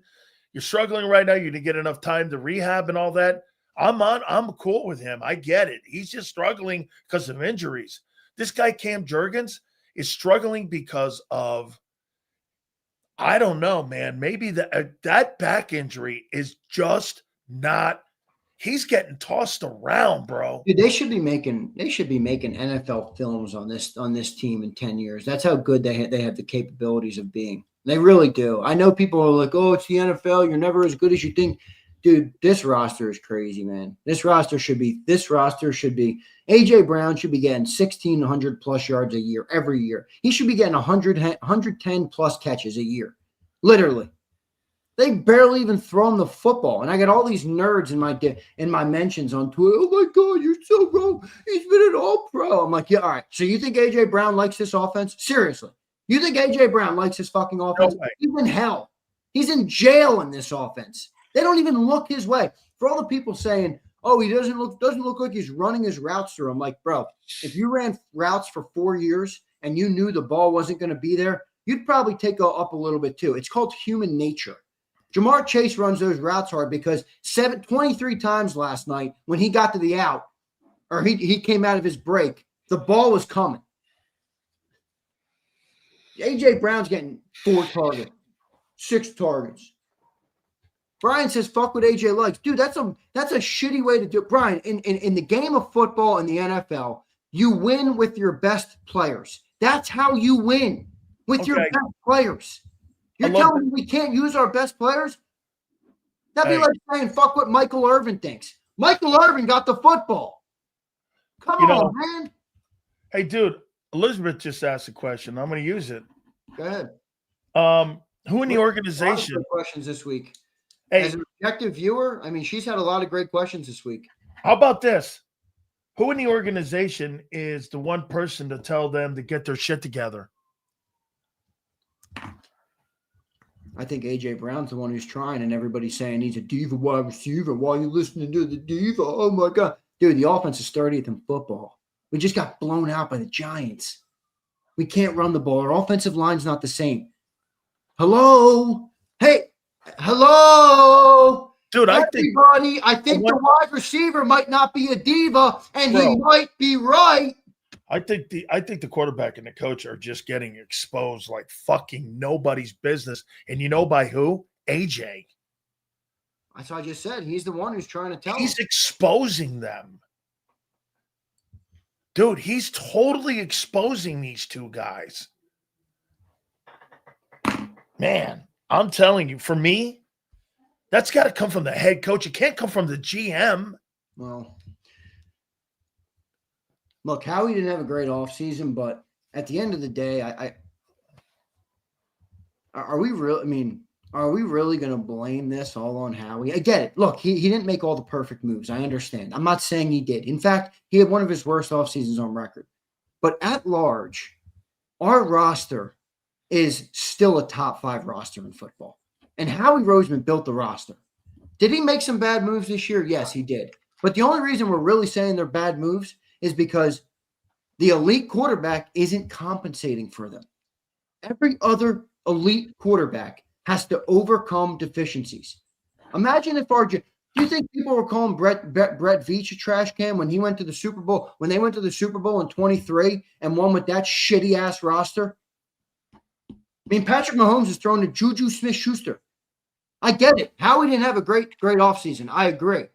You're struggling right now. You didn't get enough time to rehab and all that. I'm cool with him. I get it. He's just struggling because of injuries. This guy, Cam Jurgens, is struggling because of, I don't know, man. Maybe that back injury is just not. He's getting tossed around, bro. Dude, they should be making NFL films on this team in 10 years. That's how good they have the capabilities of being. They really do. I know people are like, "Oh, it's the NFL. You're never as good as you think." Dude, this roster is crazy, man. This roster should be A.J. Brown should be getting 1,600 plus yards a year every year. He should be getting 110 plus catches a year. Literally. They barely even throw him the football. And I got all these nerds in my mentions on Twitter. Oh my God, you're so wrong. He's been an all-pro. I'm like, yeah, all right. So you think A.J. Brown likes this offense? Seriously. You think A.J. Brown likes this fucking offense? No way. He's in hell. He's in jail in this offense. They don't even look his way. For all the people saying, "Oh, he doesn't look like he's running his routes through," I'm like, bro, if you ran routes for 4 years and you knew the ball wasn't going to be there, you'd probably take up a little bit too. It's called human nature. Jamar Chase runs those routes hard because 23 times last night when he got to the out, or he came out of his break, the ball was coming. A.J. Brown's getting 4 targets, 6 targets. Brian says, fuck what AJ likes. Dude, that's a shitty way to do it. Brian, in the game of football in the NFL, you win with your best players. That's how you win, with your best players. You're telling me we can't use our best players? That'd be like saying, fuck what Michael Irvin thinks. Michael Irvin got the football. Come on, man. Hey, dude, Elizabeth just asked a question. I'm going to use it. Go ahead. Who in the organization? A lot of questions this week. Hey, as an objective viewer, I mean, she's had a lot of great questions this week. How about this? Who in the organization is the one person to tell them to get their shit together? I think A.J. Brown's the one who's trying, and everybody's saying he's a diva wide receiver. Why are you listening to the diva? Oh, my God. Dude, the offense is 30th in football. We just got blown out by the Giants. We can't run the ball. Our offensive line's not the same. Hello? Hey, hello? Dude, I think the wide receiver might not be a diva, and he might be right. I think the quarterback and the coach are just getting exposed like fucking nobody's business. And you know by who? AJ. That's what I just said. He's the one who's trying to tell He's exposing them. Dude, he's totally exposing these two guys. Man, I'm telling you, for me, that's got to come from the head coach. It can't come from the GM. Well, look, Howie didn't have a great offseason, but at the end of the day, are we really going to blame this all on Howie? I get it. Look, he didn't make all the perfect moves. I understand. I'm not saying he did. In fact, he had one of his worst off seasons on record. But at large, our roster is still a top 5 roster in football. And Howie Roseman built the roster. Did he make some bad moves this year? Yes, he did. But the only reason we're really saying they're bad moves is because the elite quarterback isn't compensating for them. Every other elite quarterback has to overcome deficiencies. Imagine if do you think people were calling Brett Veach a trash can when he went to the Super Bowl, when they went to the Super Bowl in 23 and won with that shitty ass roster? I mean, Patrick Mahomes is thrown to Juju Smith-Schuster. I get it. Howie didn't have a great offseason. I agree.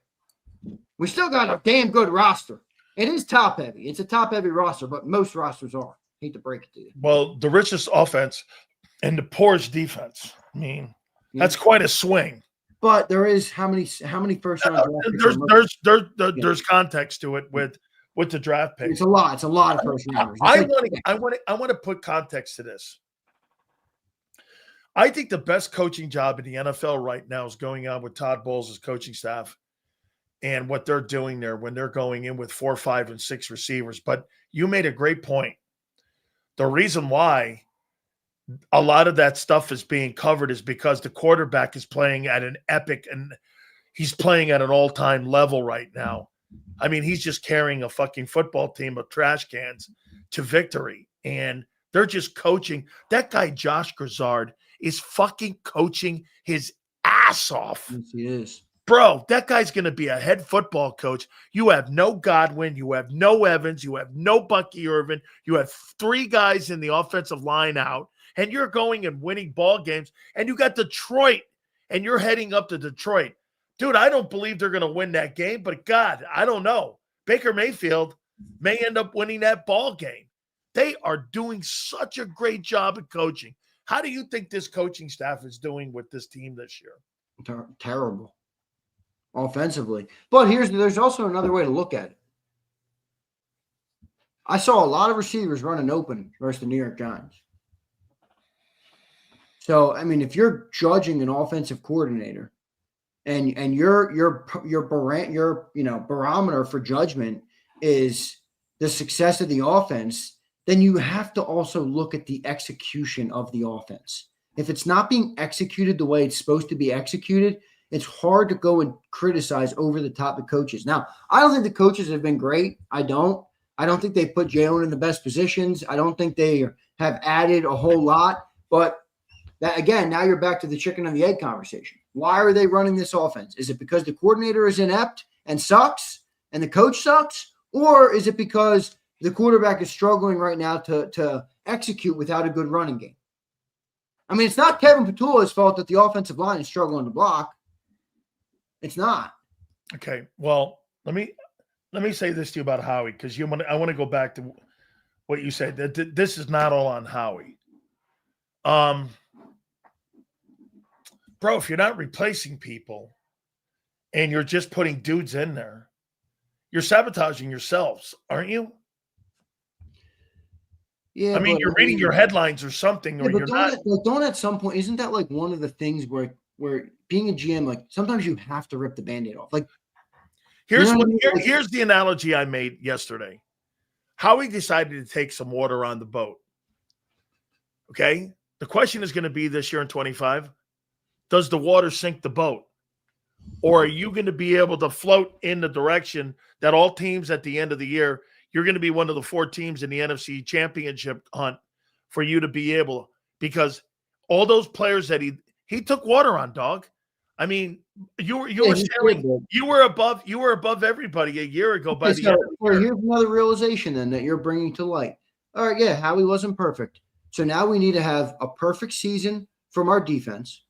We still got a damn good roster. It is top heavy. It's a top heavy roster, but most rosters are. Hate to break it to you. Well, the richest offense and the poorest defense. I mean, that's quite a swing. But there is how many first round draft picks? There's context to it with the draft picks. It's a lot. It's a lot of first rounders. I want to put context to this. I think the best coaching job in the NFL right now is going on with Todd Bowles' coaching staff and what they're doing there when they're going in with 4, 5, and 6 receivers. But you made a great point. The reason why a lot of that stuff is being covered is because the quarterback is playing at an epic, and he's playing at an all-time level right now. I mean, he's just carrying a fucking football team of trash cans to victory, and they're just coaching. That guy, Josh Grizzard, is fucking coaching his ass off. Yes, he is. Bro, that guy's going to be a head football coach. You have no Godwin. You have no Evans. You have no Bucky Irvin. You have 3 guys in the offensive line out, and you're going and winning ball games, and you got Detroit, and you're heading up to Detroit. Dude, I don't believe they're going to win that game, but God, I don't know. Baker Mayfield may end up winning that ball game. They are doing such a great job at coaching. How do you think this coaching staff is doing with this team this year? Terrible. Offensively. But there's also another way to look at it. I saw a lot of receivers running open versus the New York Giants. So, I mean, if you're judging an offensive coordinator and your barometer for judgment is the success of the offense, then you have to also look at the execution of the offense. If it's not being executed the way it's supposed to be executed, it's hard to go and criticize over the top of coaches. Now, I don't think the coaches have been great. I don't think they put Jalen in the best positions. I don't think they have added a whole lot. But that, again, now you're back to the chicken and the egg conversation. Why are they running this offense? Is it because the coordinator is inept and sucks and the coach sucks? Or is it because the quarterback is struggling right now to execute without a good running game? I mean, it's not Kevin Petula's fault that the offensive line is struggling to block. It's not. Okay. Well, let me say this to you about Howie, because I want to go back to what you said. That this is not all on Howie. Bro, if you're not replacing people and you're just putting dudes in there, you're sabotaging yourselves, aren't you? Yeah, I mean, you're reading your headlines or something, or you're not. Don't at some point, isn't that like one of the things where being a GM, like sometimes you have to rip the Band-Aid off. Like, Here's you know what I mean? here's the analogy I made yesterday. Howie decided to take some water on the boat. Okay? The question is going to be this year in 25, does the water sink the boat? Or are you going to be able to float in the direction that all teams at the end of the year, you're going to be one of the 4 teams in the NFC championship hunt for you to be able, because all those players that he took water on, dog. I mean, you were sailing, you were above everybody a year ago by the end of the year. Here's another realization then that you're bringing to light. All right, yeah, Howie wasn't perfect. So now we need to have a perfect season from our defense,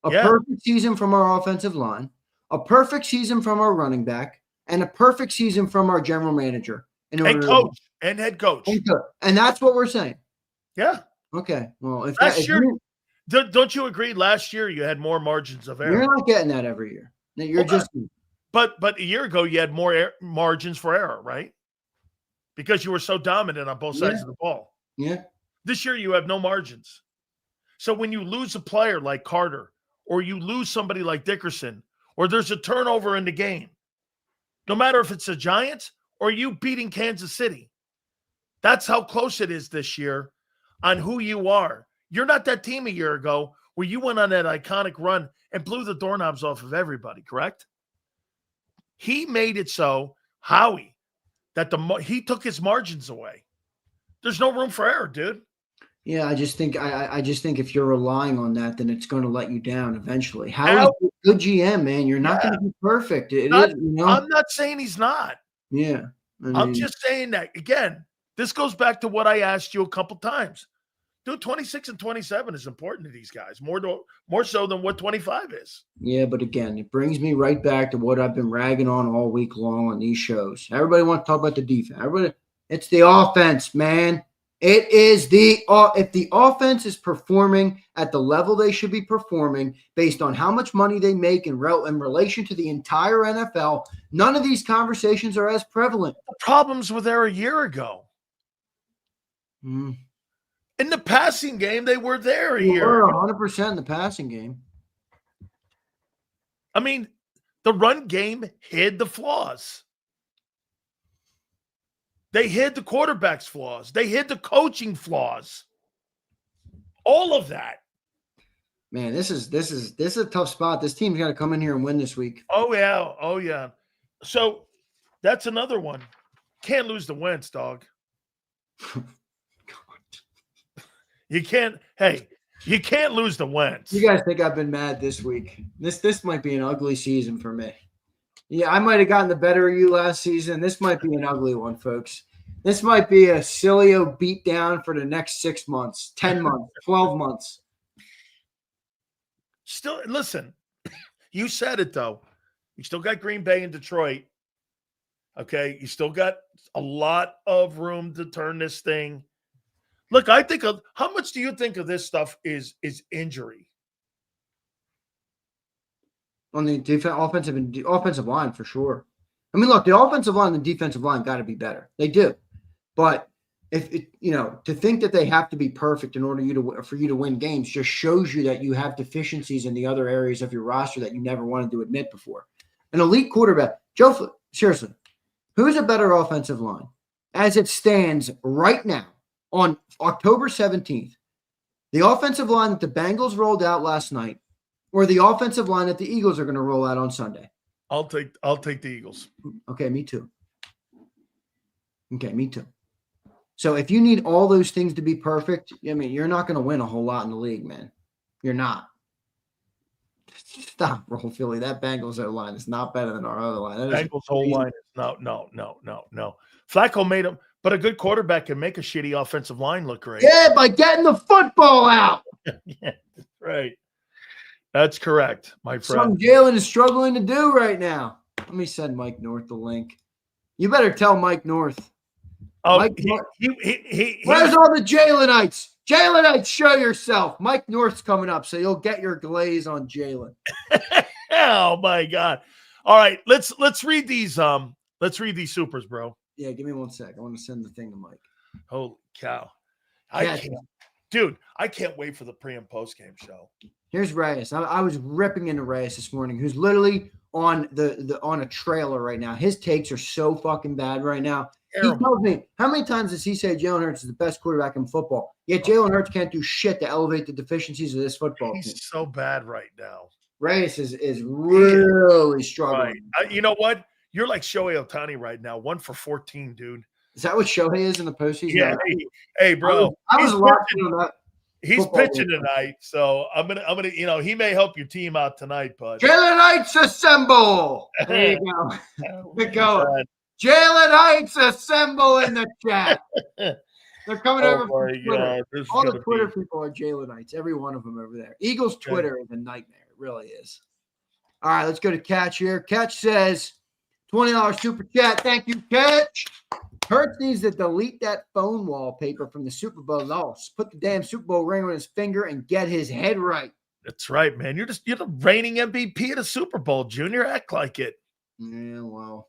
a perfect season from our offensive line, a perfect season from our running back, and a perfect season from our general manager. And head coach. And that's what we're saying. Yeah. Okay. Well, if don't you agree? Last year you had more margins of error. You're not getting that every year. You're But a year ago you had more margins for error, right? Because you were so dominant on both sides of the ball. Yeah. This year you have no margins. So when you lose a player like Carter, or you lose somebody like Dickerson, or there's a turnover in the game, no matter if it's the Giants or you beating Kansas City, that's how close it is this year on who you are. You're not that team a year ago where you went on that iconic run and blew the doorknobs off of everybody, correct? He made it so, Howie, that he took his margins away. There's no room for error, dude. Yeah, I just think if you're relying on that, then it's going to let you down eventually. Howie's a good GM, man. You're not going to be perfect. I'm not saying he's not. Yeah. I'm just saying that, again, this goes back to what I asked you a couple times. Dude, 26 and 27 is important to these guys, more so than what 25 is. Yeah, but again, it brings me right back to what I've been ragging on all week long on these shows. Everybody wants to talk about the defense. It's the offense, man. It is if the offense is performing at the level they should be performing based on how much money they make in relation to the entire NFL, none of these conversations are as prevalent. The problems were there a year ago. In the passing game, they were there a year ago. 100% in the passing game. I mean, the run game hid the flaws. They hid the quarterback's flaws. They hid the coaching flaws. All of that. Man, this is a tough spot. This team's got to come in here and win this week. Oh yeah. So that's another one. Can't lose the Wentz, dog. You can't. Hey, you can't lose the Wentz. You guys think I've been mad this week? This might be an ugly season for me. Yeah, I might have gotten the better of you last season. This might be an ugly one, folks. This might be a Sileo beatdown for the next 6 months, 10 months, 12 months. Still, listen, you said it, though. You still got Green Bay and Detroit. Okay? You still got a lot of room to turn this thing. Look, I think of how much do you think of this stuff is injury? On the offensive line, for sure. I mean, look, the offensive line and the defensive line got to be better. They do. But to think that they have to be perfect in order for you to win games just shows you that you have deficiencies in the other areas of your roster that you never wanted to admit before. An elite quarterback, Joe, seriously, who's a better offensive line as it stands right now on October 17th? The offensive line that the Bengals rolled out last night, or the offensive line that the Eagles are going to roll out on Sunday? I'll take the Eagles. Okay, me too. So if you need all those things to be perfect, I mean, you're not going to win a whole lot in the league, man. You're not. Stop, roll Philly. That Bengals line is not better than our other line. Bengals whole line is no. Flacco made him, but a good quarterback can make a shitty offensive line look great. Yeah, by getting the football out. Yeah, right. That's correct, my friend. Something Jalen is struggling to do right now. Let me send Mike North the link. You better tell Mike North. Oh, Mike North. he Where's all the Jalenites? Jalenites, show yourself. Mike North's coming up, so you'll get your glaze on Jalen. Oh my God! All right, let's read these. Let's read these supers, bro. Yeah, give me 1 sec. I want to send the thing to Mike. Holy cow! Yeah, I can't wait for the pre and post game show. Here's Reyes. I was ripping into Reyes this morning, who's literally on on a trailer right now. His takes are so fucking bad right now. Terrible. He tells me, how many times does he say Jalen Hurts is the best quarterback in football? Yet Jalen Hurts can't do shit to elevate the deficiencies of this football team. He's so bad right now. Reyes is really struggling. Right. You know what? You're like Shohei Ohtani right now. 1 for 14, dude. Is that what Shohei is in the postseason? Yeah. Hey, bro. I was watching on that. He's pitching tonight, so I'm gonna. He may help your team out tonight, bud. Jalenites assemble. There you go. Good going. Jalenites assemble in the chat. They're coming over from Twitter. All the Twitter people are Jalenites. Every one of them over there. Eagles Twitter is a nightmare. It really is. All right, let's go to Catch here. Catch says $20 super chat. Thank you, Catch. Hurts needs to delete that phone wallpaper from the Super Bowl loss. Put the damn Super Bowl ring on his finger and get his head right. That's right, man. You're the reigning MVP of the Super Bowl, Junior. Act like it. Yeah, well,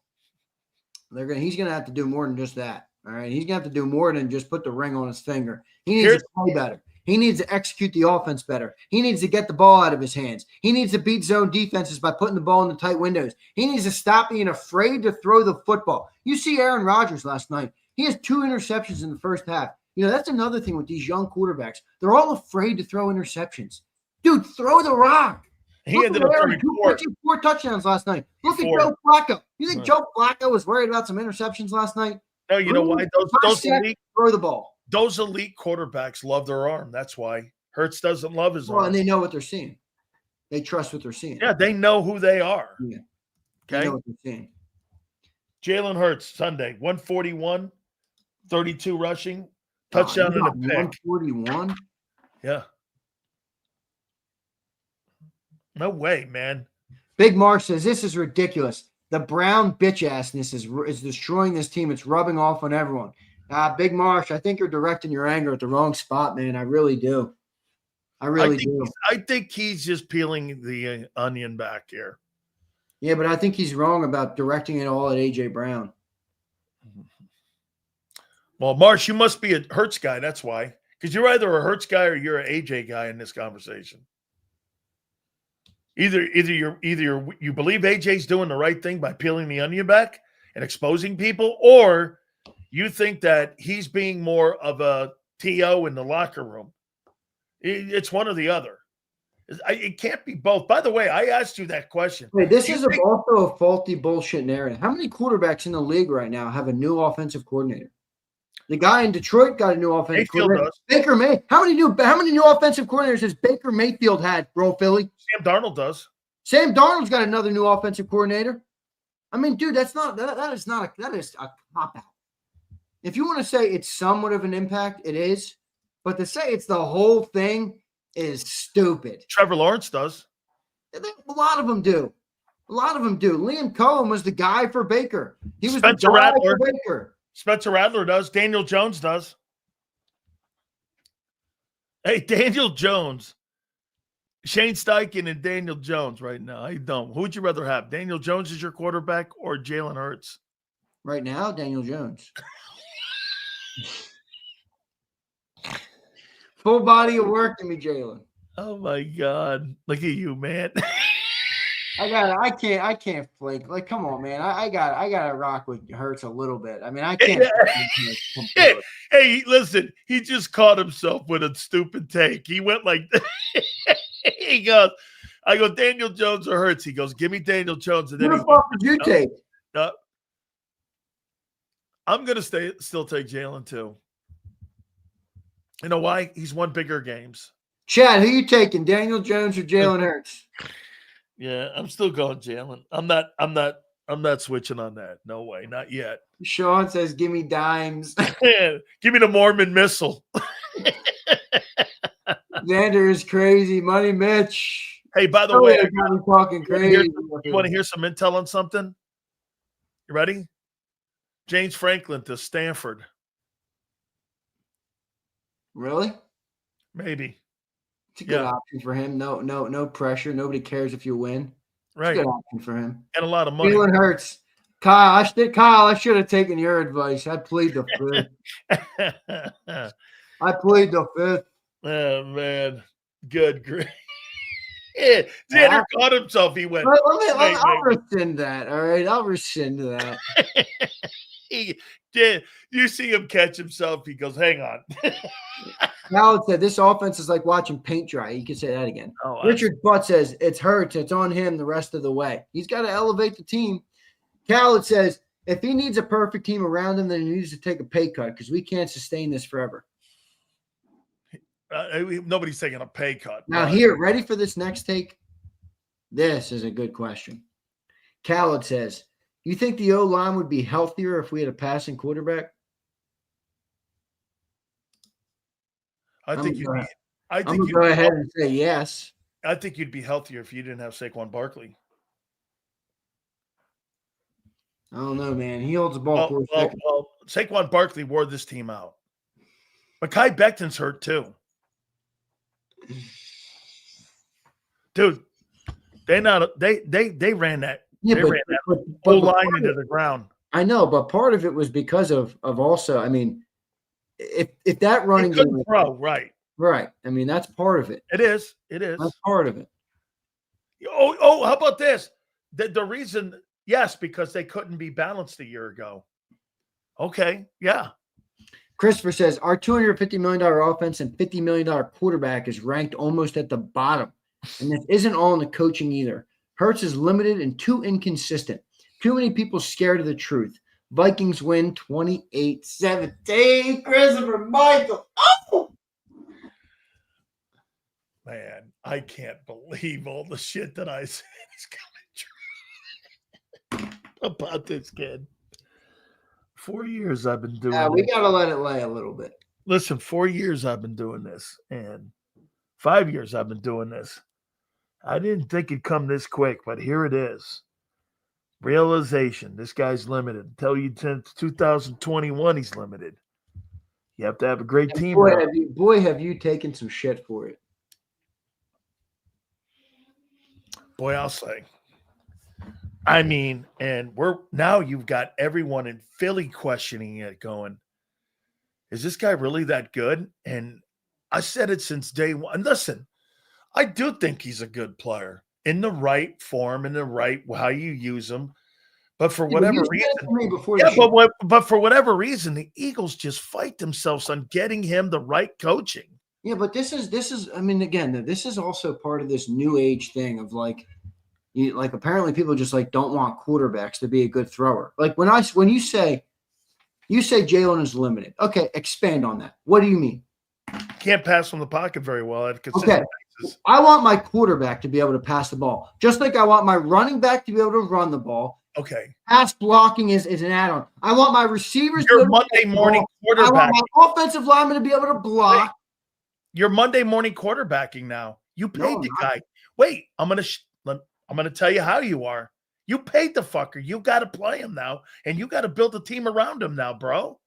he's gonna have to do more than just that. All right, he's gonna have to do more than just put the ring on his finger. He needs to play better. He needs to execute the offense better. He needs to get the ball out of his hands. He needs to beat zone defenses by putting the ball in the tight windows. He needs to stop being afraid to throw the football. You see Aaron Rodgers last night. He has 2 interceptions in the first half. You know, that's another thing with these young quarterbacks. They're all afraid to throw interceptions. Dude, throw the rock. He ended up throwing 4 touchdowns last night. Look at Joe Flacco. You think Joe Flacco was worried about some interceptions last night? No, you know why? Throw the ball. Those elite quarterbacks love their arm. That's why Hurts doesn't love his arm. And they know what they're seeing. They trust what they're seeing. Yeah, they know who they are. Yeah. Okay. They know what they're seeing. Jalen Hurts, Sunday, 141, 32 rushing, touchdown and a pick. 141? Yeah. No way, man. Big Mark says, this is ridiculous. The Brown bitch-assness is destroying this team. It's rubbing off on everyone. Big Marsh, I think you're directing your anger at the wrong spot, man. I really do. I think he's just peeling the onion back here. Yeah, but I think he's wrong about directing it all at A.J. Brown. Well, Marsh, you must be a Hurts guy. That's why. Because you're either a Hurts guy or you're an A.J. guy in this conversation. Either you believe A.J.'s doing the right thing by peeling the onion back and exposing people, or you think that he's being more of a TO in the locker room. It's one or the other. It can't be both. By the way, I asked you that question. Wait, this is also a faulty bullshit narrative. How many quarterbacks in the league right now have a new offensive coordinator? The guy in Detroit got a new offensive coordinator. Does. Baker May. How many new offensive coordinators has Baker Mayfield had, bro, Philly? Sam Darnold does. Sam Darnold's got another new offensive coordinator. I mean, dude, that is a cop-out. If you want to say it's somewhat of an impact, it is. But to say it's the whole thing is stupid. Trevor Lawrence does. A lot of them do. Liam Cohen was the guy for Baker. He was Spencer the guy Rattler. for Baker. Spencer Rattler does. Daniel Jones does. Hey, Daniel Jones. Shane Steichen and Daniel Jones right now. I don't. Who would you rather have? Daniel Jones as your quarterback or Jalen Hurts? Right now, Daniel Jones. Full body of work to me, Jalen. Oh my God. Look at you, man. I can't flake. Like, come on, man. I gotta rock with Hurts a little bit. I mean, I can't. Hey, listen, he just caught himself with a stupid take. He went like he goes, I go, Daniel Jones or Hurts. He goes, give me Daniel Jones. And then who the fuck would you take? I'm gonna still take Jalen too. You know why? He's won bigger games. Chad, who you taking, Daniel Jones or Jalen Hurts? Yeah, I'm still going Jalen. I'm not switching on that. No way, not yet. Sean says, "Give me dimes." Give me the Mormon missile. Xander is crazy. Money Mitch. Hey, by the Oh, way, yeah, got me talking crazy. you want to hear some intel on something? You ready? James Franklin to Stanford. Really? Maybe. It's a good option for him. No pressure. Nobody cares if you win. Right. It's a good option for him. And a lot of money. Jalen Hurts. Kyle, I should have taken your advice. I plead the fifth. I plead the fifth. Oh, man. Good grief. Yeah, Xander caught himself. He went. I'll rescind that. All right. I'll rescind that. He did. You see him catch himself. He goes, hang on. Khaled said this offense is like watching paint dry. You can say that again. Oh, Richard Butt says it's Hurts. It's on him the rest of the way. He's got to elevate the team. Khaled says if he needs a perfect team around him, then he needs to take a pay cut because we can't sustain this forever. Nobody's taking a pay cut. Now, here, ready for this next take? This is a good question. Khaled says, you think the O-line would be healthier if we had a passing quarterback? I think you'd go ahead and say yes. I think you'd be healthier if you didn't have Saquon Barkley. I don't know, man. He holds the ball. Well, Saquon Barkley wore this team out. Mekhi Becton's hurt too. Dude, they ran that. Yeah, they ran that whole line into the ground. I know, but part of it was because of also, I mean, if that running game throw, right. I mean, that's part of it. It is. That's part of it. Oh, how about this? The reason, yes, because they couldn't be balanced a year ago. Okay, yeah. Christopher says our $250 million offense and $50 million quarterback is ranked almost at the bottom. And this isn't all in the coaching either. Hurts is limited and too inconsistent. Too many people scared of the truth. Vikings win 28-17. Christopher Michael. Oh! Man, I can't believe all the shit that I said is coming true about this kid. 4 years I've been doing we got to let it lay a little bit. Listen, 4 years I've been doing this, and 5 years I've been doing this. I didn't think it'd come this quick, but here it is. Realization. This guy's limited. Tell you since 2021 he's limited. You have to have a great team. Boy, have you taken some shit for it. Boy, I'll say. I mean, and now you've got everyone in Philly questioning it, going, is this guy really that good? And I said it since day one. Listen, I do think he's a good player in the right form, in the right how you use him. But for whatever reason, but for whatever reason, the Eagles just fight themselves on getting him the right coaching. Yeah, but this is. I mean, again, this is also part of this new age thing of like apparently people just like don't want quarterbacks to be a good thrower. Like when you say Jalen is limited. Okay, expand on that. What do you mean? Can't pass from the pocket very well at a okay. consistent basis. I want my quarterback to be able to pass the ball, just like I want my running back to be able to run the ball. Okay. Pass blocking is an add-on. I want my receivers. Your Monday morning quarterback. I want my offensive lineman to be able to block. Your Monday morning quarterbacking now. You paid the guy. Wait, I'm gonna tell you how you are. You paid the fucker. You got to play him now, and you got to build a team around him now, bro.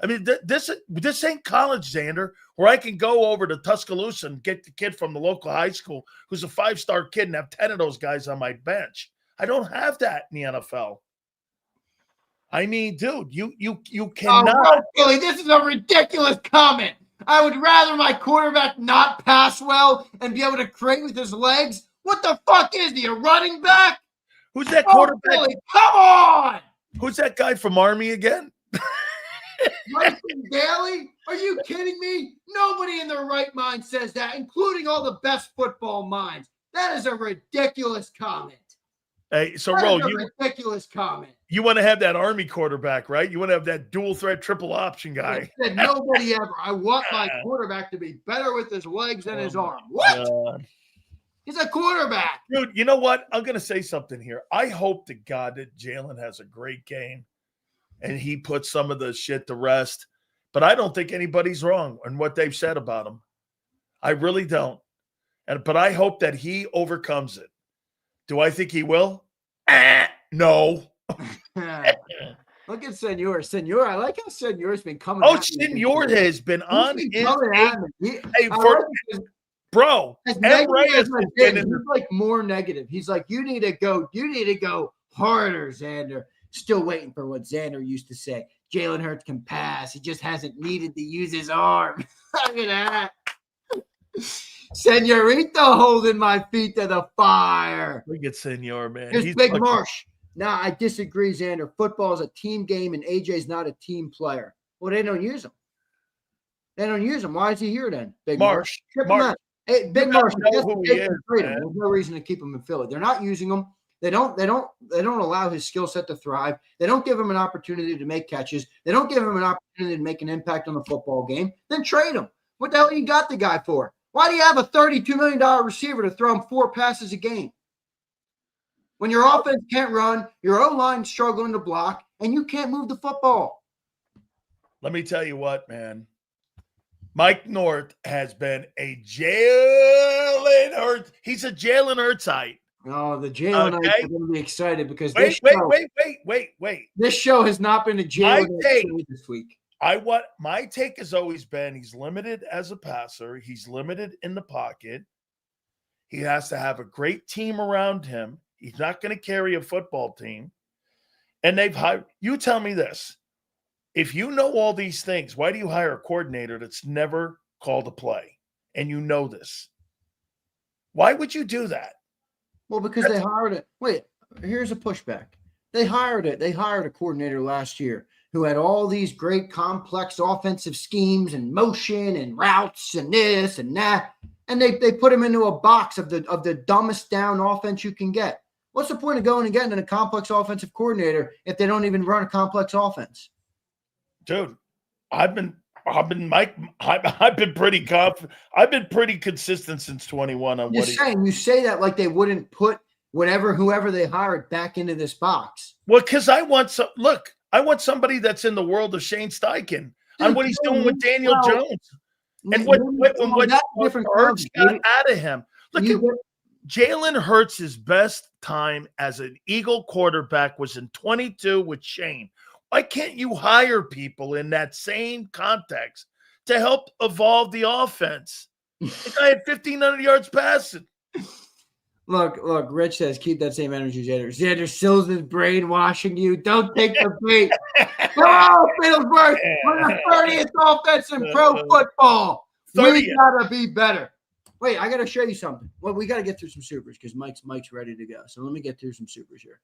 I mean, this ain't college, Xander, where I can go over to Tuscaloosa and get the kid from the local high school who's a 5-star kid and have 10 of those guys on my bench. I don't have that in the NFL. I mean, dude, you cannot. Oh, Billy, this is a ridiculous comment. I would rather my quarterback not pass well and be able to create with his legs. What the fuck is he, a running back? Who's that quarterback? Billy, come on! Who's that guy from Army again? Bryson Daly? Are you kidding me? Nobody in their right mind says that, including all the best football minds. That is a ridiculous comment. Hey, so Ro, ridiculous comment. You want to have that Army quarterback, right? You want to have that dual threat, triple option guy. I said nobody ever. I want my quarterback to be better with his legs than his arm. What? God. He's a quarterback. Dude, you know what? I'm going to say something here. I hope to God that Jalen has a great game and he puts some of the shit to rest. But I don't think anybody's wrong on what they've said about him. I really don't. But I hope that he overcomes it. Do I think he will? No. Look at Senor. Senor, I like how Senor's been coming. Oh, Senor has been on his bro. M. Reyes he's like more negative. He's like, you need to go harder, Xander. Still waiting for what Xander used to say. Jalen Hurts can pass. He just hasn't needed to use his arm. Look at that. Senorito holding my feet to the fire. Look at Senor, man. He's Big Marsh. Nah, I disagree, Xander. Football is a team game, and AJ's not a team player. Well, they don't use him. Why is he here then? Big Marsh. Hey, Big Marsh. There's no reason to keep him in Philly. They're not using him. They don't allow his skill set to thrive. They don't give him an opportunity to make catches. They don't give him an opportunity to make an impact on the football game. Then trade him. What the hell you got the guy for? Why do you have a $32 million receiver to throw him 4 passes a game? When your offense can't run, your O-line's struggling to block, and you can't move the football. Let me tell you what, man. Mike North has been a Jalen Hurts. He's a Jalen Hurtsite. Oh, the Jalen Hurts are going to be excited because wait. This show has not been a Jalen Hurts this week. My take has always been he's limited as a passer. He's limited in the pocket. He has to have a great team around him. He's not going to carry a football team. And they've hired – you tell me this. If you know all these things, why do you hire a coordinator that's never called a play? And you know this. Why would you do that? Well, because they hired it. Wait, here's a pushback. They hired it. They hired a coordinator last year who had all these great complex offensive schemes and motion and routes and this and that. And they put him into a box of the dumbest down offense you can get. What's the point of going and getting a complex offensive coordinator if they don't even run a complex offense? Dude, I've been pretty confident. I've been pretty consistent since 21 on what he's saying. You say that like they wouldn't put whoever they hired back into this box. Well, because I want somebody that's in the world of Shane Steichen on what he's doing with Daniel Jones. And what Hurts got out of him. Look at Jalen Hurts' best time as an Eagle quarterback was in 22 with Shane. Why can't you hire people in that same context to help evolve the offense? The guy had 1,500 yards passing. Look, Rich says, keep that same energy, Xander. Xander Sills is brainwashing you. Don't take the bait. Go, Middlesbrough. We're the 30th offense in pro football. 30th. We got to be better. Wait, I got to show you something. Well, we got to get through some supers because Mike's ready to go. So let me get through some supers here.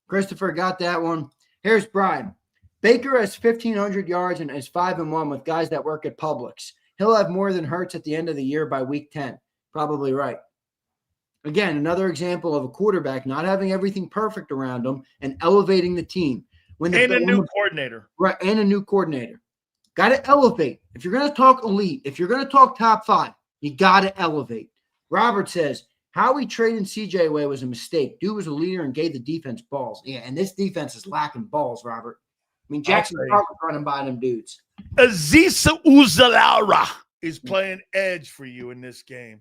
Christopher got that one. Here's Brian. Baker has 1,500 yards and is 5-1 with guys that work at Publix. He'll have more than Hurts at the end of the year by week 10. Probably right. Again, another example of a quarterback not having everything perfect around him and elevating the team. And a new coordinator. Right, and a new coordinator. Got to elevate. If you're going to talk elite, if you're going to talk top 5, you got to elevate. Robert says, how we trading CJ away was a mistake. Dude was a leader and gave the defense balls. Yeah, and this defense is lacking balls, Robert. I mean, Jackson Carter running by them dudes. Aziza Uzalara is playing edge for you in this game.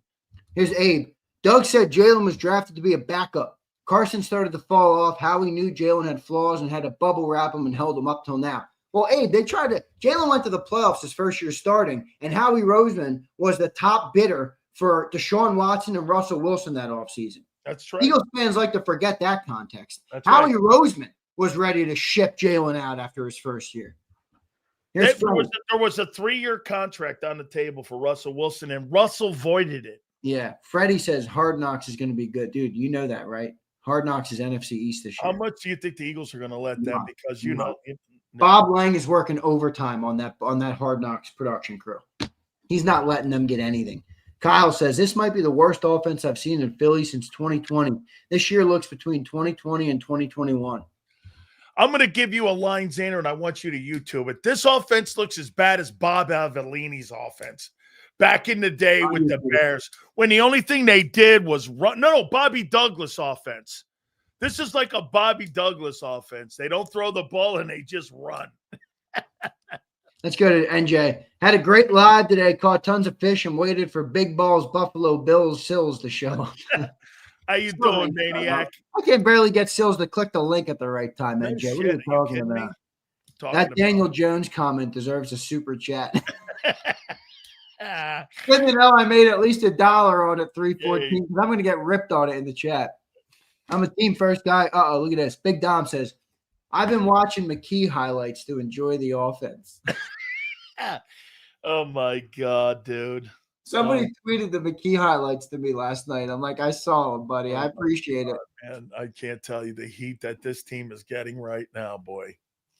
Here's Abe. Doug said Jalen was drafted to be a backup. Carson started to fall off. Howie knew Jalen had flaws and had to bubble wrap him and held him up till now. Well, Abe, Jalen went to the playoffs his first year starting, and Howie Roseman was the top bidder for Deshaun Watson and Russell Wilson that offseason. That's true. Eagles fans like to forget that context. That's Howie Roseman was ready to ship Jalen out after his first year. There was a 3-year contract on the table for Russell Wilson, and Russell voided it. Yeah. Freddie says Hard Knocks is going to be good. Dude, you know that, right? Hard Knocks is NFC East this year. How much do you think the Eagles are going to let them? Because Bob Lang is working overtime on that Hard Knocks production crew. He's not letting them get anything. Kyle says, this might be the worst offense I've seen in Philly since 2020. This year looks between 2020 and 2021. I'm going to give you a line, Xander, and I want you to YouTube it. This offense looks as bad as Bob Avellini's offense back in the day with the Bears, when the only thing they did was run. No, Bobby Douglas offense. This is like a Bobby Douglas offense. They don't throw the ball and they just run. Let's go to NJ. Had a great live today. Caught tons of fish and waited for Big Balls Buffalo Bills Sills to show up. How you doing, maniac? I can barely get Sills to click the link at the right time, No NJ. shit. What are you Are you talking kidding me? about? Talking That about Daniel Jones comment deserves a super chat. Ah, Good to know I made at least $1 on it 314 Yay. because I'm going to get ripped on it in the chat. I'm a team first guy. Uh-oh, look at this. Big Dom says, I've been watching McKee highlights to enjoy the offense. oh my God, dude. Somebody tweeted the McKee highlights to me last night. I'm like, I saw them, buddy. I appreciate it. And I can't tell you the heat that this team is getting right now, boy.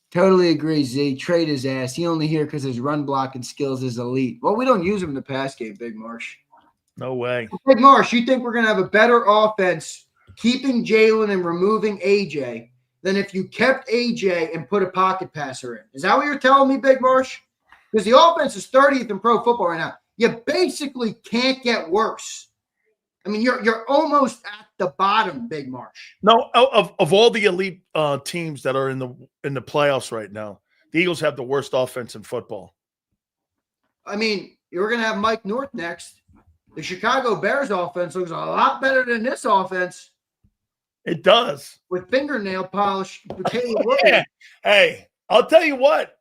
Totally agree, Z. Trade his ass. He only here because his run blocking skills is elite. Well, we don't use him in the pass game, Big Marsh. No way. Big Marsh, you think we're going to have a better offense keeping Jalen and removing AJ than if you kept AJ and put a pocket passer in? Is that what you're telling me, Big Marsh? Because the offense is 30th in pro football right now. You basically can't get worse. I mean, you're almost at the bottom, Big Marsh. No, of all the elite teams that are in the playoffs right now, the Eagles have the worst offense in football. I mean, you're going to have Mike North next. The Chicago Bears offense looks a lot better than this offense. It does. With fingernail polish. Yeah. Hey, I'll tell you what.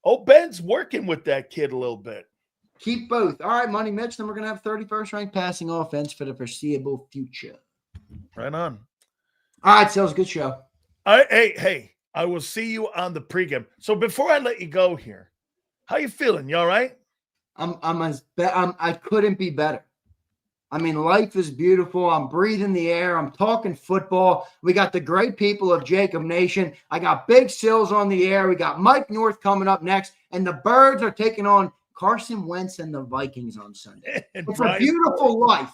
Oh, Ben's working with that kid a little bit. Keep both. All right, Money Mitch. Then we're going to have 31st ranked passing offense for the foreseeable future. Right on. All right, Sales. Good show. Hey, I will see you on the pregame. So before I let you go here, how you feeling? You all right? I couldn't be better. I mean, life is beautiful. I'm breathing the air. I'm talking football. We got the great people of JAKIB Nation. I got Big Sills on the air. We got Mike North coming up next. And the Birds are taking on Carson Wentz and the Vikings on Sunday. It's a beautiful life,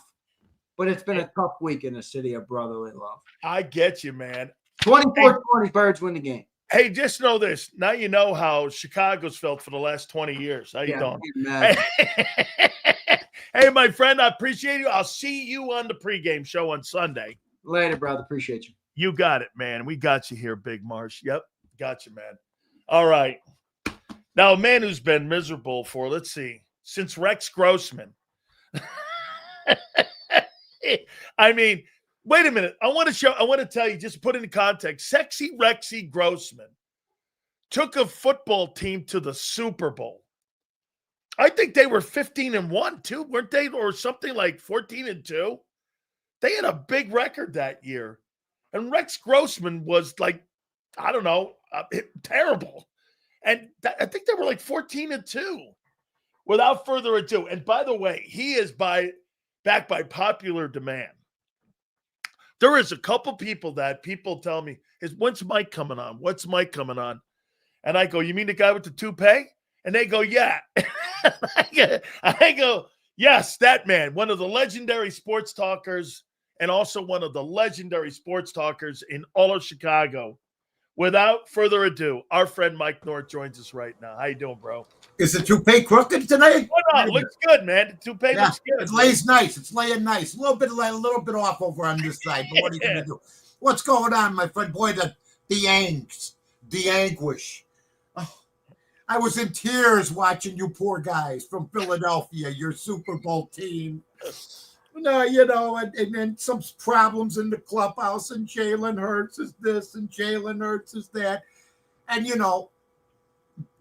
but it's been a tough week in the city of brotherly love. I get you, man. 24-20, Birds win the game. Hey, just know this. Now you know how Chicago's felt for the last 20 years. How you doing? Hey, my friend, I appreciate you. I'll see you on the pregame show on Sunday. Later, brother. Appreciate you. You got it, man. We got you here, Big Marsh. Yep, got you, man. All right. Now, a man who's been miserable for, let's see, since Rex Grossman. I mean, wait a minute. I want to tell you, just put it in context. Sexy Rexy Grossman took a football team to the Super Bowl. I think they were 15-1 too, weren't they? Or something like 14-2. They had a big record that year. And Rex Grossman was like, I don't know, terrible. And I think they were like 14-2 without further ado. And by the way, he is back by popular demand. There is a couple people that people tell me, when's Mike coming on? What's Mike coming on? And I go, you mean the guy with the toupee? And they go, yeah. I go, yes, that man, one of the legendary sports talkers and also one of the legendary sports talkers in all of Chicago. Without further ado, our friend Mike North joins us right now. How you doing, bro? Is the toupee crooked tonight? Oh, no, looks good, man. The toupee looks good. It lays nice. It's laying nice. A little bit off over on this side, but what are you gonna do? What's going on, my friend? Boy, the angst, the anguish. Oh, I was in tears watching you poor guys from Philadelphia, your Super Bowl team. No, and then some problems in the clubhouse, and Jalen Hurts is this, and Jalen Hurts is that. And,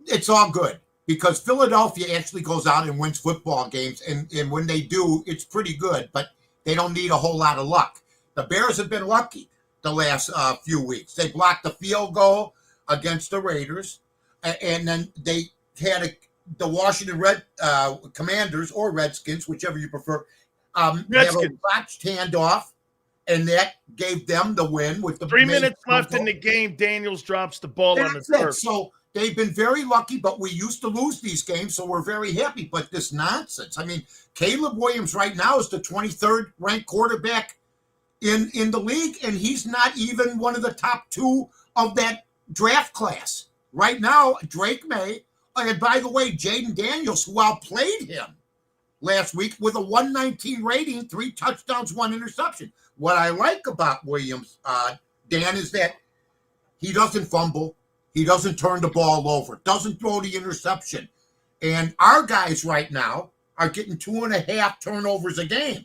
it's all good because Philadelphia actually goes out and wins football games. And when they do, it's pretty good, but they don't need a whole lot of luck. The Bears have been lucky the last few weeks. They blocked the field goal against the Raiders, and then they had the Washington Commanders or Redskins, whichever you prefer. They have a botched handoff, and that gave them the win with the 3 minutes left in the game. Daniels drops the ball on the turf. So they've been very lucky, but we used to lose these games, so we're very happy. But this nonsense. I mean, Caleb Williams right now is the 23rd ranked quarterback in the league, and he's not even one of the top two of that draft class. Right now, Drake May, and by the way, Jaden Daniels, who outplayed him last week with a 119 rating, 3 touchdowns, 1 interception. What I like about Williams, Dan, is that he doesn't fumble. He doesn't turn the ball over, doesn't throw the interception. And our guys right now are getting 2.5 turnovers a game.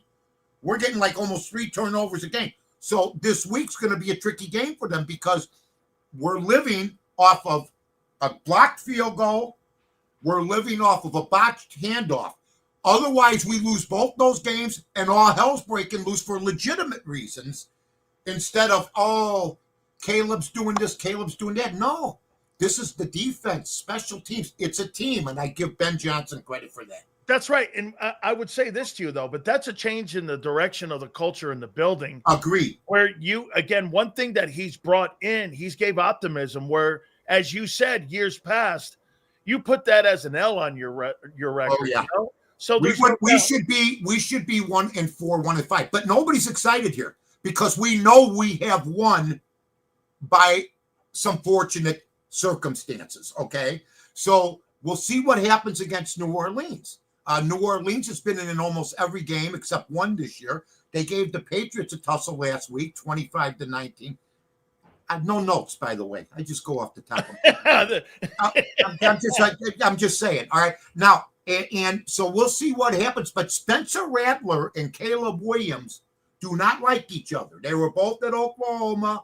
We're getting like almost 3 turnovers a game. So this week's going to be a tricky game for them because we're living off of a blocked field goal. We're living off of a botched handoff. Otherwise, we lose both those games and all hell's breaking loose for legitimate reasons instead of, oh, Caleb's doing this, Caleb's doing that. No, this is the defense, special teams. It's a team, and I give Ben Johnson credit for that. That's right. And I would say this to you, though, but that's a change in the direction of the culture in the building. Agreed. Where again, one thing that he's brought in, he's gave optimism where, as you said, years past, you put that as an L on your record. Oh, yeah. You know? So we should be 1-4, 1-5, but nobody's excited here because we know we have won by some fortunate circumstances. Okay, so we'll see what happens against New Orleans. New Orleans has been in almost every game except one this year. They gave the Patriots a tussle last week, 25-19. I have no notes, by the way. I just go off the top of I'm just saying. All right, now. And so we'll see what happens. But Spencer Rattler and Caleb Williams do not like each other. They were both at Oklahoma.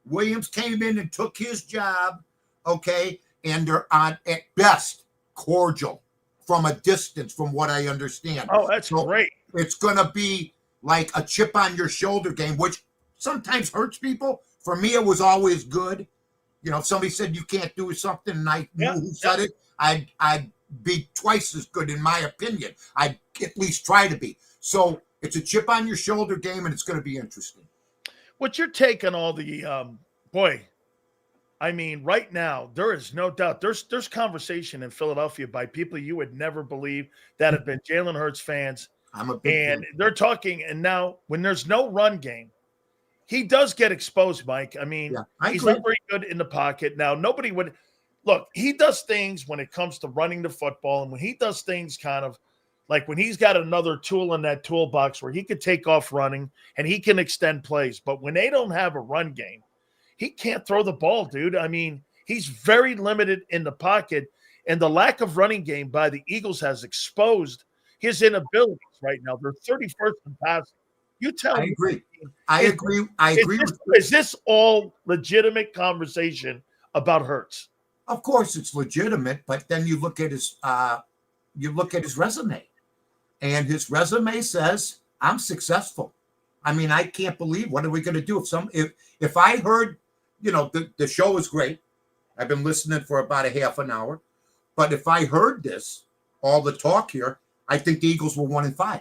Williams came in and took his job, okay? And they're at best cordial from a distance, from what I understand. Oh, that's great. It's going to be like a chip on your shoulder game, which sometimes hurts people. For me, it was always good. You know, if somebody said you can't do something and I knew who said it, I'd be twice as good in my opinion. I'd at least try to be. So it's a chip on your shoulder game, and it's going to be interesting. What's your take on all the boy? I mean, right now there is no doubt there's conversation in Philadelphia by people you would never believe that have been Jalen Hurts fans. I'm a big fan. They're talking. And now when there's no run game, he does get exposed, Mike. I mean, he's not very good in the pocket. Now nobody would. Look, he does things when it comes to running the football, and when he does things kind of like when he's got another tool in that toolbox where he could take off running and he can extend plays. But when they don't have a run game, he can't throw the ball, dude. I mean, he's very limited in the pocket, and the lack of running game by the Eagles has exposed his inabilities right now. They're 31st in passing. You tell me. I agree. Is this all legitimate conversation about Hurts? Of course, it's legitimate, but then you look at his resume, and his resume says, "I'm successful." I mean, I can't believe. What are we going to do if I heard, you know, the show is great. I've been listening for about a half an hour, but if I heard this, all the talk here, I think the Eagles were 1-5.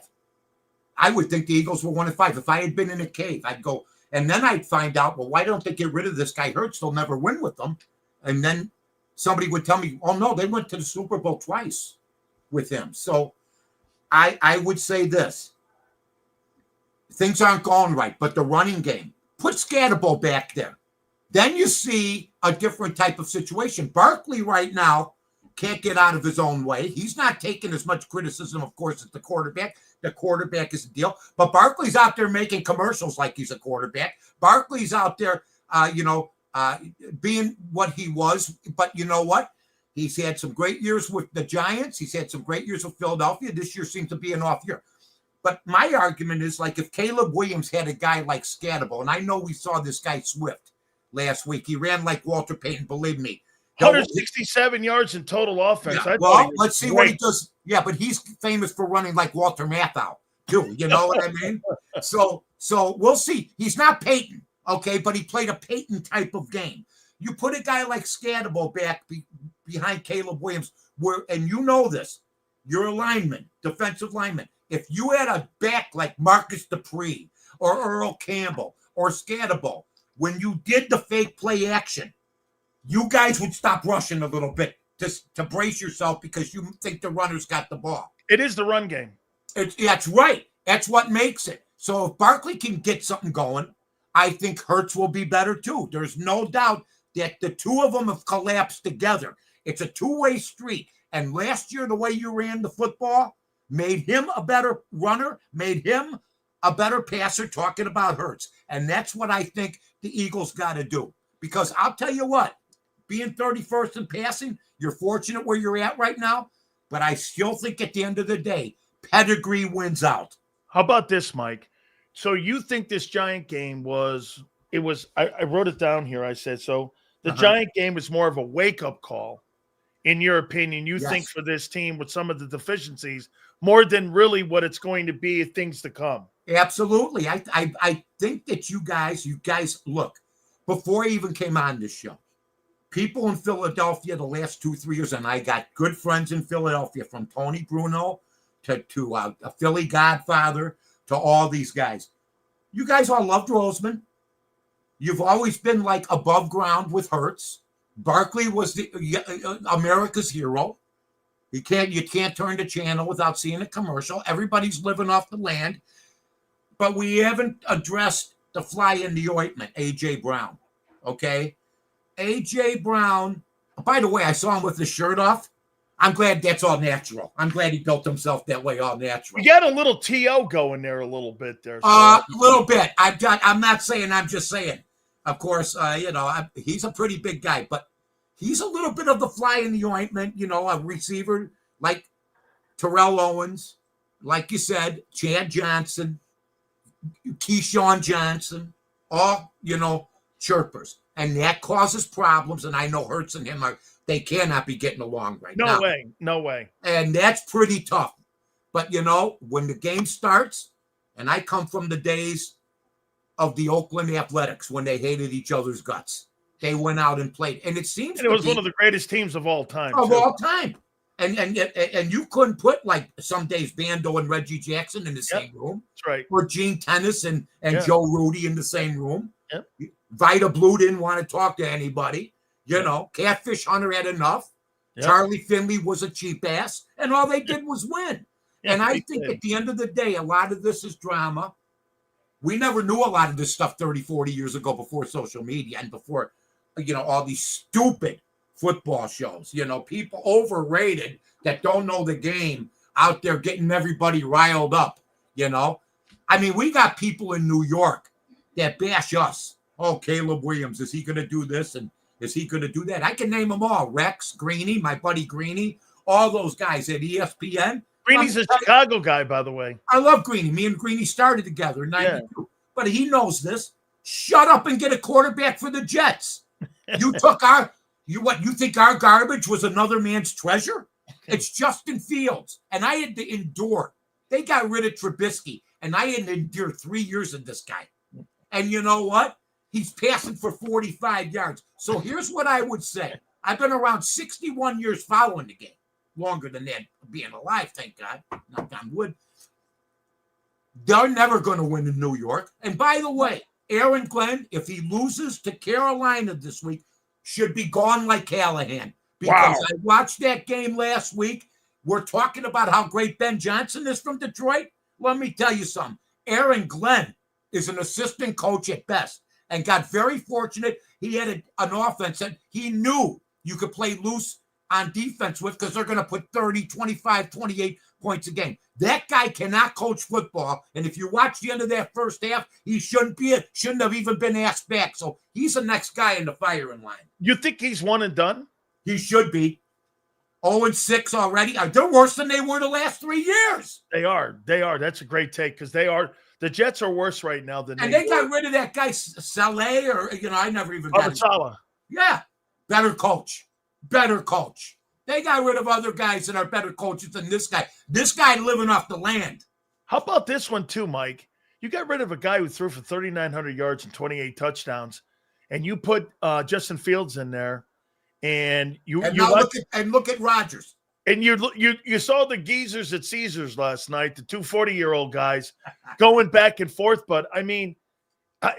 I would think the Eagles were 1-5. If I had been in a cave, I'd go, and then I'd find out, well, why don't they get rid of this guy Hurts? They'll never win with them, and then somebody would tell me, oh, no, they went to the Super Bowl twice with him. So I would say this. Things aren't going right, but the running game, put Scatterbo back there. Then you see a different type of situation. Barkley right now can't get out of his own way. He's not taking as much criticism, of course, as the quarterback. The quarterback is a deal. But Barkley's out there making commercials like he's a quarterback. Barkley's out there, being what he was. But you know what? He's had some great years with the Giants. He's had some great years with Philadelphia. This year seems to be an off year. But my argument is, like, if Caleb Williams had a guy like Scatterbo, and I know we saw this guy Swift last week. He ran like Walter Payton, believe me. 167 yards in total offense. Yeah, well, let's see what he does. Yeah, but he's famous for running like Walter Matthau, too. You know what I mean? So we'll see. He's not Payton. Okay, but he played a Payton type of game. You put a guy like Scatterbo back behind Caleb Williams, and you know this, you're a lineman, defensive lineman. If you had a back like Marcus Dupree or Earl Campbell or Scatterbo, when you did the fake play action, you guys would stop rushing a little bit to brace yourself because you think the runner's got the ball. It is the run game. That's right. That's what makes it. So if Barkley can get something going, I think Hurts will be better too. There's no doubt that the two of them have collapsed together. It's a two-way street. And last year, the way you ran the football made him a better runner, made him a better passer, talking about Hurts. And that's what I think the Eagles got to do. Because I'll tell you what, being 31st in passing. You're fortunate where you're at right now. But I still think at the end of the day, pedigree wins out. How about this, Mike? So you think this Giant game I wrote it down here. I said, so the Giant game is more of a wake-up call, in your opinion, you think, for this team with some of the deficiencies, more than really what it's going to be things to come. Absolutely. I think that you guys, look, before I even came on this show, people in Philadelphia the last 2-3 years, and I got good friends in Philadelphia, from Tony Bruno to a Philly Godfather to all these guys. You guys all loved Roseman. You've always been like above ground with Hurts. Barkley was America's hero. You can't turn the channel without seeing a commercial. Everybody's living off the land. But we haven't addressed the fly in the ointment, A.J. Brown. Okay? A.J. Brown, by the way, I saw him with his shirt off. I'm glad that's all natural. I'm glad he built himself that way, all natural. You got a little T.O. going there a little bit there. So. A little bit. I'm not saying, I'm just saying. Of course, he's a pretty big guy, but he's a little bit of the fly in the ointment, a receiver like Terrell Owens, like you said, Chad Johnson, Keyshawn Johnson, all, chirpers. And that causes problems, and I know Hurts and him they cannot be getting along right now. No way. And that's pretty tough. But, when the game starts, and I come from the days of the Oakland Athletics when they hated each other's guts. They went out and played. And it seems it was one of the greatest teams of all time. All time. And you couldn't put, like, some days Bando and Reggie Jackson in the same room. That's right. Or Gene Tennis and Joe Rudy in the same room. Yep. Vida Blue didn't want to talk to anybody. Catfish Hunter had enough. Yep. Charlie Finley was a cheap ass. And all they did was win. And I think at the end of the day, a lot of this is drama. We never knew a lot of this stuff 30, 40 years ago before social media and before, all these stupid football shows. People overrated that don't know the game out there getting everybody riled up, I mean, we got people in New York that bash us. Oh, Caleb Williams, is he going to do this? And is he going to do that? I can name them all. Rex, Greeny, my buddy Greeny, all those guys at ESPN. Greeny's a Chicago guy, by the way. I love Greeny. Me and Greeny started together in 92. But he knows this. Shut up and get a quarterback for the Jets. You took you think our garbage was another man's treasure? It's Justin Fields. And I had to endure. They got rid of Trubisky, and I had to endure 3 years of this guy. And you know what? He's passing for 45 yards. So here's what I would say. I've been around 61 years following the game. Longer than that, being alive, thank God. Knock on wood. They're never going to win in New York. And by the way, Aaron Glenn, if he loses to Carolina this week, should be gone like Callahan. Because I watched that game last week. We're talking about how great Ben Johnson is from Detroit. Let me tell you something. Aaron Glenn is an assistant coach at best and got very fortunate. He had an offense that he knew you could play loose on defense with because they're going to put 30, 25, 28 points a game. That guy cannot coach football. And if you watch the end of that first half, he shouldn't have even been asked back. So he's the next guy in the firing line. You think he's one and done? He should be. 0-6 already. They're worse than they were the last 3 years. They are. That's a great take because the Jets are worse right now than they got rid of that guy Saleh or I never even got Salah. Yeah. Better coach. They got rid of other guys that are better coaches than this guy. This guy living off the land. How about this one too, Mike? You got rid of a guy who threw for 3,900 yards and 28 touchdowns, and you put Justin Fields in there, and look at Rodgers. And you saw the geezers at Caesars last night, the 240-year-old guys going back and forth. But I mean,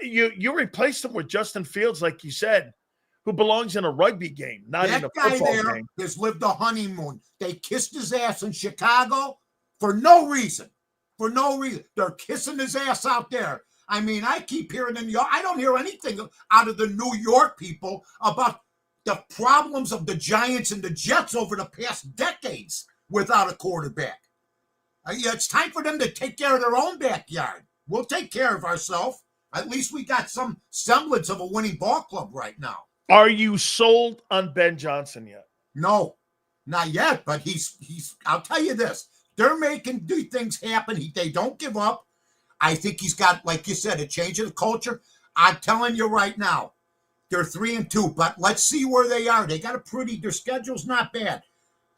you replaced them with Justin Fields, like you said, who belongs in a rugby game, not in a football game. That guy there has lived a honeymoon. They kissed his ass in Chicago for no reason. They're kissing his ass out there. I mean, I keep hearing I don't hear anything out of the New York people about the problems of the Giants and the Jets over the past decades without a quarterback. It's time for them to take care of their own backyard. We'll take care of ourselves. At least we got some semblance of a winning ball club right now. Are you sold on Ben Johnson yet? No, not yet. But he's. I'll tell you this: they're making things happen. They don't give up. I think he's got, like you said, a change of the culture. I'm telling you right now, they're 3-2. But let's see where they are. They got their schedule's not bad.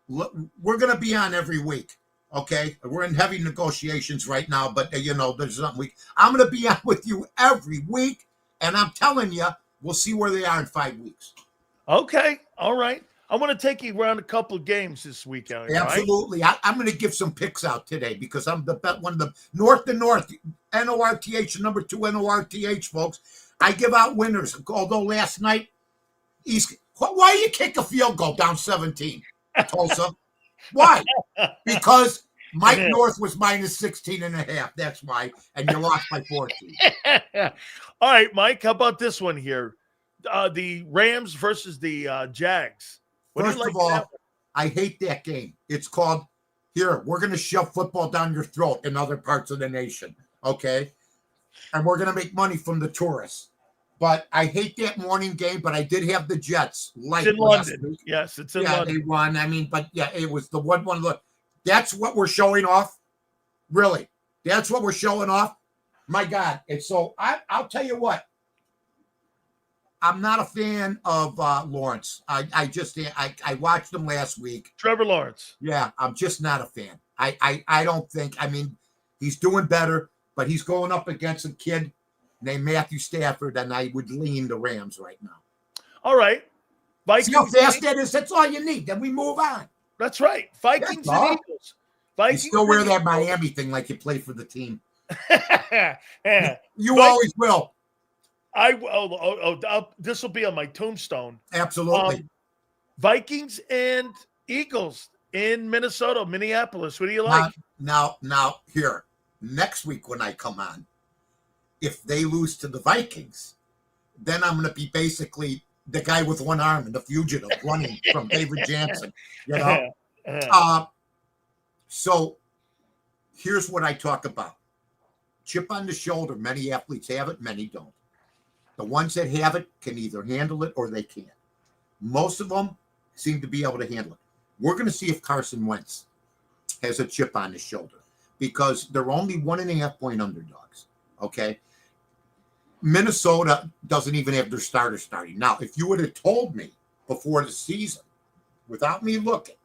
We're going to be on every week. Okay, we're in heavy negotiations right now, but there's something I'm going to be on with you every week, and I'm telling you, we'll see where they are in 5 weeks. Okay, all right. I want to take you around a couple of games this weekend. Absolutely, right? I'm going to give some picks out today because I'm one of the north to north NORTH number 2 NORTH folks. I give out winners. Although last night, why you kick a field goal down 17, Tulsa? Why? Because Mike North was minus 16.5. That's why. And you lost by 14. All right, Mike, how about this one here? The Rams versus the Jags. First of all, I hate that game. It's called, we're going to shove football down your throat in other parts of the nation. Okay? And we're going to make money from the tourists. But I hate that morning game, but I did have the Jets. It's in London. Yes, it's in London. They won. I mean, but yeah, it was the one. Look, that's what we're showing off. Really, that's what we're showing off. My God. And so I'll tell you what. I'm not a fan of Lawrence. I watched him last week. Trevor Lawrence. Yeah, I'm just not a fan. I don't think. I mean, he's doing better, but he's going up against a kid named Matthew Stafford, and I would lean the Rams right now. All right. Vikings. See how fast that is? That's all you need. Then we move on. That's right. Vikings and Eagles. Vikings. You still wear that Miami thing like you play for the team. Yeah. You always will. This will be on my tombstone. Absolutely. Vikings and Eagles in Minneapolis. What do you like? Now, here. Next week when I come on, if they lose to the Vikings, then I'm going to be basically the guy with one arm and the fugitive running from David Jansen. So here's what I talk about. Chip on the shoulder. Many athletes have it, many don't. The ones that have it can either handle it or they can't. Most of them seem to be able to handle it. We're going to see if Carson Wentz has a chip on his shoulder because they're only 1.5 point underdogs. Okay. Minnesota doesn't even have their starter starting. Now, if you would have told me before the season, without me looking,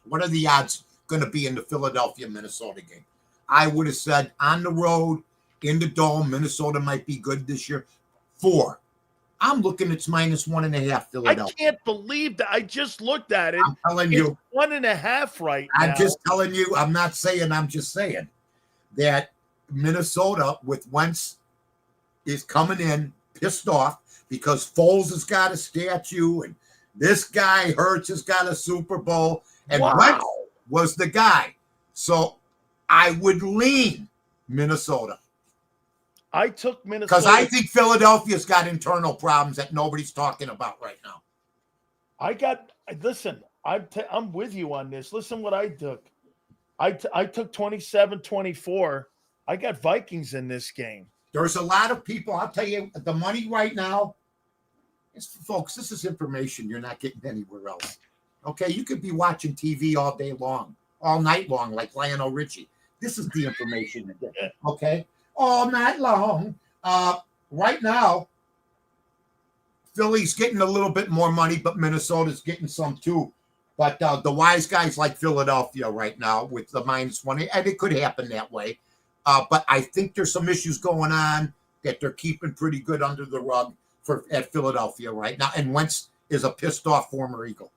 what are the odds going to be in the Philadelphia-Minnesota game? I would have said on the road, in the dome, Minnesota might be good this year. 4. I'm looking it's minus 1.5 Philadelphia. I can't believe that. I just looked at it. I'm telling you. 1.5 right now. I'm just telling you. I'm not saying. I'm just saying that Minnesota with Wentz is coming in pissed off because Foles has got a statue and this guy Hurts has got a Super Bowl and Wentz was the guy. So I would lean Minnesota. I took Minnesota because I think Philadelphia's got internal problems that nobody's talking about right now. Listen, I'm with you on this. Listen what I took. I took 27-24. I got Vikings in this game. There's a lot of people. I'll tell you, the money right now folks, this is information you're not getting anywhere else. Okay, you could be watching TV all day long, all night long, like Lionel Richie. This is the information you get. Okay, all night long. Right now, Philly's getting a little bit more money, but Minnesota's getting some too. But the wise guys like Philadelphia right now with the -1, and it could happen that way. But I think there's some issues going on that they're keeping pretty good under the rug at Philadelphia right now. And Wentz is a pissed off former Eagle.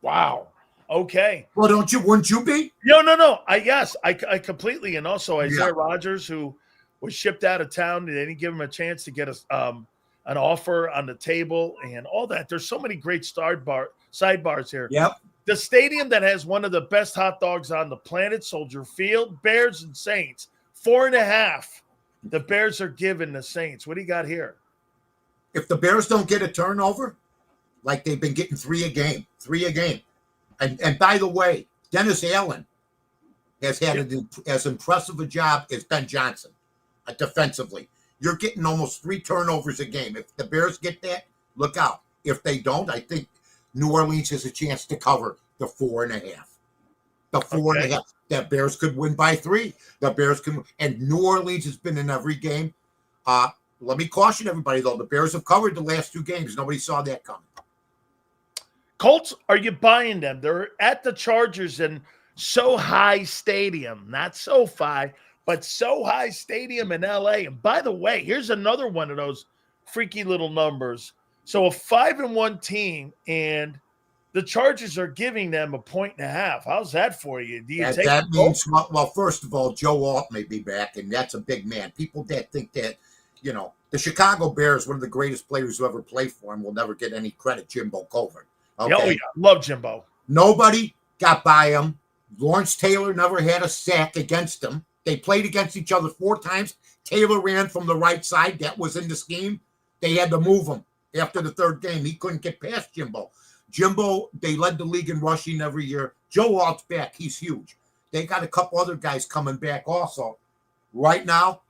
Wow. Okay. Well, wouldn't you be? No. I completely. And also Isaiah Rodgers, who was shipped out of town, they didn't give him a chance to get an offer on the table and all that. There's so many great sidebars here. Yep. The stadium that has one of the best hot dogs on the planet, Soldier Field, Bears and Saints, 4.5. The Bears are giving the Saints. What do you got here? If the Bears don't get a turnover, like they've been getting 3 a game. And by the way, Dennis Allen has had as impressive a job as Ben Johnson defensively. You're getting almost 3 turnovers a game. If the Bears get that, look out. If they don't, I think New Orleans has a chance to cover the 4.5. The 4.5. The Bears could win by 3. The Bears can, and New Orleans has been in every game. Let me caution everybody, though. The Bears have covered the last 2 games. Nobody saw that coming. Colts, are you buying them? They're at the Chargers in SoFi Stadium, not SoFi, but SoFi Stadium in LA. And by the way, here's another one of those freaky little numbers. So a 5-1 team, and the Chargers are giving them 1.5. How's that for you? Do you take that means, well, first of all, Joe Alt may be back, and that's a big man. People that think that, the Chicago Bears, one of the greatest players who ever played for him, will never get any credit, Jimbo Covert. Okay? Oh, yeah. Love Jimbo. Nobody got by him. Lawrence Taylor never had a sack against him. They played against each other 4 times. Taylor ran from the right side. That was in the scheme. They had to move him after the 3rd game. He couldn't get past Jimbo. Jimbo, they led the league in rushing every year. Joe Alt's back. He's huge. They got a couple other guys coming back also. Right now,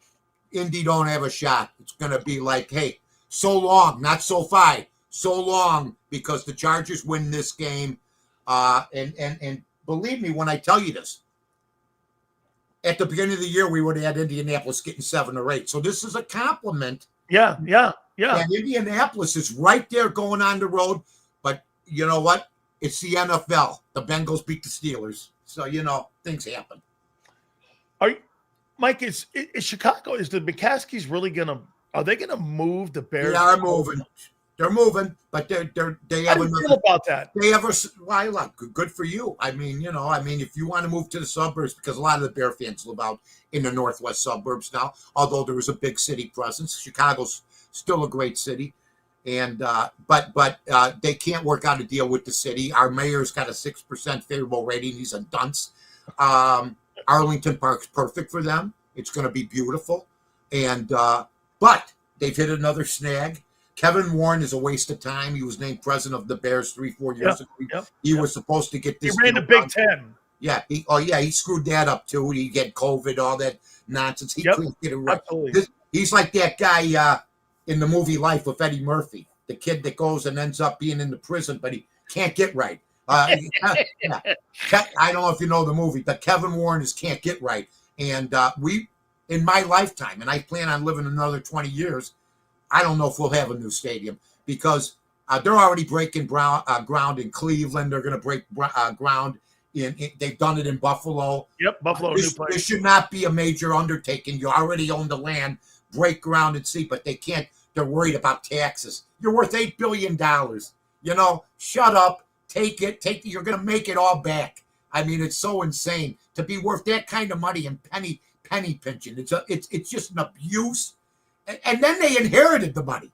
Indy don't have a shot. It's going to be like, hey, so long, not SoFi, so long, because the Chargers win this game. And believe me when I tell you this, at the beginning of the year, we would have had Indianapolis getting 7 or 8. So this is a compliment. Yeah. And Indianapolis is right there going on the road. But you know what? It's the NFL. The Bengals beat the Steelers. So, things happen. Mike, is Chicago, is the McCaskies really are they gonna move the Bears? They are moving. They're moving, but they have How do you feel about that? Why, look, good for you. I mean, if you want to move to the suburbs, because a lot of the Bear fans live out in the northwest suburbs now, although there is a big city presence. Chicago's still a great city. And but they can't work out a deal with the city. Our mayor's got a 6% favorable rating. He's a dunce. Arlington Park's perfect for them. It's going to be beautiful. And but they've hit another snag. Kevin Warren is a waste of time. He was named president of the Bears 3-4 years ago. He was supposed to get this. He ran the Big Ten. Yeah. He screwed that up too. He get COVID, all that nonsense. He couldn't get it right. He's like that guy in the movie Life with Eddie Murphy, the kid that goes and ends up being in the prison, but he can't get right. I don't know if you know the movie, but Kevin Warren can't get right. And we, in my lifetime, and I plan on living another 20 years, I don't know if we'll have a new stadium, because they're already breaking ground in Cleveland. They're going to break ground they've done it in Buffalo. Yep, Buffalo. This should not be a major undertaking. You already own the land. Break ground and see, but they can't. They're worried about taxes. You're worth $8 billion. Shut up. Take it. You're going to make it all back. I mean, it's so insane to be worth that kind of money and penny pinching. It's just an abuse. And then they inherited the money.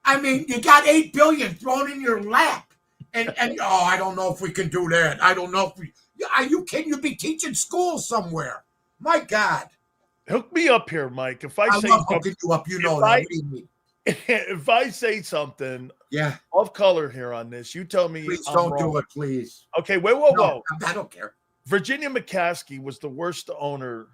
I mean, you got $8 billion thrown in your lap, and I don't know if we can do that. I don't know if we. Are you kidding? You'd be teaching school somewhere. My God. Hook me up here, Mike. If I love hooking you up, that. What do you mean? If I say something, off color here on this, you tell me. Please don't do it, please. Okay, whoa. I don't care. Virginia McCaskey was the worst owner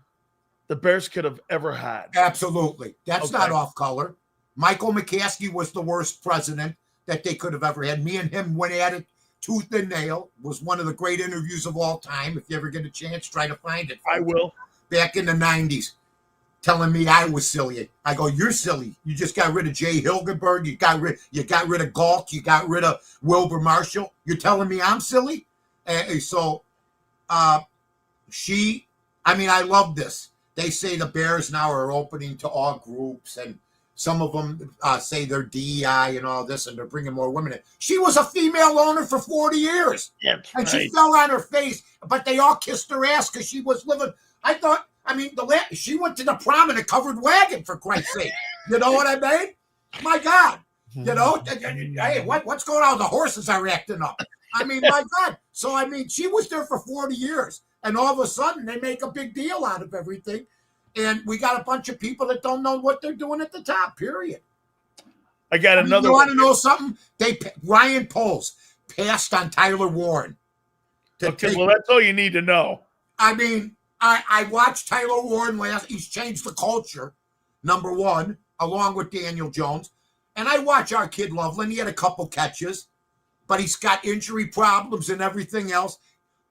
the Bears could have ever had. Absolutely. That's not off color. Michael McCaskey was the worst president that they could have ever had. Me and him went at it tooth and nail. Was one of the great interviews of all time. If you ever get a chance, try to find it. I will. Back in the 90s, telling me I was silly. I go, you're silly. You just got rid of Jay Hilgenberg. You got rid of Galt. You got rid of Wilbur Marshall. You're telling me I'm silly? I love this. They say the Bears now are opening to all groups, and some of them say they're DEI and all this, and they're bringing more women in. She was a female owner for 40 years. Yeah, and she fell on her face, but they all kissed her ass because she was living. She went to the prom in a covered wagon, for Christ's sake. You know what I mean? My God. Hey, what's going on? The horses are acting up. My God. So, she was there for 40 years. And all of a sudden, they make a big deal out of everything. And we got a bunch of people that don't know what they're doing at the top, period. I got another. You want to know something? Ryan Poles passed on Tyler Warren. Well, that's all you need to know. I watched Tyler Warren last. He's changed the culture, number one, along with Daniel Jones. And I watch our kid Loveland. He had a couple catches, but he's got injury problems and everything else.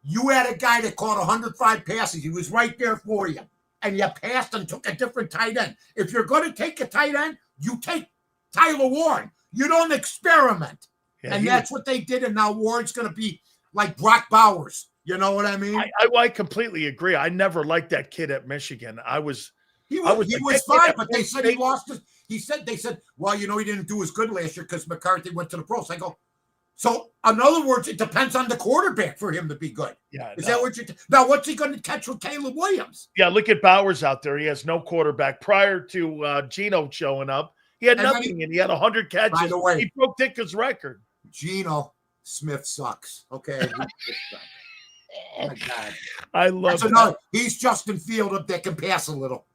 You had a guy that caught 105 passes. He was right there for you. And you passed and took a different tight end. If you're going to take a tight end, you take Tyler Warren. You don't experiment. Yeah, and that's what they did. And now Warren's going to be like Brock Bowers. You know what I mean? I completely agree. I never liked that kid at Michigan. He was fine, but they said he lost his. They said, well, he didn't do as good last year because McCarthy went to the pros. I go, so in other words, it depends on the quarterback for him to be good. Yeah. Is that what now? What's he going to catch with Caleb Williams? Yeah, look at Bowers out there. He has no quarterback. Prior to Geno showing up, he had nothing, and he had 100 catches. By the way, he broke Dicker's record. Geno Smith sucks. Okay. Oh my God. I love that. He's Justin Field that can pass a little.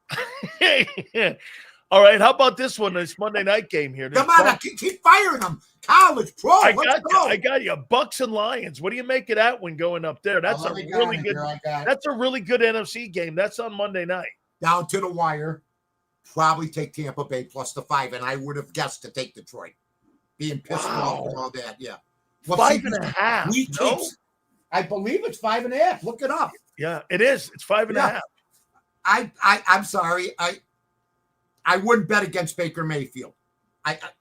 All right, how about this one? This Monday night game here. Come on, keep firing them. College, pro. I got you. Bucks and Lions. What do you make of that one going up there? That's a really good. That's a really good NFC game. That's on Monday night. Down to the wire. Probably take Tampa Bay plus the 5, and I would have guessed to take Detroit. Being pissed off and all that, yeah. 5.5. No? I believe it's 5.5. Look it up. Yeah, it is. It's 5.5. I'm sorry. I wouldn't bet against Baker Mayfield.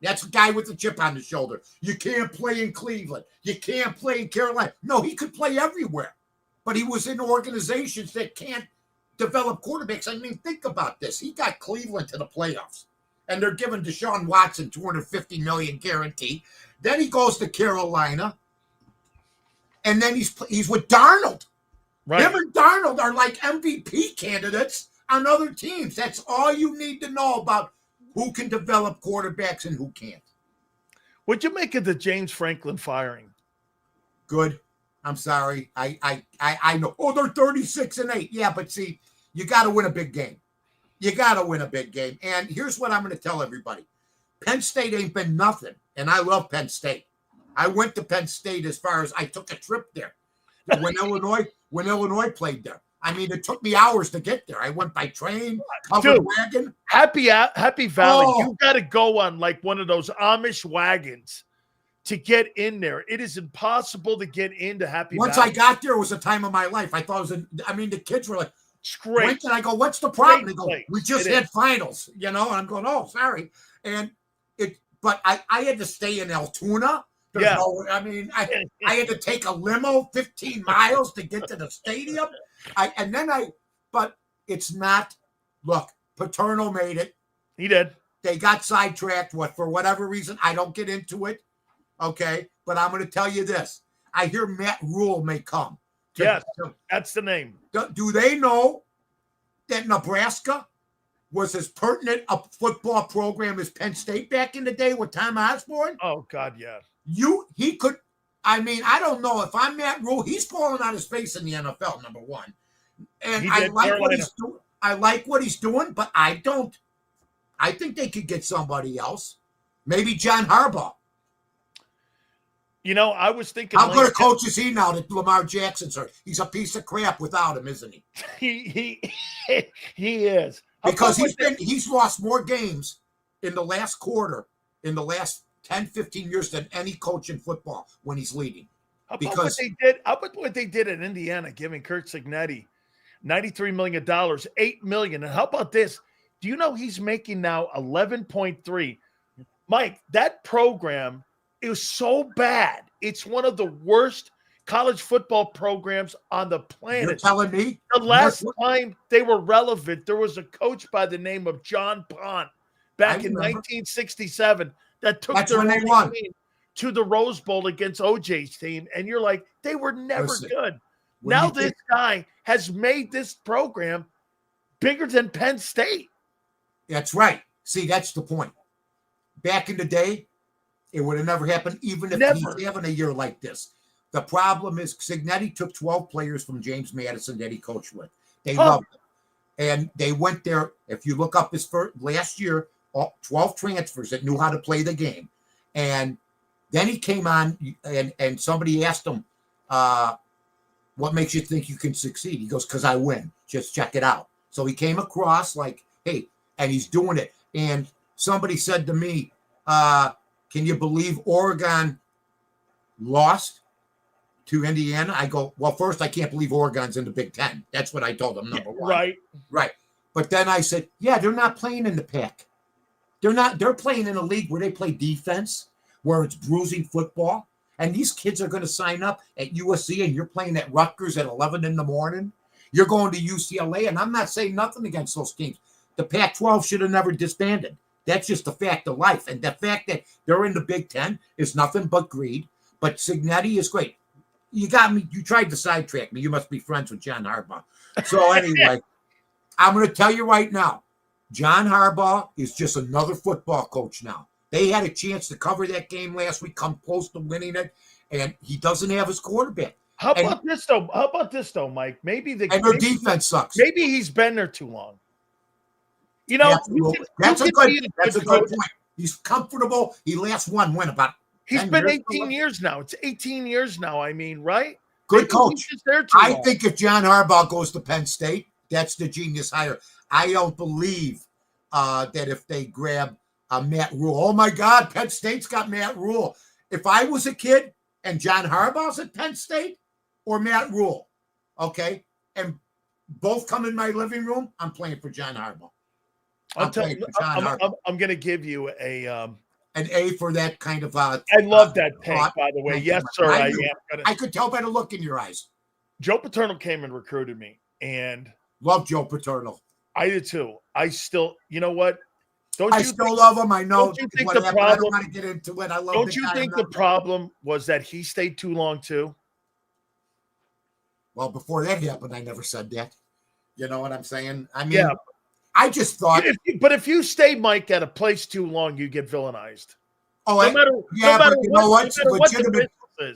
That's a guy with a chip on his shoulder. You can't play in Cleveland. You can't play in Carolina. No, he could play everywhere. But he was in organizations that can't develop quarterbacks. I mean, think about this. He got Cleveland to the playoffs. And they're giving Deshaun Watson $250 million guarantee. Then he goes to Carolina. And then he's with Darnold. Right. Him and Darnold are like MVP candidates on other teams. That's all you need to know about who can develop quarterbacks and who can't. What'd you make of the James Franklin firing? Good. I'm sorry. I know. Oh, they're 36-8. Yeah, but see, you got to win a big game. You got to win a big game. And here's what I'm going to tell everybody. Penn State ain't been nothing. And I love Penn State. I went to Penn State as far as I took a trip there when Illinois played there. I mean, it took me hours to get there. I went by train, covered wagon. Happy Valley. Oh. You got to go on like one of those Amish wagons to get in there. It is impossible to get into Happy Valley. Once I got there, it was a time of my life. I thought the kids were like, it's great. And I go, what's the problem? They go, we just had finals, and I'm going, oh, sorry. But I had to stay in Altoona. I had to take a limo 15 miles to get to the stadium. But it's not, look, Paterno made it. He did. They got sidetracked, for whatever reason. I don't get into it. Okay. But I'm going to tell you this. I hear Matt Rule may come. Yes, that's the name. Do they know that Nebraska was as pertinent a football program as Penn State back in the day with Tom Osborne? Oh, God, yeah. He could, I don't know. If I'm Matt Rule, he's falling on his face in the NFL, number one. And I like what he's doing. I like what he's doing, but I don't. I think they could get somebody else. Maybe John Harbaugh. I was thinking. How good a coach is he now that Lamar Jackson's hurt? He's a piece of crap without him, isn't he? He is. Because he's lost more games in the last quarter, in the last 10, 15 years than any coach in football when he's leading. How about what they did in Indiana, giving Kurt Signetti $93 million, $8 million. And how about this? Do you know he's making now 11.3? Mike, that program is so bad. It's one of the worst college football programs on the planet. You're telling me? The last time they were relevant, there was a coach by the name of John Pont back in 1967 that took their team to the Rose Bowl against OJ's team. And you're like, they were never good. Now this guy has made this program bigger than Penn State. That's right. See, that's the point. Back in the day, it would have never happened, even if he's having a year like this. The problem is Signetti took 12 players from James Madison that he coached with. They loved him. And they went there. If you look up his first, last year, 12 transfers that knew how to play the game. And then he came on and somebody asked him, what makes you think you can succeed? He goes, because I win. Just check it out. So he came across like, hey, and he's doing it. And somebody said to me, Can you believe Oregon lost to Indiana? I go, well, first, I can't believe Oregon's in the Big Ten. That's what I told them, number one. Right. But then I said, yeah, they're not playing in the Pac. They're playing in a league where they play defense, where it's bruising football. And these kids are going to sign up at USC, and you're playing at Rutgers at 11 in the morning. You're going to UCLA, and I'm not saying nothing against those teams. The Pac-12 should have never disbanded. That's just a fact of life. And the fact that they're in the Big Ten is nothing but greed. But Cignetti is great. You got me. You tried to sidetrack me. You must be friends with John Harbaugh. So anyway, I'm going to tell you right now, John Harbaugh is just another football coach now. They had a chance to cover that game last week, come close to winning it, and he doesn't have his quarterback. How about this though, Mike? Maybe their defense sucks. Maybe he's been there too long. You know, that's a good point. He's comfortable. He lasts one win about. He's been 18 years now. It's 18 years now. I mean, right? Good coach. I think if John Harbaugh goes to Penn State, that's the genius hire. I don't believe that if they grab Matt Rule. Oh, my God, Penn State's got Matt Rule. If I was a kid and John Harbaugh's at Penn State or Matt Rule, okay, and both come in my living room, I'm playing for John Harbaugh. I'm going to give you an A for that kind of. I love that take, by the way. Yes, sir. I could tell by the look in your eyes. Joe Paterno came and recruited me, and love Joe Paterno. I did too. I still, you know what? I still love him. I know. Don't you think the problem? I don't want to get into it. I love. Don't you think the problem was that he stayed too long too? Well, before that happened, I never said that. You know what I'm saying? I mean, yeah. I just thought. But if you stay, Mike, at a place too long, you get villainized. Oh, no matter but you know what?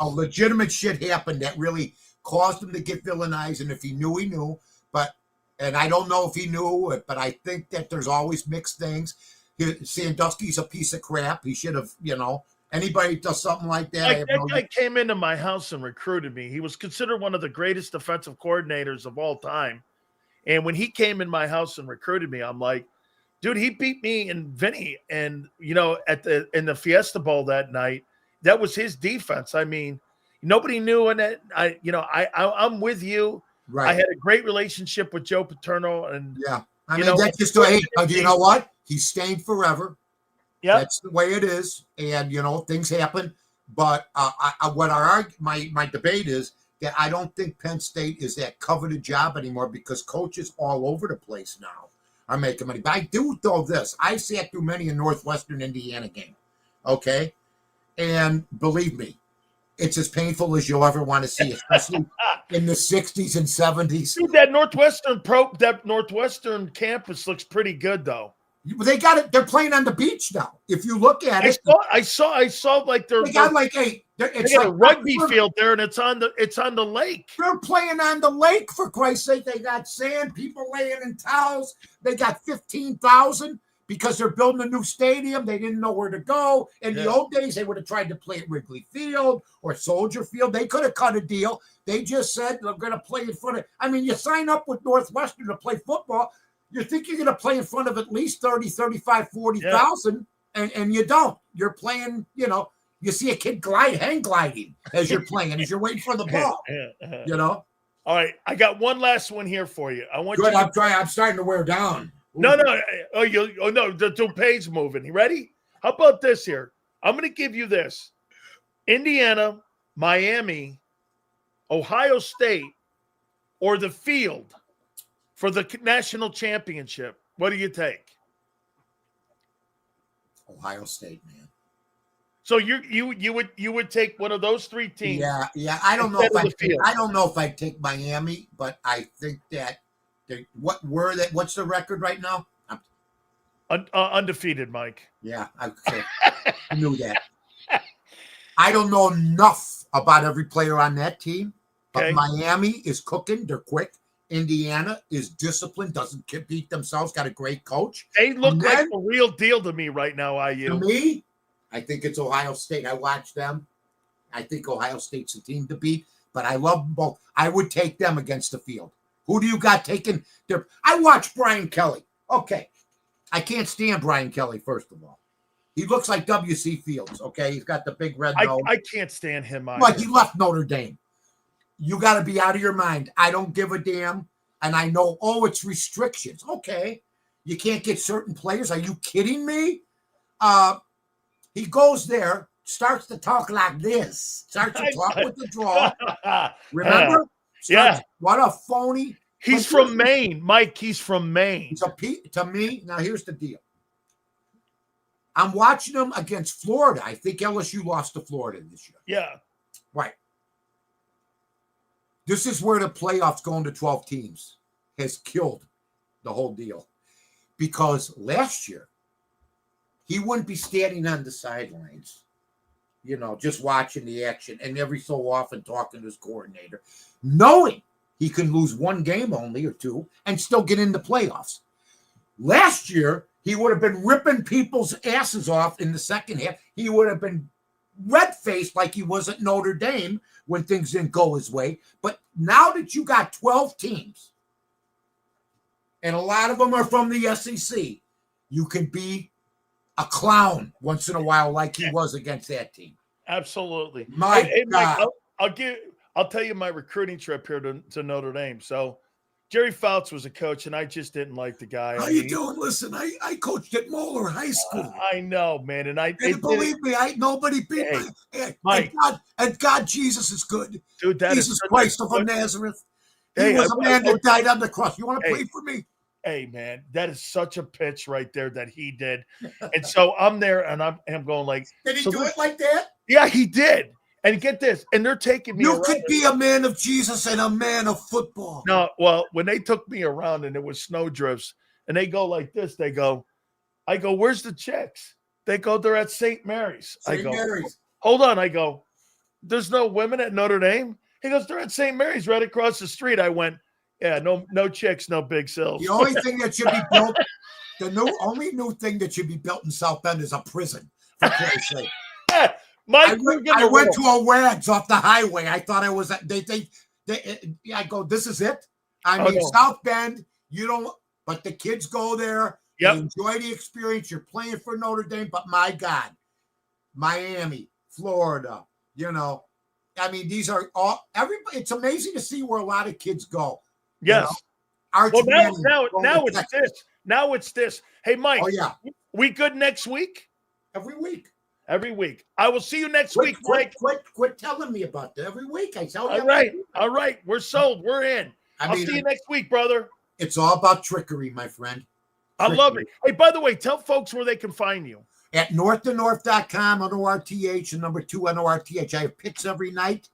Legitimate shit happened that really caused him to get villainized. And if he knew, he knew. And I don't know if he knew, but I think that there's always mixed things. Sandusky's a piece of crap. He should have, anybody does something like that. That guy came into my house and recruited me. He was considered one of the greatest defensive coordinators of all time. And when he came in my house and recruited me, I'm like, dude, he beat me and Vinny. And, in the Fiesta Bowl that night, that was his defense. I mean, nobody knew. And I'm with you. Right. I had a great relationship with Joe Paterno. And yeah, I mean, that's just the way. You know what? He's staying forever. Yeah, that's the way it is. And, things happen. But my debate is that I don't think Penn State is that coveted job anymore because coaches all over the place now are making money. But I do know this. I sat through many a Northwestern Indiana game, okay? And believe me, it's as painful as you'll ever want to see, especially in the 60s and 70s. Dude, that Northwestern campus looks pretty good, though. They got it. They're playing on the beach now. If you look at it, I saw like they got like a rugby field there, and it's on the lake. They're playing on the lake, for Christ's sake. They got sand, people laying in towels. They got 15,000 because they're building a new stadium. They didn't know where to go. In the old days, they would have tried to play at Wrigley Field or Soldier Field. They could have cut a deal. They just said, "I'm going to play in front of." I mean, you sign up with Northwestern to play football. You think you're going to play in front of at least 30, 35, 40,000, and you don't. You're playing, you see a kid hang gliding as you're playing, as you're waiting for the ball, All right, I got one last one here for you. I'm starting to wear down. No. The toupee's moving. You ready? How about this here? I'm going to give you this. Indiana, Miami, Ohio State, or the field for the national championship. What do you take? Ohio State, man. So you would take one of those three teams. Yeah. I don't know if I'd take Miami, but I think that what's the record right now? Undefeated, Mike. Yeah, I knew that. I don't know enough about every player on that team, but Miami is cooking. They're quick. Indiana is disciplined, doesn't beat themselves, got a great coach. They look like the real deal to me right now, IU. To me, I think it's Ohio State. I watched them. I think Ohio State's a team to beat, but I love them both. I would take them against the field. Who do you got taking there? I watched Brian Kelly. Okay. I can't stand Brian Kelly, first of all. He looks like W.C. Fields, okay? He's got the big red nose. I can't stand him either. But he left Notre Dame. You got to be out of your mind. I don't give a damn. And I know, it's restrictions. Okay. You can't get certain players. Are you kidding me? He goes there, starts to talk like this. Starts to talk with the draw. Remember? What a phony. He's from Maine, Mike. He's from Maine. To me, now here's the deal. I'm watching him against Florida. I think LSU lost to Florida this year. Yeah. Right. This is where the playoffs going to 12 teams has killed the whole deal. Because last year, he wouldn't be standing on the sidelines, just watching the action and every so often talking to his coordinator, knowing he can lose one game only or two and still get in the playoffs. Last year, he would have been ripping people's asses off in the second half. He would have been red-faced like he was at Notre Dame when things didn't go his way. But now that you got 12 teams, and a lot of them are from the SEC, you can be a clown once in a while like he was against that team. Absolutely. My God. Mike, I'll tell you my recruiting trip here to Notre Dame. So Jerry Fouts was a coach, and I just didn't like the guy. How you doing? Listen, I coached at Moeller High School. I know, man, and believe me, nobody beat Mike. And God, Jesus is good. Dude, Jesus Christ of Nazareth. He was a man that died on the cross. You want to play for me? Hey, man, that is such a pitch right there that he did. And so I'm there, and I'm going like. Did he do it like that? Yeah, he did. And get this, and they're taking me around. You could be a man of Jesus and a man of football. No, well, when they took me around and it was snowdrifts, and they go like this, I go, where's the chicks? They go, they're at St. Mary's. Mary's. Hold on. I go, there's no women at Notre Dame? He goes, they're at St. Mary's right across the street. I went, yeah, no chicks, no big sills. The only thing that should be built, only new thing that should be built in South Bend is a prison, for Christ's sake. Mike, I went to a WAGs off the highway. I thought I was I go, this is it. I mean, South Bend, but the kids go there. Yep. They enjoy the experience. You're playing for Notre Dame, but my God, Miami, Florida, I mean, these are all everybody. It's amazing to see where a lot of kids go. Yes. Well, now it's this. Now it's this. Hey, Mike. Oh yeah. We good next week? Every week. Every week. I will see you next week, Mike. Quit telling me about that. Every week I tell you. All right. We're sold. We're in. I'll see you next week, brother. It's all about trickery, my friend. I love it. Hey, by the way, tell folks where they can find you. At northtonorth.com, NORTH, and number 2, NORTH. I have picks every night,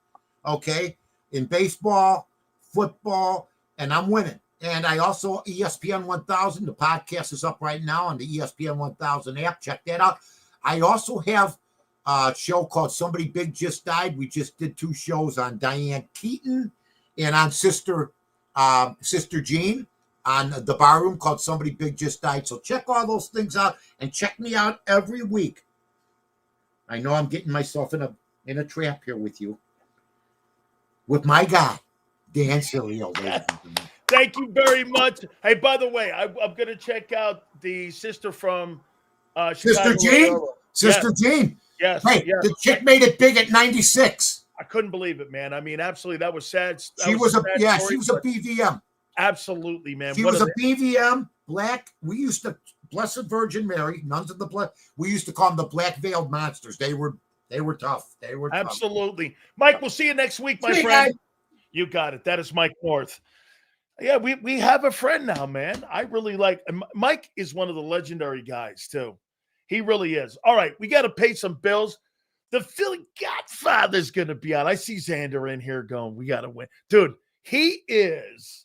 okay, in baseball, football, and I'm winning. And I also, ESPN 1000, the podcast is up right now on the ESPN 1000 app. Check that out. I also have a show called Somebody Big Just Died. We just did 2 shows on Diane Keaton and on Sister Jean on the Barroom called Somebody Big Just Died. So check all those things out and check me out every week. I know I'm getting myself in a trap here with you. With my guy, Dan Sileo. Thank you very much. Hey, by the way, I'm going to check out the sister from Sister Jean? Sister Jean. Yes. Hey, the chick made it big at 96. I couldn't believe it, man. I mean, absolutely. That was sad. She was a BVM. Absolutely, man. She was a BVM, black. We used to, Blessed Virgin Mary, nuns of the blood. We used to call them the black veiled monsters. They were tough. They were tough. Absolutely. Mike, we'll see you next week, my friend. You got it. That is Mike North. Yeah, we have a friend now, man. I really like Mike is one of the legendary guys, too. He really is. All right, we got to pay some bills. The Philly Godfather's going to be on. I see Xander in here going, we got to win. Dude, he is.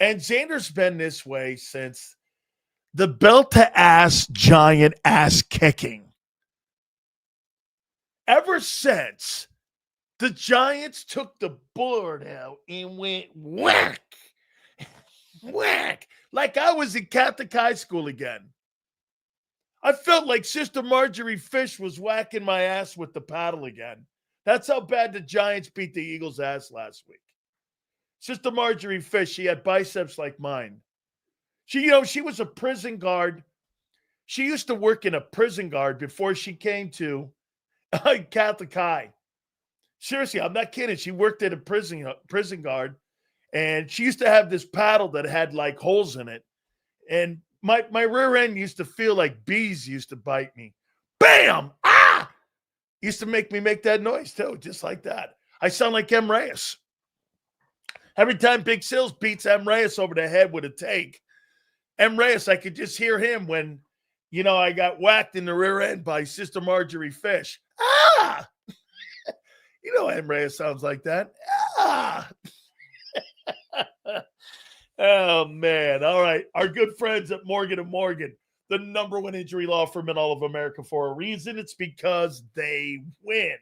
And Xander's been this way since the belt-to-ass giant ass kicking. Ever since the Giants took the board out and went whack, whack, like I was in Catholic high school again. I felt like Sister Marjorie Fish was whacking my ass with the paddle again. That's how bad the Giants beat the Eagles' ass last week. Sister Marjorie Fish, she had biceps like mine. She was a prison guard. She used to work in a prison guard before she came to Catholic High. Seriously, I'm not kidding. She worked at a prison guard, and she used to have this paddle that had like holes in it. And my rear end used to feel like bees used to bite me. Bam! Ah! Used to make me make that noise too, just like that. I sound like M. Reyes. Every time Big Sills beats M. Reyes over the head with a take, M. Reyes, I could just hear him when, I got whacked in the rear end by Sister Marjorie Fish. Ah! M. Reyes sounds like that. Ah! Oh, man. All right. Our good friends at Morgan & Morgan, the number one injury law firm in all of America for a reason. It's because they win.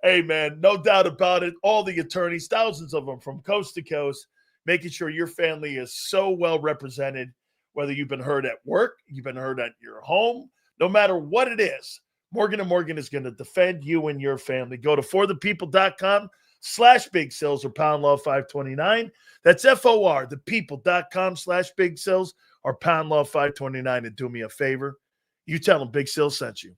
Hey, man, no doubt about it. All the attorneys, thousands of them from coast to coast, making sure your family is so well represented, whether you've been hurt at work, you've been hurt at your home, no matter what it is, Morgan & Morgan is going to defend you and your family. Go to forthepeople.com/Big Sills or pound law 529. That's FOR, thepeople.com/Big Sills or pound law 529. And do me a favor, you tell them Big Sills sent you.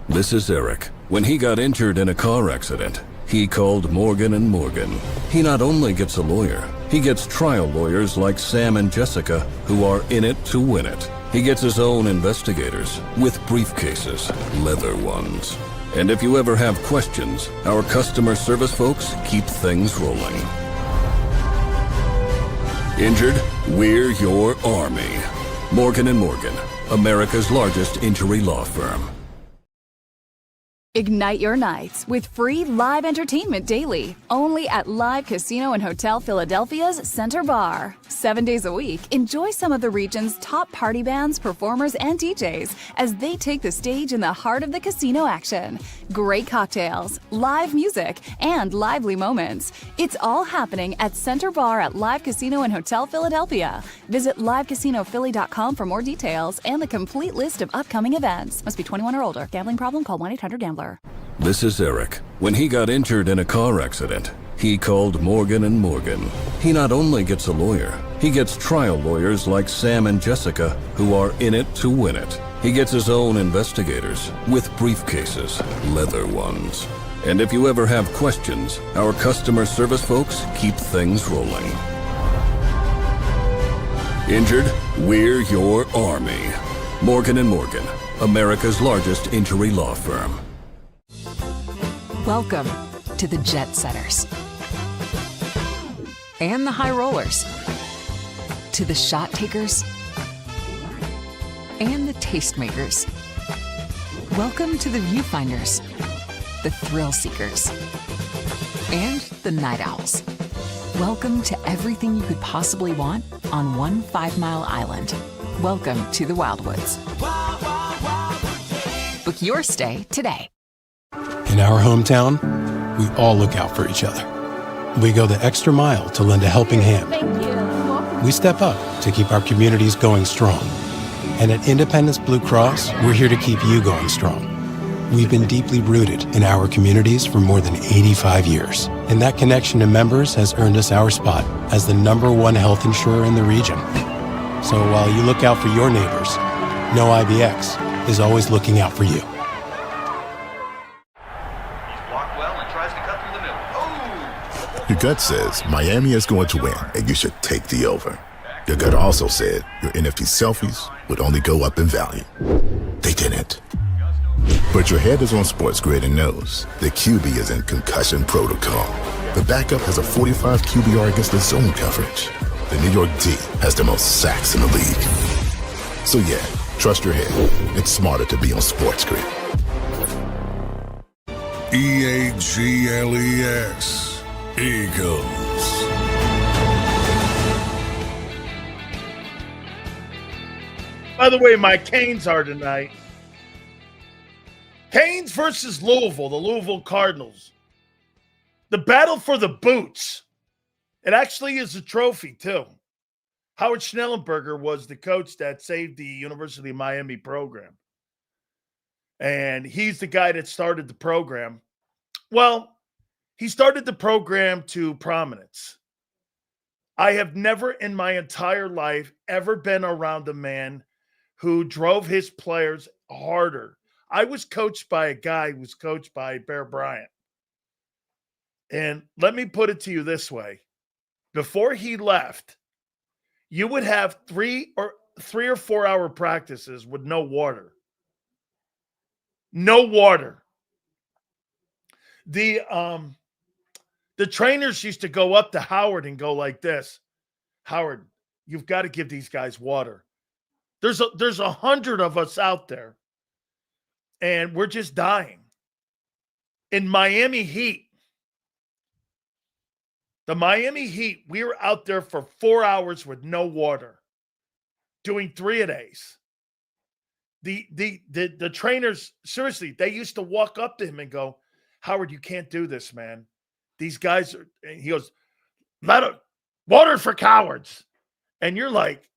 This is Eric. When he got injured in a car accident, he called Morgan & Morgan. He not only gets a lawyer, he gets trial lawyers like Sam and Jessica, who are in it to win it. He gets his own investigators with briefcases, leather ones. And if you ever have questions, our customer service folks keep things rolling. Injured? We're your army. Morgan & Morgan, America's largest injury law firm. Ignite your nights with free live entertainment daily, only at Live Casino and Hotel Philadelphia's Center Bar. 7 days a week, enjoy some of the region's top party bands, performers, and DJs as they take the stage in the heart of the casino action. Great cocktails, live music, and lively moments. It's all happening at Center Bar at Live Casino and Hotel Philadelphia. Visit livecasinophilly.com for more details and the complete list of upcoming events. Must be 21 or older. Gambling problem? Call 1-800-GAMBLER. This is Eric. When he got injured in a car accident, he called Morgan & Morgan. He not only gets a lawyer, he gets trial lawyers like Sam and Jessica, who are in it to win it. He gets his own investigators with briefcases, leather ones. And if you ever have questions, our customer service folks keep things rolling. Injured? We're your army. Morgan & Morgan, America's largest injury law firm. Welcome to the Jet Setters and the High Rollers, to the Shot Takers and the Tastemakers. Welcome to the Viewfinders, the Thrill Seekers, and the Night Owls. Welcome to everything you could possibly want on one 5-mile island. Welcome to the Wildwoods. Book your stay today. In our hometown, we all look out for each other. We go the extra mile to lend a helping hand. We step up to keep our communities going strong. And at Independence Blue Cross, we're here to keep you going strong. We've been deeply rooted in our communities for more than 85 years. And that connection to members has earned us our spot as the #1 health insurer in the region. So while you look out for your neighbors, know IBX is always looking out for you. Your gut says Miami is going to win and you should take the over. Your gut also said your NFT selfies would only go up in value. They didn't. But your head is on Sports Grid and knows the QB is in concussion protocol. The backup has a 45 QBR against the zone coverage. The New York D has the most sacks in the league. So yeah, trust your head. It's smarter to be on Sports Grid. EAGLES. Eagles. By the way, my Canes are tonight. Canes versus Louisville, the Louisville Cardinals. The battle for the boots. It actually is a trophy, too. Howard Schnellenberger was the coach that saved the University of Miami program. And he's the guy that started the program. Well, he started the program to prominence. I have never in my entire life ever been around a man who drove his players harder. I was coached by a guy who was coached by Bear Bryant. And let me put it to you this way. Before he left, you would have 3 or 4 hour practices with no water. No water. The trainers used to go up to Howard and go like this. Howard, you've got to give these guys water. There's 100 of us out there, and we're just dying. In Miami Heat, the Miami Heat, we were out there for 4 hours with no water, doing 3-a-days. The trainers, seriously, they used to walk up to him and go, Howard, you can't do this, man. These guys are, and he goes, water for cowards. And you're like,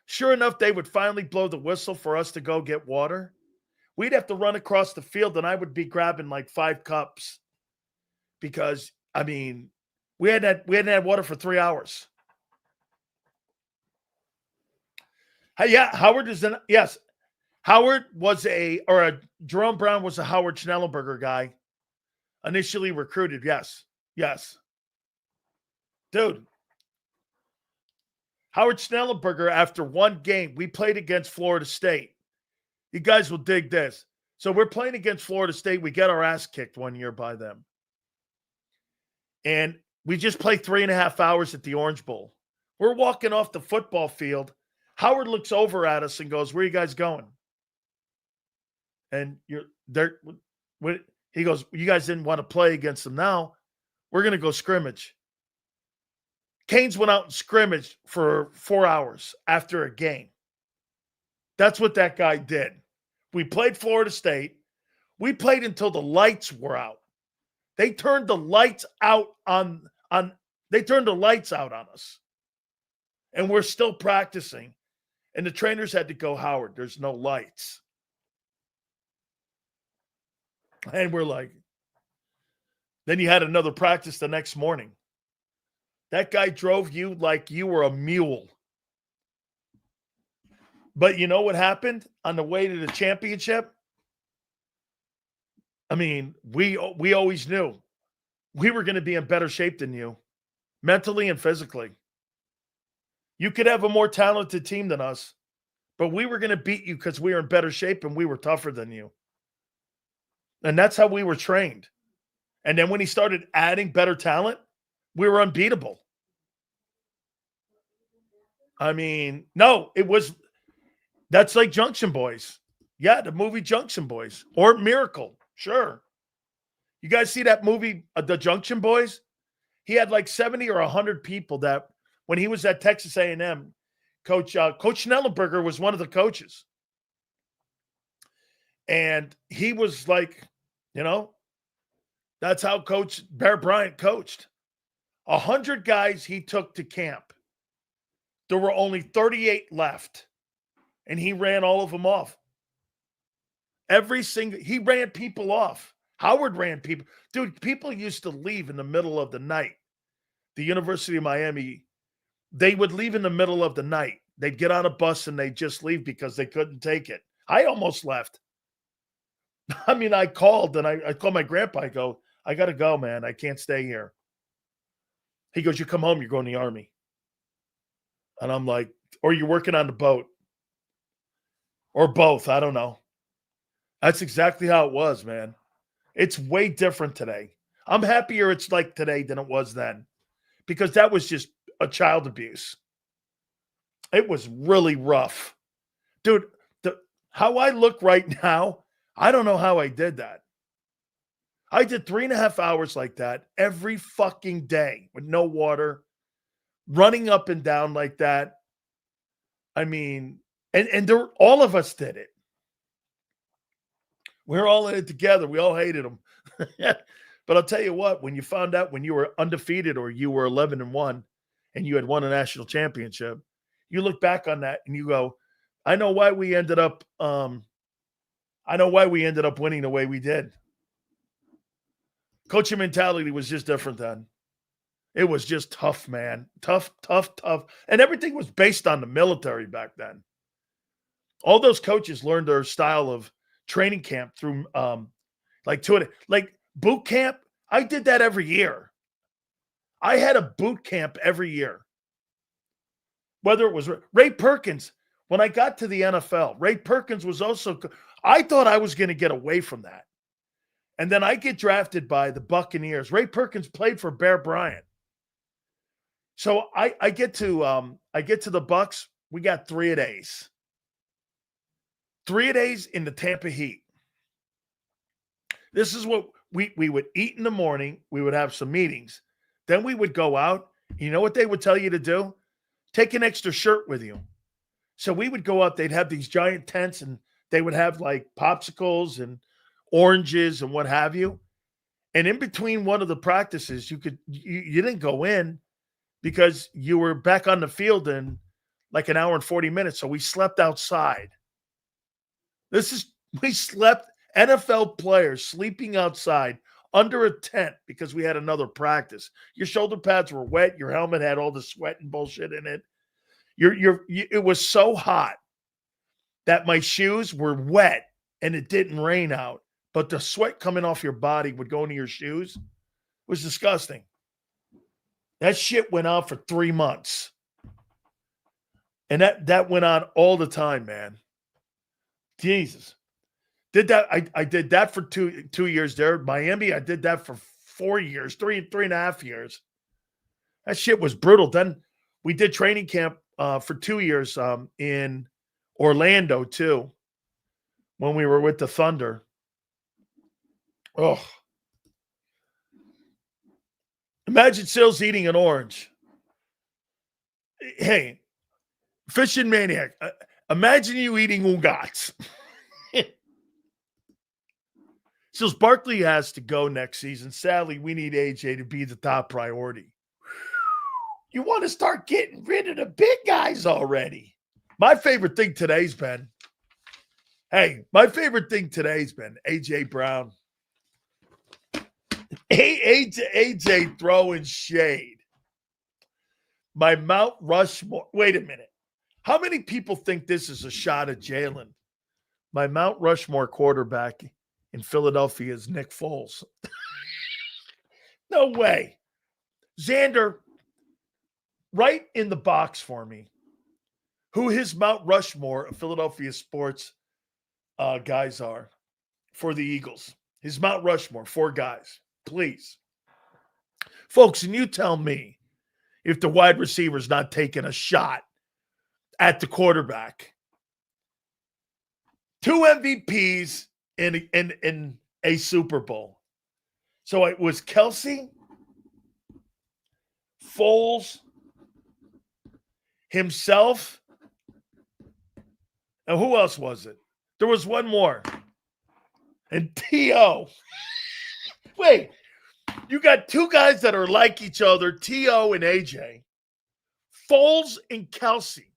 sure enough, they would finally blow the whistle for us to go get water. We'd have to run across the field, and I would be grabbing like 5 cups because, I mean, we hadn't had water for 3 hours. Hey, yeah, Howard is yes. Howard was Jerome Brown was a Howard Schnellenberger guy, initially recruited. Yes. Dude. Howard Schnellenberger, after one game, we played against Florida State. You guys will dig this. So we're playing against Florida State. We get our ass kicked one year by them. And we just played 3.5 hours at the Orange Bowl. We're walking off the football field. Howard looks over at us and goes, where are you guys going? And he goes, you guys didn't want to play against them now. We're going to go scrimmage. Canes went out and scrimmaged for 4 hours after a game. That's what that guy did. We played Florida State. We played until the lights were out. They turned the lights out on us. And we're still practicing. And the trainers had to go, Howard, there's no lights. And we're like, then you had another practice the next morning. That guy drove you like you were a mule. But you know what happened on the way to the championship? I mean, we always knew we were going to be in better shape than you, mentally and physically. You could have a more talented team than us, but we were going to beat you because we were in better shape and we were tougher than you. And that's how we were trained. And then when he started adding better talent, we were unbeatable. I mean, no, that's like Junction Boys. Yeah, the movie Junction Boys or Miracle. Sure. You guys see that movie, The Junction Boys? He had like 70 or 100 people that when he was at Texas A&M, Coach Schnellenberger was one of the coaches. And he was like, that's how Coach Bear Bryant coached. 100 guys he took to camp. There were only 38 left. And he ran all of them off. He ran people off. Howard ran people. Dude, people used to leave in the middle of the night. The University of Miami, they would leave in the middle of the night. They'd get on a bus and they'd just leave because they couldn't take it. I almost left. I mean, I called and I called my grandpa. I go, I got to go, man. I can't stay here. He goes, you come home, you're going to the Army. And I'm like, or you're working on the boat. Or both. I don't know. That's exactly how it was, man. It's way different today. I'm happier it's like today than it was then. Because that was just a child abuse. It was really rough. Dude, how I look right now, I don't know how I did that. I did 3.5 hours like that every fucking day with no water, running up and down like that. I mean, and all of us did it. We're all in it together. We all hated them. But I'll tell you what, when you found out when you were undefeated or you were 11-1 and you had won a national championship, you look back on that and you go, I know why we ended up winning the way we did. Coaching mentality was just different then. It was just tough, man. Tough. And everything was based on the military back then. All those coaches learned their style of training camp through like boot camp. I did that every year. I had a boot camp every year. Whether it was Ray Perkins, when I got to the NFL, Ray Perkins was also, I thought I was going to get away from that. And then I get drafted by the Buccaneers. Ray Perkins played for Bear Bryant. So I get to the Bucks. We got 3-a-days. 3-a-days in the Tampa Heat. This is what we would eat in the morning. We would have some meetings. Then we would go out. You know what they would tell you to do? Take an extra shirt with you. So we would go out. They'd have these giant tents, and they would have like popsicles and oranges and what have you. And in between one of the practices, you didn't go in because you were back on the field in like an hour and 40 minutes. So we slept outside. We slept, NFL players sleeping outside under a tent because we had another practice. Your shoulder pads were wet. Your helmet had all the sweat and bullshit in it. It was so hot that my shoes were wet and it didn't rain out, but the sweat coming off your body would go into your shoes. It was disgusting. That shit went on for 3 months. And that went on all the time, man. Jesus. Did that. I did that for two years there. Miami, I did that for 4 years, three and a half years. That shit was brutal. Then we did training camp for 2 years in Orlando too, when we were with the Thunder. Oh. Imagine Sills eating an orange. Hey, fishing maniac, imagine you eating Ugats. Sills, Barkley has to go next season. Sadly, we need AJ to be the top priority. You want to start getting rid of the big guys already. My favorite thing today's been AJ Brown. AJ throwing shade. My Mount Rushmore. Wait a minute. How many people think this is a shot at Jalen? My Mount Rushmore quarterback in Philadelphia is Nick Foles. No way. Xander, write in the box for me who his Mount Rushmore of Philadelphia sports guys are for the Eagles. His Mount Rushmore, 4 guys, please. Folks, and you tell me if the wide receiver's not taking a shot at the quarterback. 2 MVPs in a Super Bowl. So it was Kelsey, Foles, himself, and who else was it? There was one more. And T.O. Wait, you got 2 guys that are like each other, T.O. and AJ. Foles and Kelsey.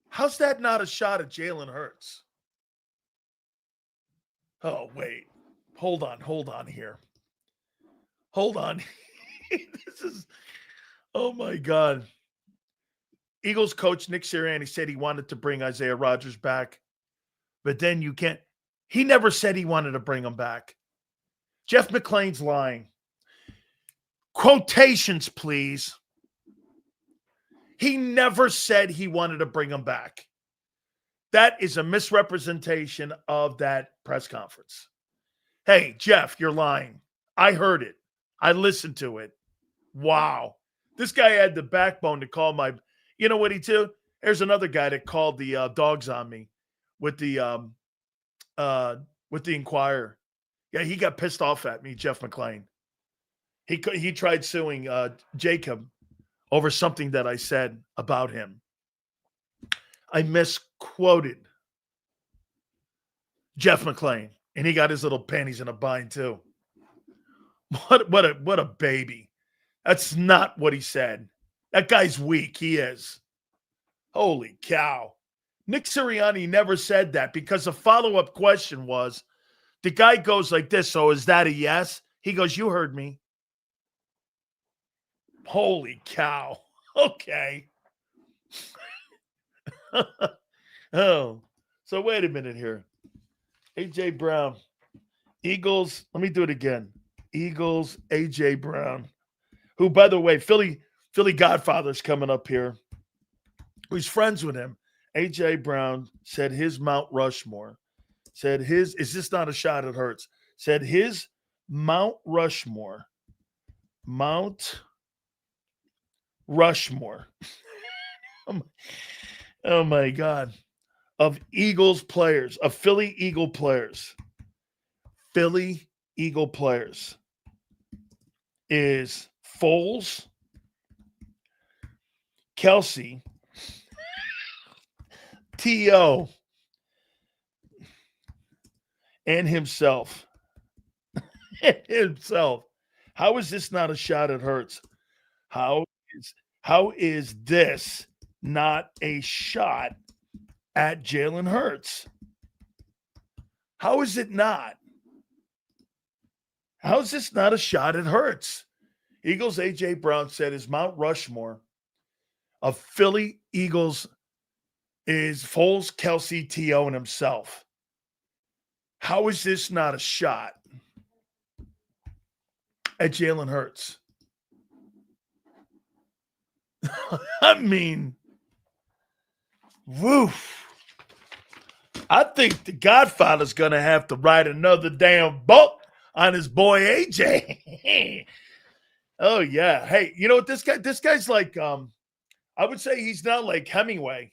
How's that not a shot at Jalen Hurts? Oh, wait. Hold on here. Hold on. This is, oh my God. Eagles coach Nick Sirianni said he wanted to bring Isaiah Rodgers back, but then you can't. He never said he wanted to bring him back. Jeff McClain's lying. Quotations, please. He never said he wanted to bring him back. That is a misrepresentation of that press conference. Hey, Jeff, you're lying. I heard it. I listened to it. Wow. This guy had the backbone to call my, you know what he did? There's another guy that called the dogs on me with the Inquirer. Yeah, he got pissed off at me, Jeff McClain. He tried suing JAKIB over something that I said about him. I misquoted Jeff McClain, and he got his little panties in a bind too. What a baby. That's not what he said. That guy's weak. He is. Holy cow. Nick Sirianni never said that because the follow-up question was, the guy goes like this, so is that a yes? He goes, you heard me. Holy cow. Okay. Oh, so wait a minute here. A.J. Brown. Eagles. Let me do it again. Eagles, A.J. Brown. Who, by the way, Philly Godfather's coming up here. Who's friends with him. A.J. Brown said his Mount Rushmore. Said his, is this not a shot at Hurts? Said his Mount Rushmore. Mount Rushmore. Oh my God. Of Eagles players, of Philly Eagle players. Philly Eagle players is Foles, Kelsey, T.O., and himself. Himself. How is this not a shot at Hurts? How is this not a shot at Jalen Hurts? How is it not? How is this not a shot at Hurts? Eagles A.J. Brown said his Mount Rushmore of Philly Eagles is Foles, Kelsey, T.O., and himself. How is this not a shot at Jalen Hurts? I mean, woof. I think the Godfather's going to have to write another damn book on his boy AJ. Oh, yeah. Hey, you know what? This guy's like, I would say he's not like Hemingway.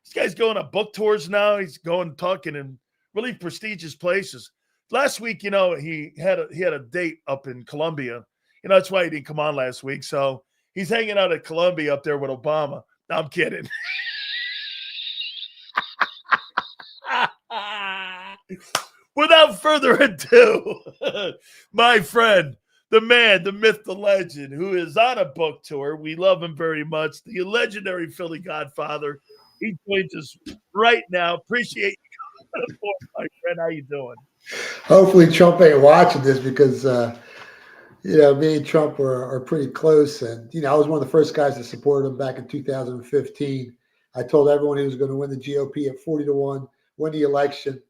This guy's going on book tours now. He's going talking in really prestigious places. Last week, you know, he had a date up in Colombia. You know, that's why he didn't come on last week. So he's hanging out at Colombia up there with Obama. No, I'm kidding. Without further ado, my friend, the man, the myth, the legend, who is on a book tour. We love him very much. The legendary Philly Godfather. He joins us right now. Appreciate you coming aboard, my friend. How you doing? Hopefully Trump ain't watching this because, you know, me and Trump are pretty close. And, you know, I was one of the first guys that supported him back in 2015. I told everyone he was going to win the GOP at 40-1, win the election.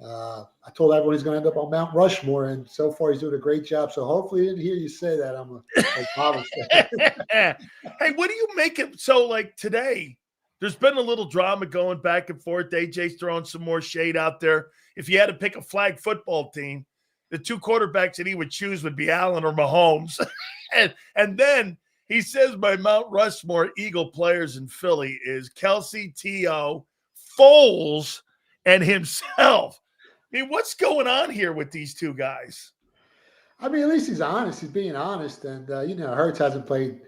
I told everyone he's going to end up on Mount Rushmore, and so far he's doing a great job. So hopefully he didn't hear you say that. I'm a Thomas fan. Hey, what do you make it? So, like today, there's been a little drama going back and forth. AJ's throwing some more shade out there. If you had to pick a flag football team, the two quarterbacks that he would choose would be Allen or Mahomes. and then he says my Mount Rushmore Eagle players in Philly is Kelsey, T.O., Foles, and himself. I mean, what's going on here with these two guys? I mean, at least he's honest. He's being honest. And, you know, Hurts hasn't played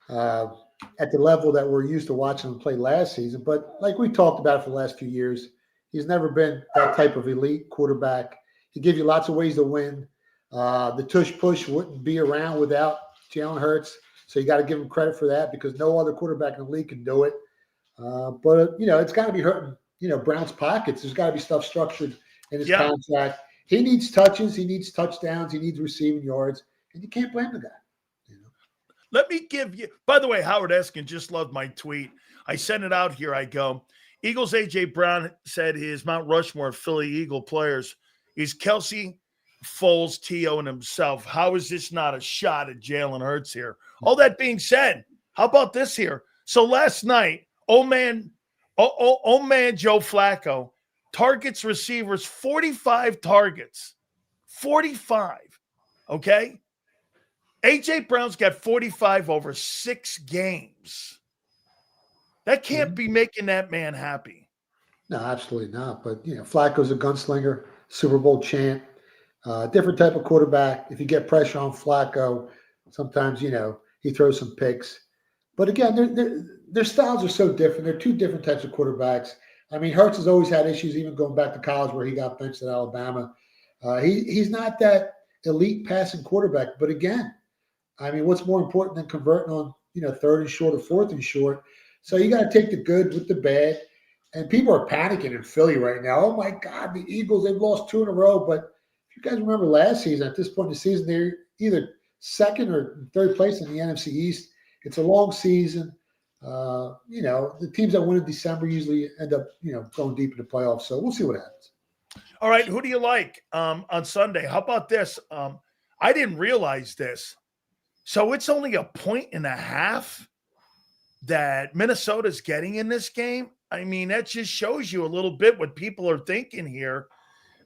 at the level that we're used to watching him play last season. But like we talked about for the last few years, he's never been that type of elite quarterback. He gives you lots of ways to win. The tush-push wouldn't be around without Jalen Hurts. So you got to give him credit for that because no other quarterback in the league can do it. But, you know, it's got to be hurting, you know, Brown's pockets. There's got to be stuff structured in his contract. He needs touches. He needs touchdowns. He needs receiving yards. And you can't blame the guy. You know? Let me give you – by the way, Howard Eskin just loved my tweet. I sent it out here. I go, Eagles A.J. Brown said his Mount Rushmore Philly Eagle players is Kelsey, Foles, T.O., and himself. How is this not a shot at Jalen Hurts here? All that being said, how about this here? So last night, old man Joe Flacco targets receivers 45 targets. 45. Okay? A.J. Brown's got 45 over 6 games. That can't be making that man happy. No, absolutely not. But, you know, Flacco's a gunslinger, Super Bowl champ, different type of quarterback. If you get pressure on Flacco, sometimes, you know, he throws some picks. But again, their styles are so different. They're two different types of quarterbacks. I mean, Hurts has always had issues, even going back to college where he got benched at Alabama. He's not that elite passing quarterback. But again, I mean, what's more important than converting on, you know, 3rd and short or 4th and short? So you got to take the good with the bad. And people are panicking in Philly right now. Oh, my God, the Eagles, they've lost 2 in a row. But if you guys remember last season, at this point in the season, they're either 2nd or 3rd place in the NFC East. It's a long season. The teams that win in December usually end up, going deep in the playoffs. So we'll see what happens. All right, who do you like on Sunday? How about this? I didn't realize this. So it's only 1.5 that Minnesota's getting in this game. I mean, that just shows you a little bit what people are thinking here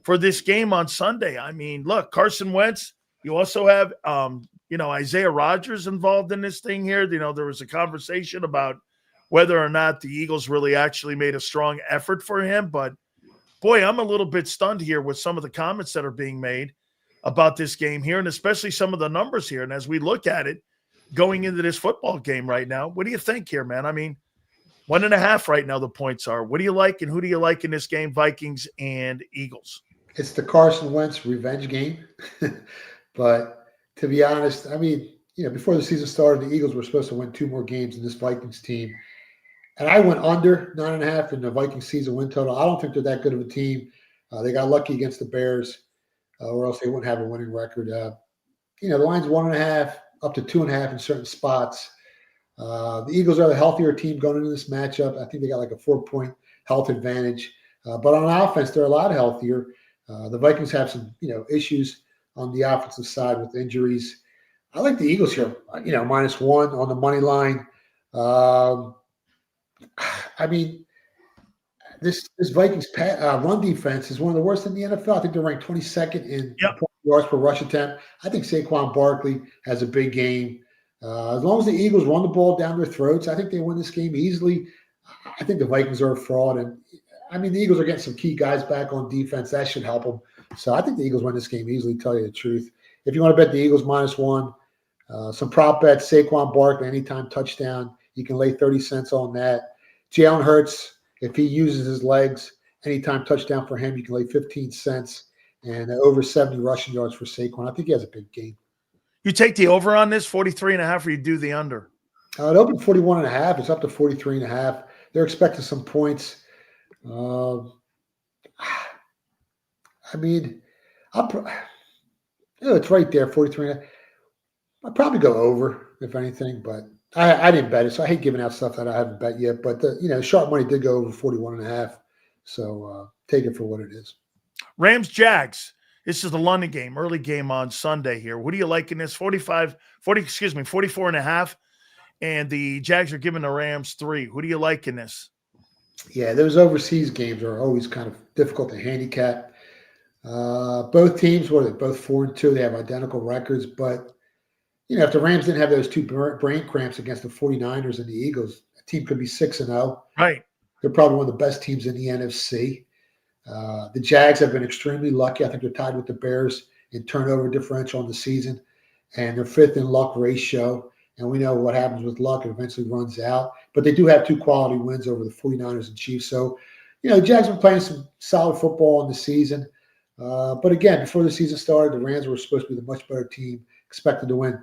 for this game on Sunday. I mean, look, Carson Wentz, you also have, Isaiah Rodgers involved in this thing here. There was a conversation about whether or not the Eagles really actually made a strong effort for him. But, boy, I'm a little bit stunned here with some of the comments that are being made about this game here, and especially some of the numbers here. And as we look at it going into this football game right now, what do you think here, man? I mean, 1.5 right now the points are. What do you like, and who do you like in this game, Vikings and Eagles? It's the Carson Wentz revenge game. But to be honest, I mean, before the season started, the Eagles were supposed to win 2 more games than this Vikings team. And I went under 9.5 in the Vikings season win total. I don't think they're that good of a team. They got lucky against the Bears, or else they wouldn't have a winning record. The line's 1.5 up to 2.5 in certain spots. The Eagles are the healthier team going into this matchup. I think they got like a 4-point health advantage. But on offense, they're a lot healthier. The Vikings have some, issues on the offensive side with injuries. I like the Eagles here, -1 on the money line. I mean, this Vikings run defense is one of the worst in the NFL. I think they're ranked 22nd in yards per rush attempt. I think Saquon Barkley has a big game. As long as the Eagles run the ball down their throats, I think they win this game easily. I think the Vikings are a fraud. And, I mean, the Eagles are getting some key guys back on defense. That should help them. So I think the Eagles win this game easily, tell you the truth. If you want to bet the Eagles -1, some prop bets, Saquon Barkley, anytime touchdown, you can lay 30 cents on that. Jalen Hurts, if he uses his legs, anytime touchdown for him, you can lay 15 cents. And over 70 rushing yards for Saquon. I think he has a big game. You take the over on this, 43.5, or you do the under? It opened 41.5. It's up to 43.5. They're expecting some points. I mean, it's right there, 43.5. I'd probably go over, if anything, but I didn't bet it, so I hate giving out stuff that I haven't bet yet. But, sharp money did go over 41.5, so take it for what it is. Rams-Jags. This is the London game, early game on Sunday here. What do you like in this? 44.5, and the Jags are giving the Rams 3. Who do you like in this? Yeah, those overseas games are always kind of difficult to handicap. Both teams, what are they? Both 4-2. They have identical records, but if the Rams didn't have those 2 brain cramps against the 49ers and the Eagles, the team could be 6-0. Right. They're probably one of the best teams in the NFC. The Jags have been extremely lucky. I think they're tied with the Bears in turnover differential in the season, and they're 5th in luck ratio. And we know what happens with luck. It eventually runs out. But they do have 2 quality wins over the 49ers and Chiefs. So, the Jags have been playing some solid football in the season. But again, before the season started, the Rams were supposed to be the much better team, expected to win,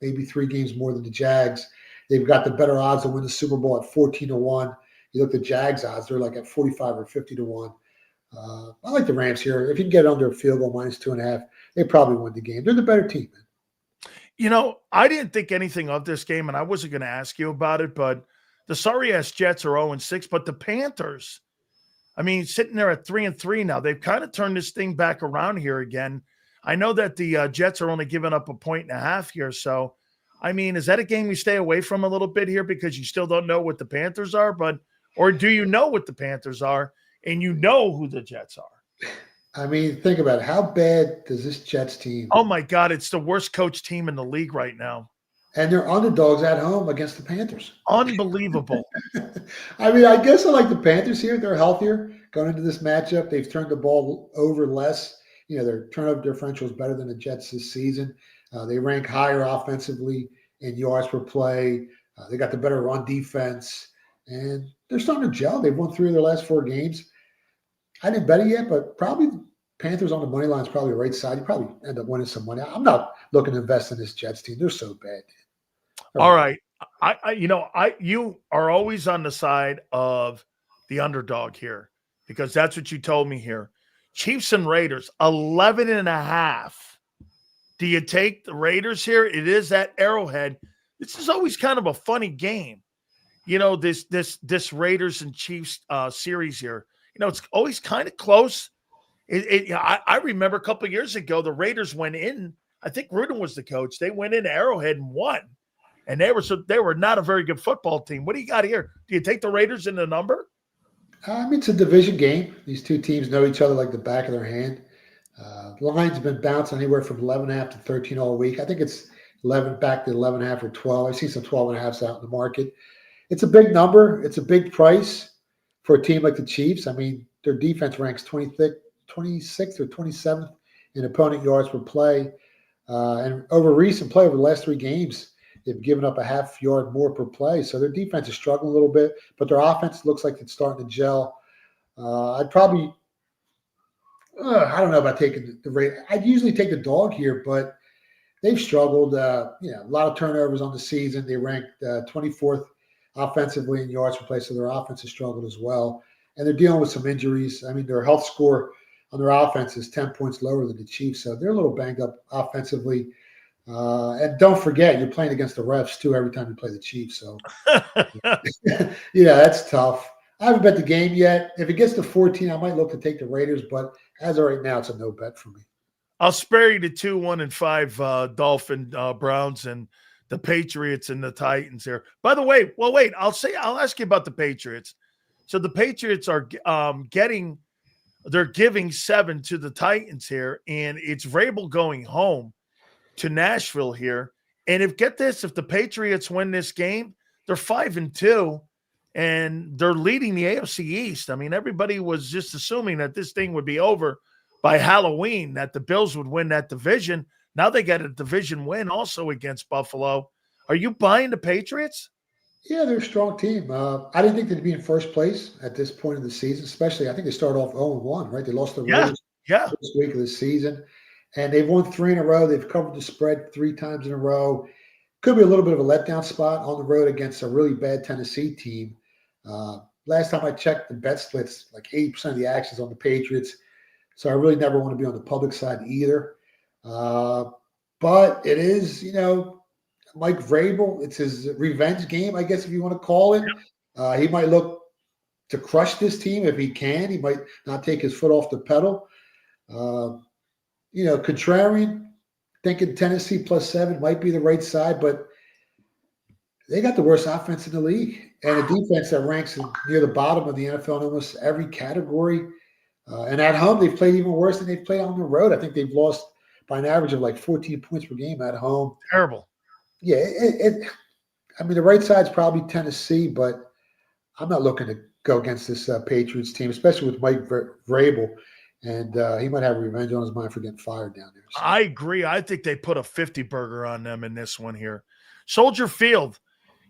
maybe 3 games more than the Jags. They've got the better odds to win the Super Bowl at 14-1. You look at the Jags odds, they're like at 45 or 50-1. I like the Rams here. If you can get under a field goal -2.5, they probably win the game. They're the better team, man. I didn't think anything of this game, and I wasn't going to ask you about it, but the sorry-ass Jets are 0-6, but the Panthers, I mean, sitting there at 3-3 now, they've kind of turned this thing back around here again. I know that the Jets are only giving up 1.5 here, so, I mean, is that a game we stay away from a little bit here because you still don't know what the Panthers are, or do you know what the Panthers are and you know who the Jets are? I mean, think about it. How bad does this Jets team? Oh, my God. It's the worst coach team in the league right now. And they're underdogs at home against the Panthers. Unbelievable. I mean, I guess I like the Panthers here. They're healthier going into this matchup. They've turned the ball over less. Their turnover differential is better than the Jets this season. They rank higher offensively in yards per play. They got the better run defense. And they're starting to gel. They've won 3 of their last 4 games. I didn't bet it yet, but probably Panthers on the money line is probably the right side. You probably end up winning some money. I'm not looking to invest in this Jets team. They're so bad. All right. You are always on the side of the underdog here because that's what you told me here. Chiefs and Raiders, 11.5. Do you take the Raiders here? It is at Arrowhead. This is always kind of a funny game. this Raiders and Chiefs series here. It's always kind of close. I remember a couple of years ago, the Raiders went in. I think Gruden was the coach. They went in Arrowhead and won, and they were not a very good football team. What do you got here? Do you take the Raiders in the number? It's a division game. These two teams know each other like the back of their hand. The line's been bouncing anywhere from 11.5 to 13 all week. I think it's 11 back to 11.5 or 12. I've seen some 12.5s out in the market. It's a big number. It's a big price for a team like the Chiefs. I mean, their defense ranks 26th or 27th in opponent yards per play. And over recent play, over the last 3 games, they've given up a half yard more per play. So their defense is struggling a little bit, but their offense looks like it's starting to gel. I'd probably, I don't know about taking the rate. I'd usually take the dog here, but they've struggled. A lot of turnovers on the season. They ranked 24th offensively in yards per play, so their offense has struggled as well. And they're dealing with some injuries. I mean, their health score on their offense is 10 points lower than the Chiefs, so they're a little banged up offensively. And don't forget, you're playing against the refs too every time you play the Chiefs. So, that's tough. I haven't bet the game yet. If it gets to 14, I might look to take the Raiders, but as of right now, it's a no bet for me. I'll spare you the 2, 1, and 5 Dolphin Browns and the Patriots and the Titans here. By the way, wait. I'll ask you about the Patriots. So the Patriots are they're giving 7 to the Titans here, and it's Vrabel going home to Nashville here. And if the Patriots win this game, they're 5-2, and they're leading the AFC East. I mean, everybody was just assuming that this thing would be over by Halloween, that the Bills would win that division. Now they got a division win also against Buffalo. Are you buying the Patriots? Yeah, they're a strong team. I didn't think they'd be in first place at this point in the season, especially I think they started off 0-1, right? They lost the Raiders first week of the season, and they've won 3 in a row. They've covered the spread 3 times in a row. Could be a little bit of a letdown spot on the road against a really bad Tennessee team. Last time I checked the bet splits, like 80% of the action's on the Patriots. So I really never want to be on the public side either. But it is, Mike Vrabel, it's his revenge game, I guess, if you want to call it. He might look to crush this team if he can. He might not take his foot off the pedal. Contrarian, thinking Tennessee +7 might be the right side, but they got the worst offense in the league and a defense that ranks near the bottom of the NFL in almost every category. And at home, they've played even worse than they've played on the road. I think they've lost by an average of like 14 points per game at home. Terrible. Yeah, the right side's probably Tennessee, but I'm not looking to go against this Patriots team, especially with Mike Vrabel. And he might have revenge on his mind for getting fired down there. So. I agree. I think they put a 50 burger on them in this one here. Soldier Field.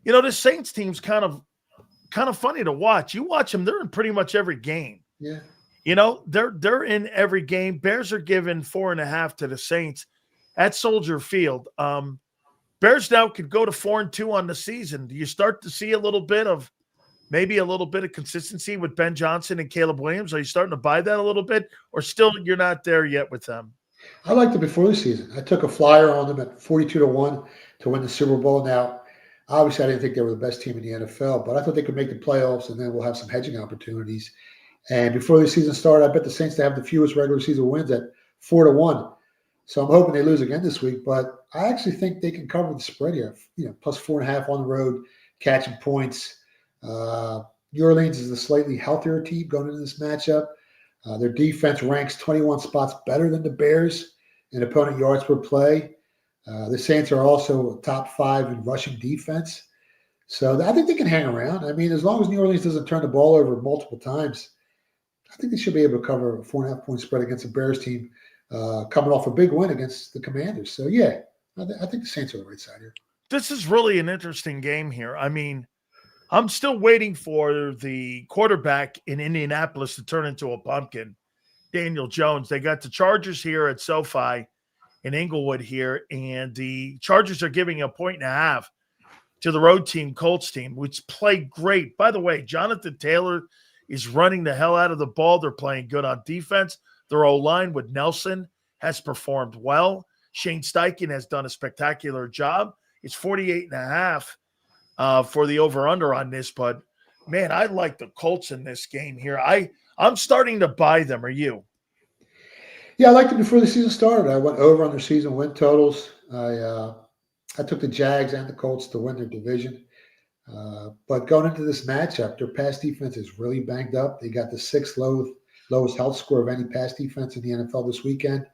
This Saints team's kind of funny to watch. You watch them, they're in pretty much every game. Yeah. They're in every game. Bears are giving 4.5 to the Saints at Soldier Field. Bears now could go to 4-2 on the season. Do you start to see a little bit of consistency with Ben Johnson and Caleb Williams? Are you starting to buy that a little bit, or still you're not there yet with them? I liked it before the season. I took a flyer on them at 42-1 to win the Super Bowl. Now, obviously, I didn't think they were the best team in the NFL, but I thought they could make the playoffs, and then we'll have some hedging opportunities. And before the season started, I bet the Saints to have the fewest regular season wins at 4-1. So I'm hoping they lose again this week, but I actually think they can cover the spread here. +4.5 on the road, catching points. New Orleans is a slightly healthier team going into this matchup. Their defense ranks 21 spots better than the Bears in opponent yards per play. The Saints are also top 5 in rushing defense. So I think they can hang around. I mean, as long as New Orleans doesn't turn the ball over multiple times, I think they should be able to cover a 4.5-point spread against the Bears team coming off a big win against the Commanders. So, yeah, I think the Saints are the right side here. This is really an interesting game here. I mean, I'm still waiting for the quarterback in Indianapolis to turn into a pumpkin, Daniel Jones. They got the Chargers here at SoFi in Inglewood here, and the Chargers are giving 1.5 to the road team, Colts team, which played great. By the way, Jonathan Taylor is running the hell out of the ball. They're playing good on defense. Their O-line with Nelson has performed well. Shane Steichen has done a spectacular job. It's 48.5 for the over-under on this, but man, I like the Colts in this game here. I'm starting to buy them. Are you? Yeah, I liked it before the season started. I went over on their season win totals. I took the Jags and the Colts to win their division. But going into this matchup, their pass defense is really banged up. They got the sixth lowest health score of any pass defense in the NFL this weekend.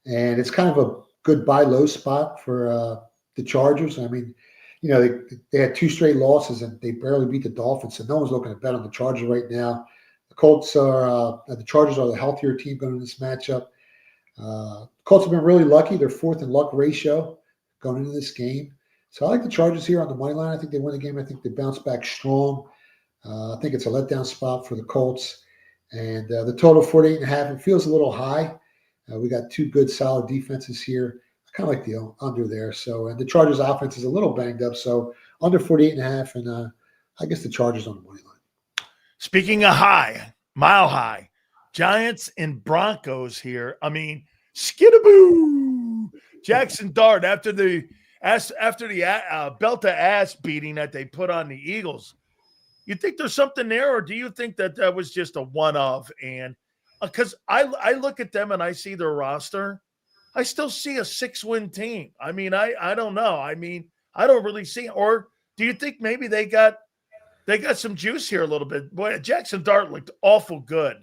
And it's kind of a good buy low spot for the Chargers. I mean, they had 2 straight losses and they barely beat the Dolphins. So no one's looking to bet on the Chargers right now. The Chargers are the healthier team going into this matchup. Colts have been really lucky. They're 4th in luck ratio going into this game. So I like the Chargers here on the money line. I think they win the game. I think they bounce back strong. I think it's a letdown spot for the Colts. And the total 48.5, it feels a little high. We got 2 good solid defenses here. I kind of like the under there. So, and the Chargers offense is a little banged up. So under 48.5, and I guess the Chargers on the money line. Speaking of high, mile high, Giants and Broncos here. I mean, skidaboo! Jackson Dart after the belt of ass beating that they put on the Eagles. You think there's something there, or do you think that was just a one-off? And because I look at them and I see their roster, I still see a 6-win team. I mean, I don't know. I mean, I don't really see. Or do you think maybe they got some juice here a little bit? Boy, Jackson Dart looked awful good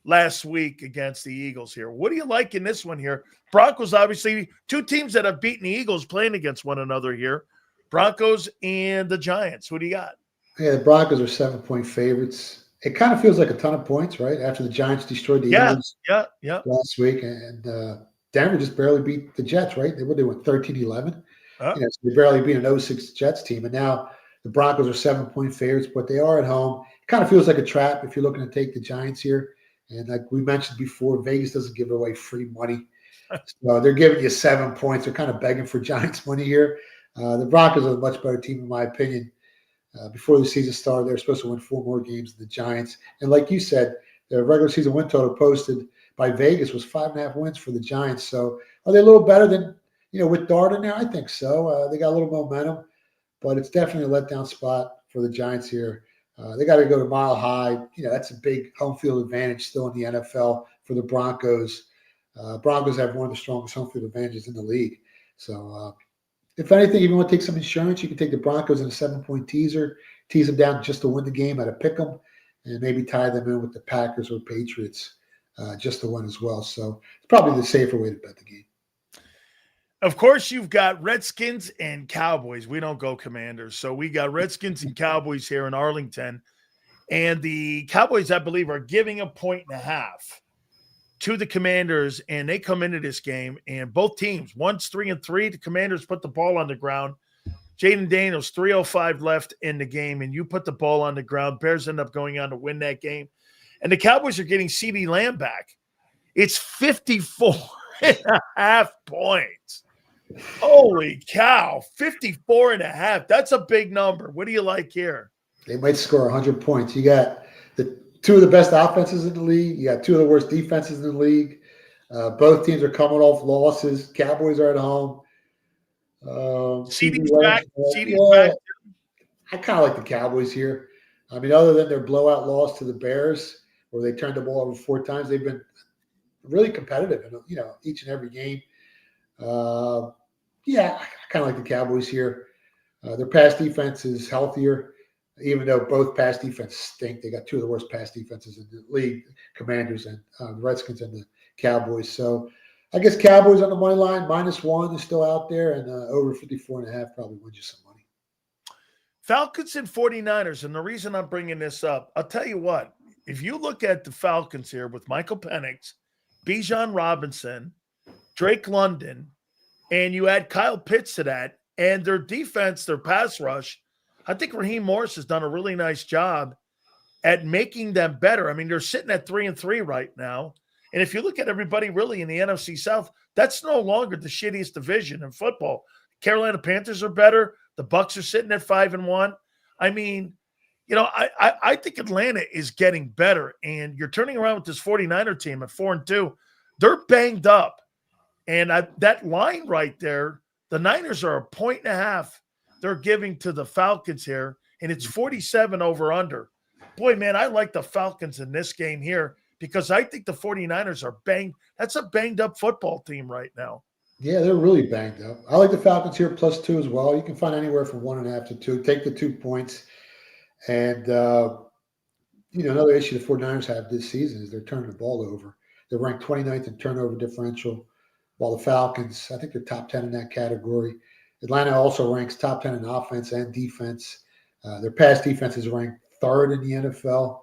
last week against the Eagles here. What do you like in this one here? Broncos, obviously, 2 teams that have beaten the Eagles playing against one another here. Broncos and the Giants. Who do you got? Yeah, the Broncos are 7-point favorites. It kind of feels like a ton of points, right? After the Giants destroyed the Eagles last week. And Denver just barely beat the Jets, right? They went 13-11. So they barely beat an 0-6 Jets team. And now the Broncos are 7-point favorites, but they are at home. It kind of feels like a trap if you're looking to take the Giants here. And like we mentioned before, Vegas doesn't give away free money. So they're giving you 7 points. They're kind of begging for Giants money here. The Broncos are a much better team, in my opinion. Before the season started, they're supposed to win 4 more games than the Giants. And like you said, the regular season win total posted by Vegas was 5.5 wins for the Giants. So are they a little better than, with Dart in there? I think so. They got a little momentum, but it's definitely a letdown spot for the Giants here. They got to go to mile high. That's a big home field advantage still in the NFL for the Broncos. Broncos have one of the strongest home field advantages in the league. So if anything, if you want to take some insurance, you can take the Broncos in a 7-point teaser, tease them down just to win the game at a pick 'em, and maybe tie them in with the Packers or Patriots just to win as well. So it's probably the safer way to bet the game. Of course, you've got Redskins and Cowboys. We don't go Commanders. So we got Redskins and Cowboys here in Arlington. And the Cowboys, I believe, are giving 1.5 to the Commanders. And they come into this game, and both teams, one's 3-3. The Commanders put the ball on the ground. Jaden Daniels, 3:05 left in the game, and you put the ball on the ground. Bears end up going on to win that game. And the Cowboys are getting CeeDee Lamb back. It's 54.5 points. Holy cow, 54.5. That's a big number. What do you like here? They might score 100 points. You got the 2 of the best offenses in the league. You got 2 of the worst defenses in the league. Both teams are coming off losses. Cowboys are at home. CeeDee's back. Back. I kind of like the Cowboys here. I mean, other than their blowout loss to the Bears, where they turned the ball over 4 times, they've been really competitive in each and every game. I kind of like the Cowboys here. Their pass defense is healthier, even though both pass defenses stink. They got 2 of the worst pass defenses in the league, Commanders and the Redskins and the Cowboys. So I guess Cowboys on the money line, -1 is still out there, and over 54.5 probably wins you some money. Falcons and 49ers, and the reason I'm bringing this up, I'll tell you what, if you look at the Falcons here with Michael Penix, Bijan Robinson, Drake London, and you add Kyle Pitts to that, and their defense, their pass rush, I think Raheem Morris has done a really nice job at making them better. I mean, they're sitting at 3-3 right now. And if you look at everybody really in the NFC South, that's no longer the shittiest division in football. Carolina Panthers are better. The Bucs are sitting at 5-1. I mean, I think Atlanta is getting better. And you're turning around with this 49er team at 4-2. They're banged up. And that line right there, the Niners are 1.5 they're giving to the Falcons here, and it's 47 over under. Boy, man, I like the Falcons in this game here because I think the 49ers are banged. That's a banged up football team right now. Yeah, they're really banged up. I like the Falcons here +2 as well. You can find anywhere from 1.5 to 2. Take the 2 points. And, another issue the 49ers have this season is they're turning the ball over. They're ranked 29th in turnover differential, while the Falcons, I think they're top 10 in that category. Atlanta also ranks top 10 in offense and defense. Their pass defense is ranked 3rd in the NFL.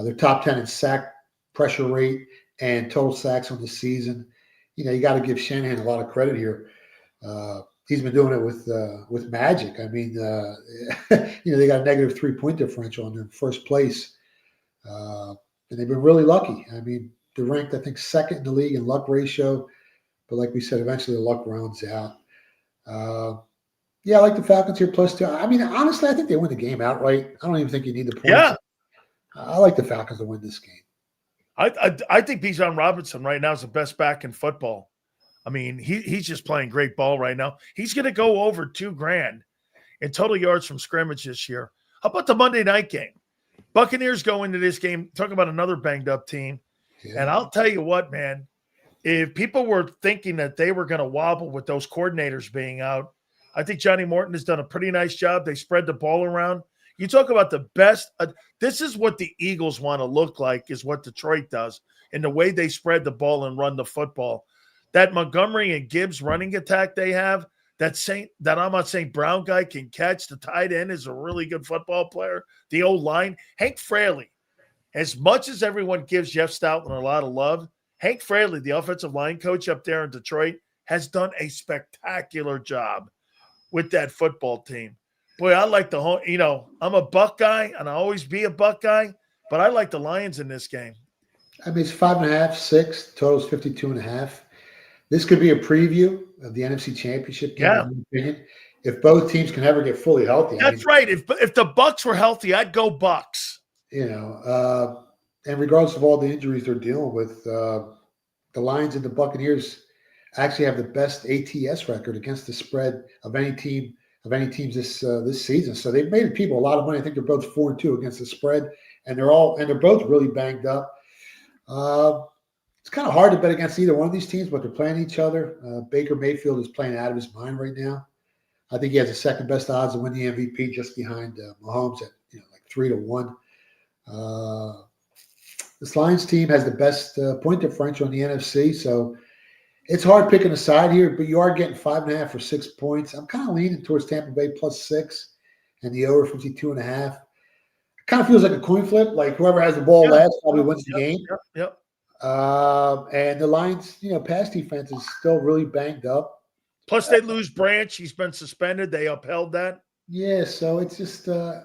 They're top 10 in sack pressure rate and total sacks on the season. You got to give Shanahan a lot of credit here. He's been doing it with magic. I mean, they got a negative 3-point differential and they're in first place. And they've been really lucky. I mean, they're ranked, I think, 2nd in the league in luck ratio. But like we said, eventually the luck rounds out. I like the Falcons here +2. I mean, honestly, I think they win the game outright. I don't even think you need the points. Yeah. I like the Falcons to win this game. I think Bijan Robinson right now is the best back in football. I mean, he's just playing great ball right now. He's going to go over $2,000 in total yards from scrimmage this year. How about the Monday night game? Buccaneers go into this game, talking about another banged up team. Yeah. And I'll tell you what, man, if people were thinking that they were going to wobble with those coordinators being out, I think Johnny Morton has done a pretty nice job. They spread the ball around. You talk about the best. This is what the Eagles want to look like, is what Detroit does, in the way they spread the ball and run the football. That Montgomery and Gibbs running attack they have, that Ahmad St. Brown guy can catch. The tight end is a really good football player. The old line, Hank Fraley, as much as everyone gives Jeff Stoutland a lot of love, Hank Fraley, the offensive line coach up there in Detroit, has done a spectacular job with that football team. Boy, I like the whole, I'm a Buck guy and I'll always be a Buck guy, but I like the Lions in this game. I mean, it's 5.5, 6, total's 52.5. This could be a preview of the NFC Championship game, in my opinion. If both teams can ever get fully healthy. That's right. If the Bucks were healthy, I'd go Bucks. And regardless of all the injuries they're dealing with, the Lions and the Buccaneers actually have the best ATS record against the spread of any teams this season. So they've made people a lot of money. I think they're both 4-2 against the spread, and they're both really banged up. It's kind of hard to bet against either one of these teams, but they're playing each other. Baker Mayfield is playing out of his mind right now. I think he has the second best odds to win the MVP, just behind Mahomes at 3-1. This Lions team has the best point differential in the NFC, so it's hard picking a side here, but you are getting 5.5 or 6 points. I'm kind of leaning towards Tampa Bay +6 and the over 52.5. It kind of feels like a coin flip. Like whoever has the ball last probably wins the game. Yep. And the Lions, pass defense is still really banged up. Plus they lose Branch. He's been suspended. They upheld that. Yeah, so it's just I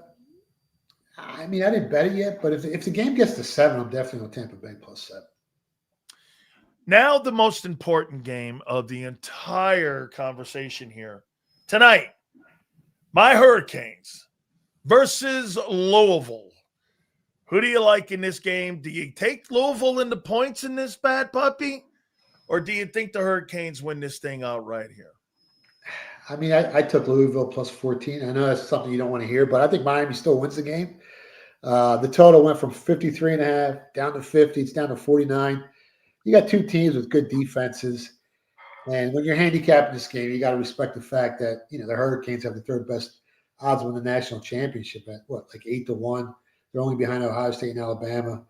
didn't bet it yet, but if the game gets to 7, I'm definitely on Tampa Bay +7. Now the most important game of the entire conversation here. Tonight, my Hurricanes versus Louisville. Who do you like in this game? Do you take Louisville in the points in this bad puppy? Or do you think the Hurricanes win this thing outright here? I mean, I took Louisville +14. I know that's something you don't want to hear, but I think Miami still wins the game. The total went from 53.5 down to 50. It's down to 49. You got two teams with good defenses. And when you're handicapping this game, you got to respect the fact that, the Hurricanes have the 3rd best odds to win the national championship at like 8-1. They're only behind Ohio State and Alabama.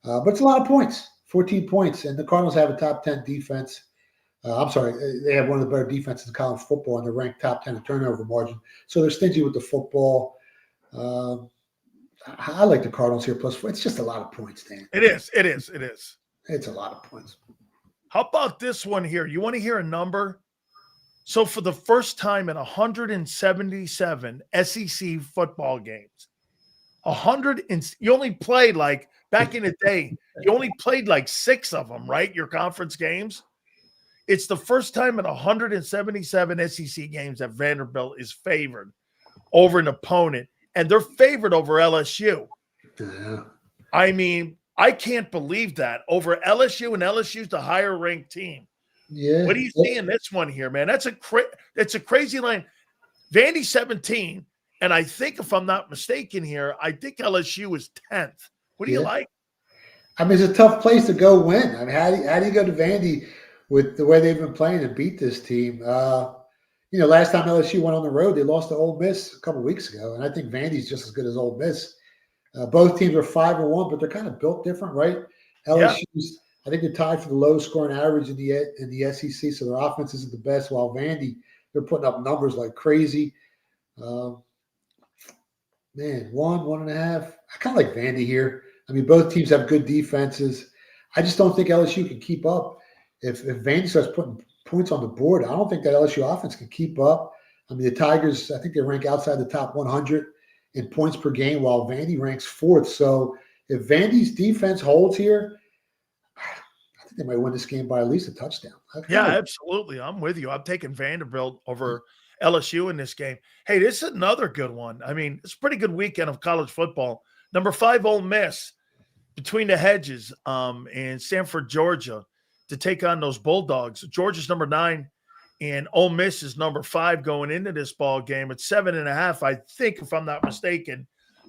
But it's a lot of points, 14 points. And the Cardinals have a top 10 defense. They have one of the better defenses in college football, and they're ranked top 10 in turnover margin. So they're stingy with the football. I like the Cardinals here +4. It's just a lot of points, Dan. It is. It's a lot of points. How about this one here? You want to hear a number? So for the first time in 177 SEC football games, you only played back in the day, you only played 6 of them, right? Your conference games. It's the first time in 177 SEC games that Vanderbilt is favored over an opponent, and they're favored over LSU. Yeah. I mean, I can't believe that over LSU, and LSU's the higher ranked team. Yeah. What do you see in this one here, man? It's a crazy line. Vandy 17, and I think if I'm not mistaken here, I think LSU is 10th. What do you like? I mean, it's a tough place to go win. I mean, how do you go to Vandy with the way they've been playing and beat this team? Last time LSU went on the road, they lost to Ole Miss a couple of weeks ago, and I think Vandy's just as good as Ole Miss. Both teams are 5-1, but they're kind of built different, right? LSU's, I think they're tied for the lowest scoring average in the SEC, so their offense isn't the best. While Vandy, they're putting up numbers like crazy. 1.5. I kind of like Vandy here. I mean, both teams have good defenses. I just don't think LSU can keep up. If Vandy starts putting points on the board, I don't think that LSU offense can keep up. I mean, the Tigers, I think they rank outside the top 100 in points per game, while Vandy ranks 4th. So if Vandy's defense holds here, I think they might win this game by at least a touchdown. Absolutely. I'm with you. I'm taking Vanderbilt over LSU in this game. Hey, this is another good one. I mean, it's a pretty good weekend of college football. Number 5, Ole Miss, between the hedges in Sanford, Georgia, to take on those Bulldogs. Georgia's number 9, and Ole Miss is number 5 going into this ball game. It's 7.5. I think, if I'm not mistaken,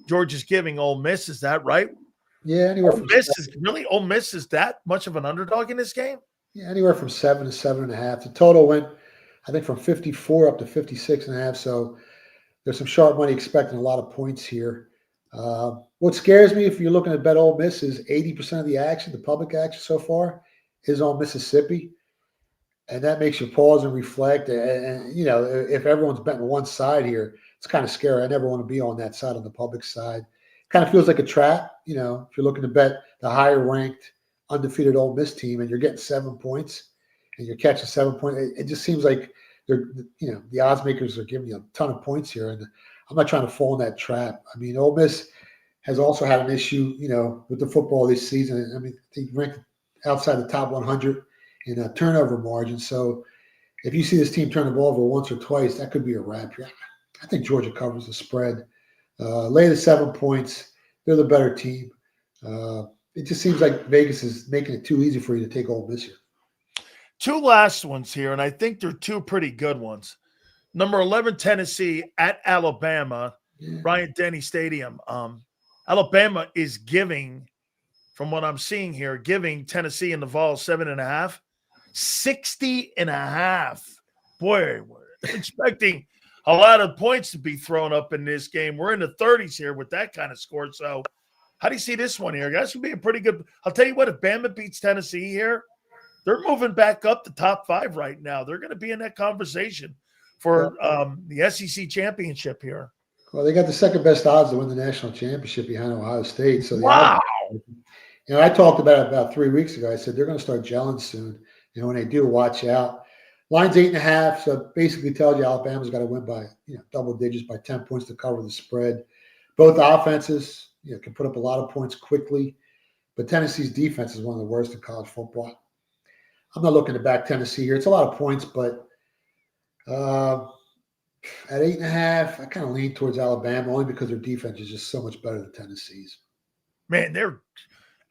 Georgia's giving Ole Miss. Is that right? Yeah, anywhere Ole Miss is that much of an underdog in this game? Yeah, anywhere from 7 to 7.5. The total went, I think, from 54 up to 56.5. So there's some sharp money expecting a lot of points here. What scares me, if you're looking to bet Ole Miss, is 80% of the action, the public action so far, is on Mississippi. And that makes you pause and reflect. And if everyone's betting one side here, it's kind of scary. I never want to be on that side, on the public side. Kind of feels like a trap. If you're looking to bet the higher ranked, undefeated Ole Miss team and you're getting 7 points and you're catching 7 points, it just seems like the odds makers are giving you a ton of points here. And I'm not trying to fall in that trap. I mean, Ole Miss has also had an issue, with the football this season. I mean, they ranked outside the top 100 in a turnover margin. So if you see this team turn the ball over once or twice, that could be a wrap here. I think Georgia covers the spread. Lay the 7 points. They're the better team. It just seems like Vegas is making it too easy for you to take Ole Miss here. 2 last ones here, and I think they're 2 pretty good ones. Number 11, Tennessee at Alabama, Bryant-Denny Stadium. Alabama is giving, from what I'm seeing here, giving Tennessee and the Vols 7.5, 60.5. Boy, we're expecting a lot of points to be thrown up in this game. We're in the 30s here with that kind of score. So how do you see this one here? Guys, would be a pretty good. I'll tell you what, if Bama beats Tennessee here, they're moving back up the top 5 right now. They're going to be in that conversation for the SEC championship here. Well, they got the second best odds to win the national championship behind Ohio State. So wow. I talked about 3 weeks ago. I said they're going to start gelling soon. When they do, watch out. Line's 8.5, so basically tells you Alabama's got to win by double digits, by 10 points to cover the spread. Both offenses can put up a lot of points quickly, but Tennessee's defense is one of the worst in college football. I'm not looking to back Tennessee here. It's a lot of points, but at 8.5, I kind of lean towards Alabama only because their defense is just so much better than Tennessee's. Man, that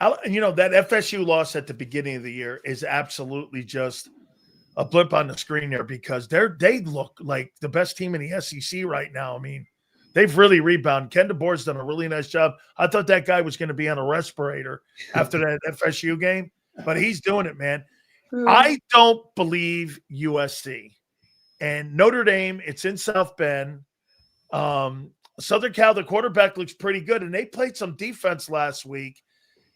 FSU loss at the beginning of the year is absolutely just a blip on the screen there, because they look like the best team in the SEC right now. I mean, they've really rebounded. Ken DeBoer's done a really nice job. I thought that guy was going to be on a respirator after that FSU game, but he's doing it, man. I don't believe USC. And Notre Dame, it's in South Bend. Southern Cal, the quarterback looks pretty good, and they played some defense last week,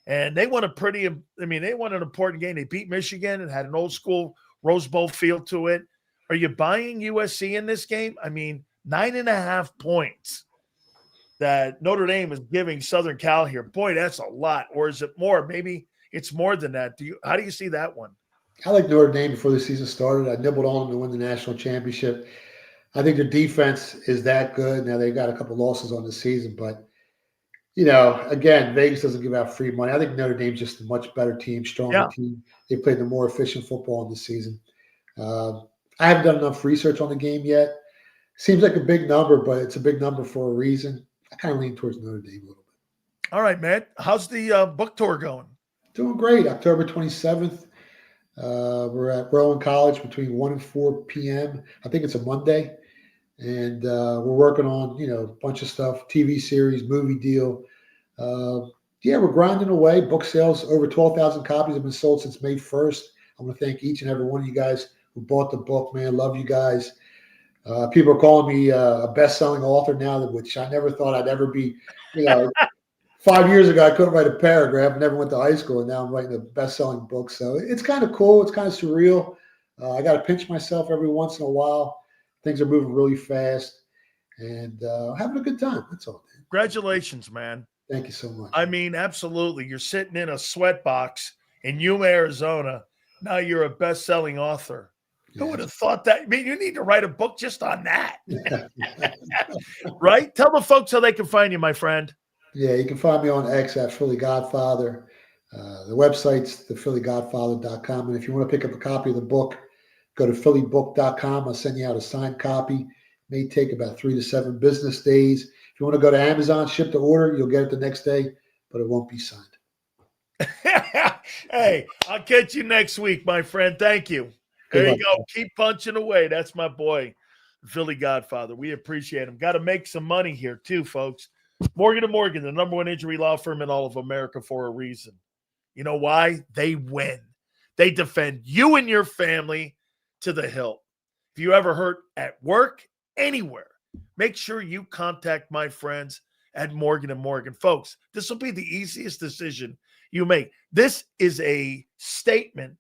and they won they won an important game. They beat Michigan and had an old school Rose Bowl feel to it. Are you buying USC in this game? I mean, 9.5 points that Notre Dame is giving Southern Cal here. Boy, that's a lot. Or is it more? Maybe it's more than that. How do you see that one? I like Notre Dame before the season started. I nibbled on them to win the national championship. I think their defense is that good. Now, they've got a couple losses on the season, but, again, Vegas doesn't give out free money. I think Notre Dame's just a much better team, stronger team. They played the more efficient football in the season. I haven't done enough research on the game yet. Seems like a big number, but it's a big number for a reason. I kind of lean towards Notre Dame a little bit. All right, man. How's the book tour going? Doing great. October 27th. We're at Rowan College between 1 and 4 p.m. I think it's a Monday. And we're working on, a bunch of stuff, TV series, movie deal. We're grinding away. Book sales, over 12,000 copies have been sold since May 1st. I want to thank each and every one of you guys who bought the book, man. Love you guys. People are calling me a best-selling author now, which I never thought I'd ever be. 5 years ago, I couldn't write a paragraph. I never went to high school, and now I'm writing a best-selling book. So it's kind of cool. It's kind of surreal. I got to pinch myself every once in a while. Things are moving really fast, and having a good time. That's all. Man. Congratulations, man. Thank you so much. I mean, absolutely. You're sitting in a sweat box in Yuma, Arizona. Now you're a best-selling author. Who would have thought that? I mean, you need to write a book just on that. Right? Tell the folks how they can find you, my friend. Yeah, you can find me on X at Philly Godfather. The website's thephillygodfather.com. And if you want to pick up a copy of the book, go to phillybook.com. I'll send you out a signed copy. It may take about 3 to 7 business days. If you want to go to Amazon, ship to order, you'll get it the next day, but it won't be signed. Hey, I'll catch you next week, my friend. Thank you. There you go. Keep punching away. That's my boy, Philly Godfather. We appreciate him. Got to make some money here too, folks. Morgan & Morgan, the #1 injury law firm in all of America for a reason. You know why? They win. They defend you and your family to the hilt. If you ever hurt at work, anywhere, make sure you contact my friends at Morgan & Morgan. Folks, this will be the easiest decision you make. This is a statement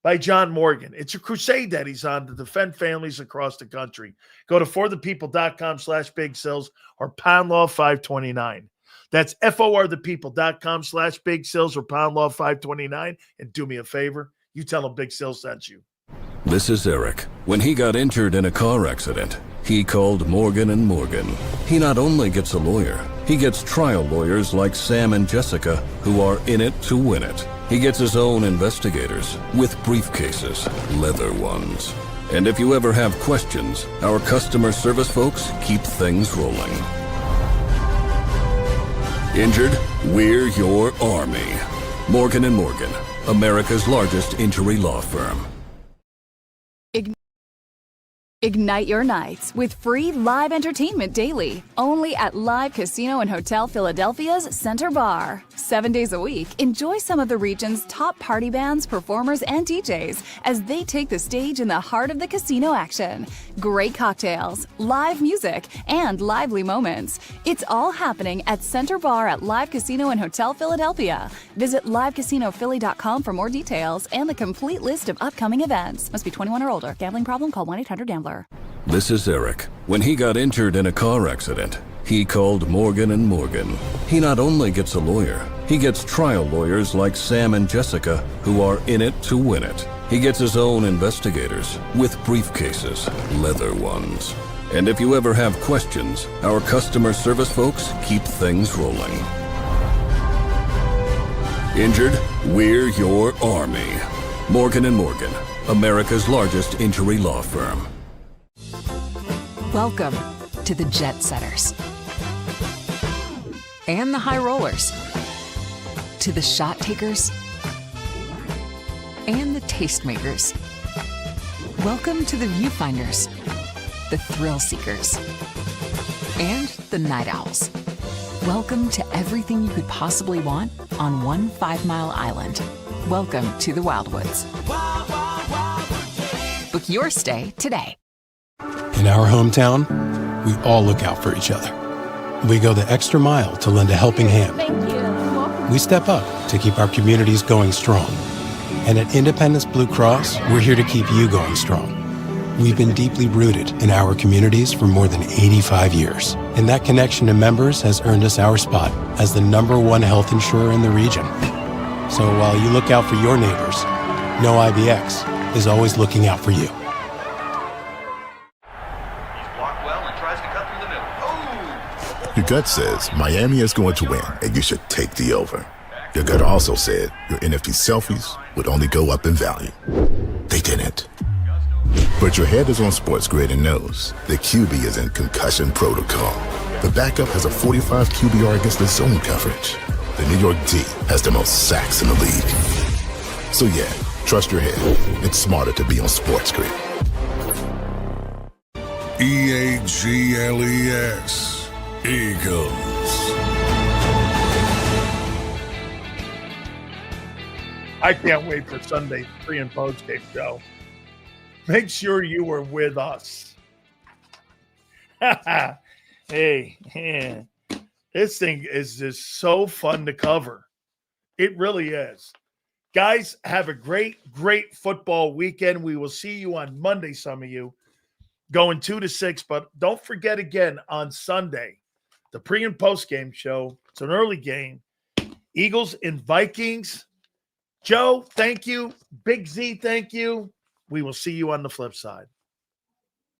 by John Morgan. It's a crusade that he's on to defend families across the country. Go to forthepeople.com/big sales or pound law 529. That's forthepeople.com/big sales or pound law 529. And do me a favor, you tell them Big Sales sent you. This is Eric. When he got injured in a car accident, he called Morgan & Morgan. He not only gets a lawyer, he gets trial lawyers like Sam and Jessica who are in it to win it. He gets his own investigators with briefcases, leather ones. And if you ever have questions, our customer service folks keep things rolling. Injured? We're your army. Morgan & Morgan, America's largest injury law firm. Ignite your nights with free live entertainment daily, only at Live Casino and Hotel Philadelphia's Center Bar. 7 days a week, enjoy some of the region's top party bands, performers, and DJs as they take the stage in the heart of the casino action. Great cocktails, live music, and lively moments. It's all happening at Center Bar at Live Casino and Hotel Philadelphia. Visit livecasinophilly.com for more details and the complete list of upcoming events. Must be 21 or older. Gambling problem? Call 1-800-GAMBLER. This is Eric. When he got injured in a car accident, he called Morgan & Morgan. He not only gets a lawyer, he gets trial lawyers like Sam and Jessica who are in it to win it. He gets his own investigators with briefcases, leather ones. And if you ever have questions, our customer service folks keep things rolling. Injured? We're your army. Morgan & Morgan, America's largest injury law firm. Welcome to the Jet Setters and the High Rollers, to the Shot Takers and the Tastemakers. Welcome to the Viewfinders, the Thrill Seekers, and the Night Owls. Welcome to everything you could possibly want on one 5-mile island. Welcome to the Wildwoods. Book your stay today. In our hometown, we all look out for each other. We go the extra mile to lend a helping hand. We step up to keep our communities going strong. And at Independence Blue Cross, we're here to keep you going strong. We've been deeply rooted in our communities for more than 85 years. And that connection to members has earned us our spot as the #1 health insurer in the region. So while you look out for your neighbors, know IBX is always looking out for you. Your gut says Miami is going to win, and you should take the over. Your gut also said your NFT selfies would only go up in value. They didn't. But your head is on Sports Grid and knows the QB is in concussion protocol. The backup has a 45 QBR against the zone coverage. The New York D has the most sacks in the league. So yeah, trust your head. It's smarter to be on Sports Grid. EAGLES. Eagles. I can't wait for Sunday's pre- and post-game show. Make sure you were with us. Hey, man, this thing is just so fun to cover. It really is. Guys, have a great football weekend. We will see you on Monday, some of you, going 2 to 6. But don't forget again on Sunday, the pre- and post-game show. It's an early game. Eagles and Vikings. Joe, thank you. Big Z, thank you. We will see you on the flip side.